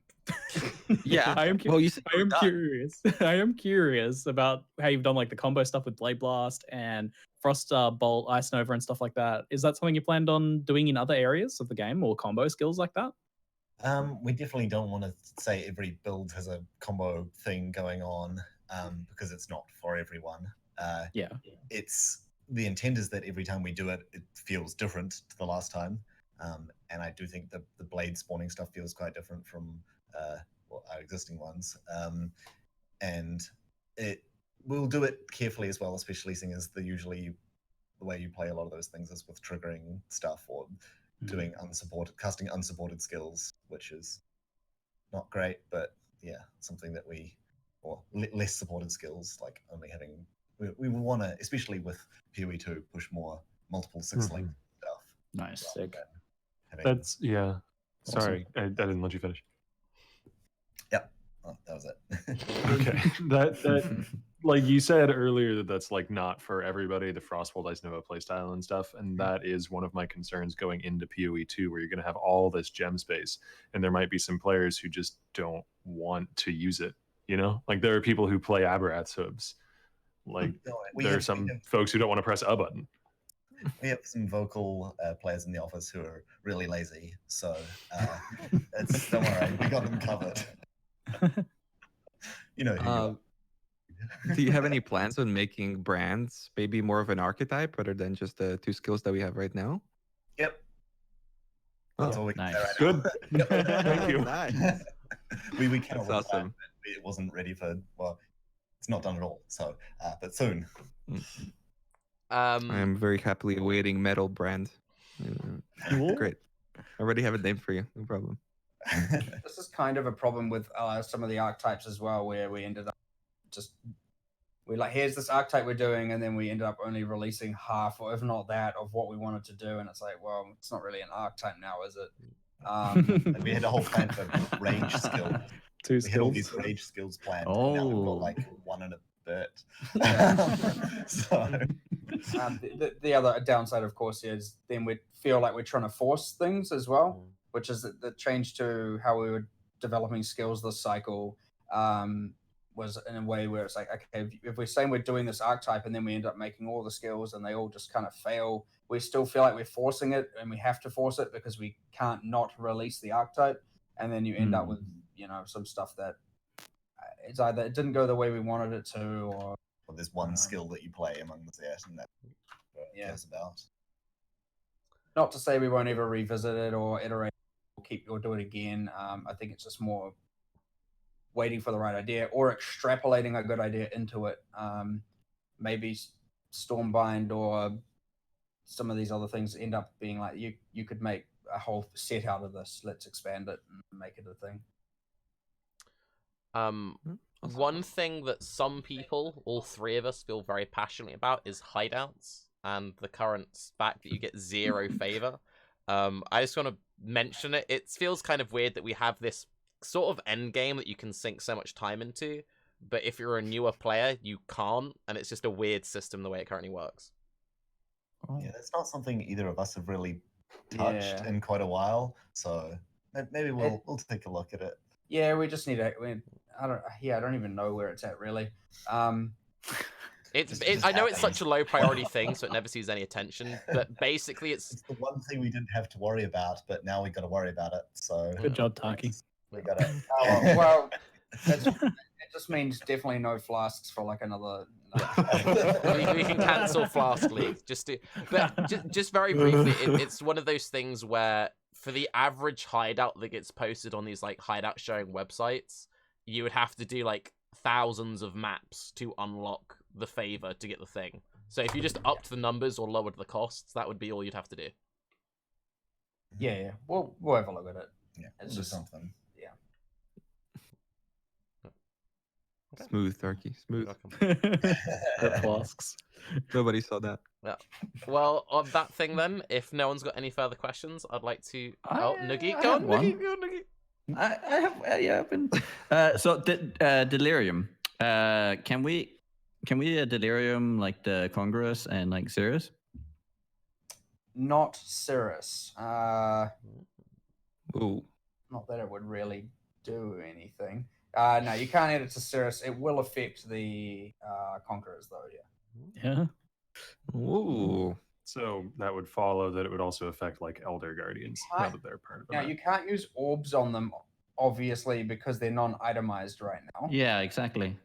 Yeah. I am. Well, you said I am curious. I am curious about how you've done like the combo stuff with Baeclast and Frost Bolt, Ice Nova, and stuff like that. Is that something you planned on doing in other areas of the game or combo skills like that? we definitely don't want to say every build has a combo thing going on because it's not for everyone. Yeah. It's the intent is that every time we do it, it feels different to the last time. And I do think the blade spawning stuff feels quite different from our existing ones. And we'll do it carefully as well, especially seeing as usually the way you play a lot of those things is with triggering stuff or doing casting unsupported skills, which is not great, but yeah, something that less supported skills, like only having, we want to, especially with PoE2, push more multiple 6-link stuff. Nice. Sick. That's, yeah. Awesome. Sorry, I didn't let you finish. Yep. Oh, that was it. Okay. that like you said earlier, that's like not for everybody, the Frostbolt Ice Nova playstyle and stuff. And that is one of my concerns going into PoE2, where you're going to have all this gem space. And there might be some players who just don't want to use it. You know, like there are people who play Aberrath's hooves. Like there are some folks who don't want to press a button. We have some vocal players in the office who are really lazy, so don't worry, we got them covered. You know who you are. Do you have any plans on making brands maybe more of an archetype rather than just the 2 skills that we have right now? Yep. That's all we can say right Good. now. Thank you. Nice. we cannot. That's awesome. It wasn't ready for. Well, it's not done at all. So, but soon. I am very happily awaiting metal brand. Great. I already have a name for you. No problem. This is kind of a problem with some of the archetypes as well, where we ended up we're like, here's this archetype we're doing, and then we ended up only releasing half, or if not that, of what we wanted to do, and it's like, well, it's not really an archetype now, is it? We had a whole plan for rage skill. We had all these rage skills planned. And now we've got like one and a bit. So. The other downside, of course, is then we feel like we're trying to force things as well, which is the change to how we were developing skills this cycle was in a way where it's like, okay, if we're saying we're doing this archetype and then we end up making all the skills and they all just kind of fail, we still feel like we're forcing it, and we have to force it because we can't not release the archetype, and then you end up with some stuff that it's either it didn't go the way we wanted it to, or there's one skill that you play among the set, and that's what it cares about. Not to say we won't ever revisit it or iterate or do it again. I think it's just more waiting for the right idea or extrapolating a good idea into it. Maybe Stormbind or some of these other things end up being like, you could make a whole set out of this. Let's expand it and make it a thing. One thing that some people, all 3 of us, feel very passionately about is hideouts and the current fact that you get 0 favor. I just want to mention it. It feels kind of weird that we have this sort of end game that you can sink so much time into, but if you're a newer player, you can't, and it's just a weird system the way it currently works. Yeah, it's not something either of us have really touched in quite a while, so maybe we'll take a look at it. Yeah, we just need I don't even know where it's at really. I know it's such a low priority thing, so it never sees any attention. But basically, it's the one thing we didn't have to worry about, but now we got to worry about it. So good job, Tarke. We got it. Well, It just means definitely no flasks for like another. we can cancel Flask League. Just very briefly, it's one of those things where for the average hideout that gets posted on these like hideout sharing websites, you would have to do like thousands of maps to unlock the favor to get the thing. So if you just upped the numbers or lowered the costs, that would be all you'd have to do. Yeah. We'll have a look at it. Yeah, It's it's just- just something. Yeah. Okay. Smooth, Tarke. Smooth. The flasks. Nobody saw that. Well, on that thing then, if no one's got any further questions, I'd like to. Noogie, I go have on, one. Noogie, go on, Noogie. I have yeah. I've been. So Delirium. Can we Delirium like the Congress and like Sirius? Not Cirrus. Ooh. Not that it would really do anything. No, you can't add it to Cirrus. It will affect the Conquerors, though. Yeah. Yeah. Ooh. So that would follow that it would also affect like Elder Guardians now that they're part of the Now map. you can't use orbs on them, obviously, because they're non-itemized right now. Yeah, exactly.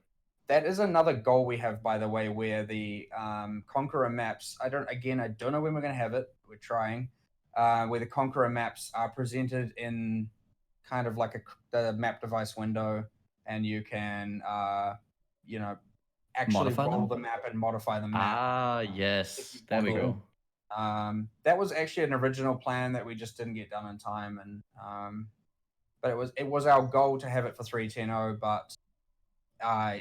That is another goal we have, by the way, where the Conqueror maps. I don't know when we're going to have it. We're trying. Where the Conqueror maps are presented in kind of like the map device window, and you can, actually Modify roll them? the map and modify the map. Ah, yes. There we go. That was actually an original plan that we just didn't get done in time, and but it was our goal to have it for 3.10.0, but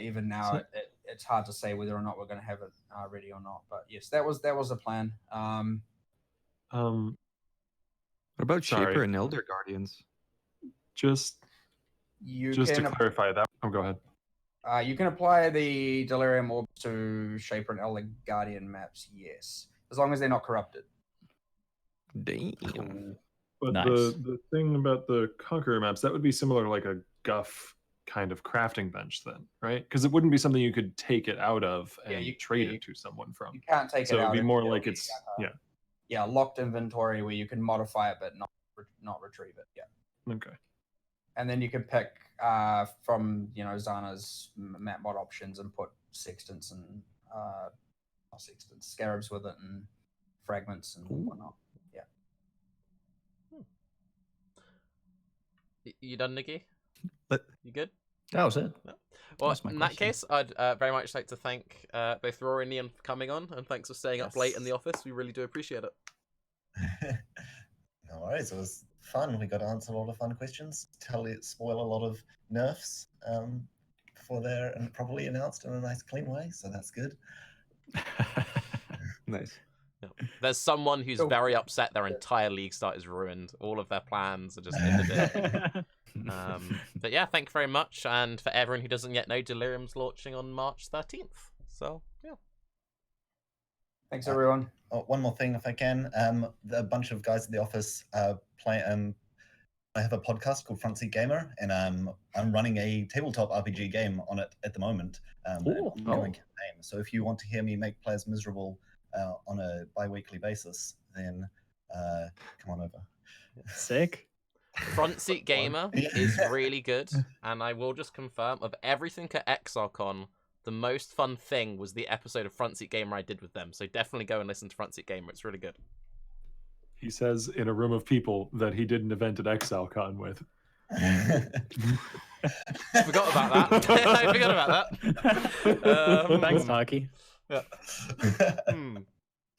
even now it's hard to say whether or not we're going to have it ready or not. But yes, that was the plan. What about Sorry. Shaper and Elder Guardians? Just You to can clarify that. Oh, go ahead. you can apply the Delirium Orb to Shaper and Elder Guardian maps, yes, as long as they're not corrupted. Damn. But Nice. the thing about the Conqueror maps, that would be similar to like a Guff kind of crafting bench then, right? Because it wouldn't be something you could take it out of and trade it to someone from. You can't take So it out. it'd be more it'll like be it's yeah, locked inventory where you can modify it but not retrieve it. Yeah. Okay. And then you can pick from Zana's map mod options and put sextants and not sextants, scarabs with it and fragments and whatnot. Yeah. You done, Nikki? But- You good? That was it. Well, That's my in that question. case, I'd very much like to thank both Rory and Neon for coming on, and thanks for staying up late in the office. We really do appreciate it. No worries, it was fun. We got to answer a lot of fun questions, spoil a lot of nerfs before they're probably announced in a nice, clean way, so that's good. Nice. Yeah. There's someone who's Cool. very upset their entire league start is ruined. All of their plans are just in the dirt. But yeah, thank you very much. And for everyone who doesn't yet know, Delirium's launching on March 13th. So, yeah. Thanks, everyone. Oh, one more thing, if I can. A bunch of guys at the office play. I have a podcast called Front Seat Gamer, and I'm running a tabletop RPG game on it at the moment. An ongoing campaign. So if you want to hear me make players miserable on a bi-weekly basis, then come on over. Sick. Front Seat Gamer is really good, and I will just confirm, of everything at ExileCon, the most fun thing was the episode of Front Seat Gamer I did with them. So definitely go and listen to Front Seat Gamer. It's really good. He says in a room of people that he did an event at ExileCon with. Forgot about that. I forgot about that. Thanks, Tarke. Yeah.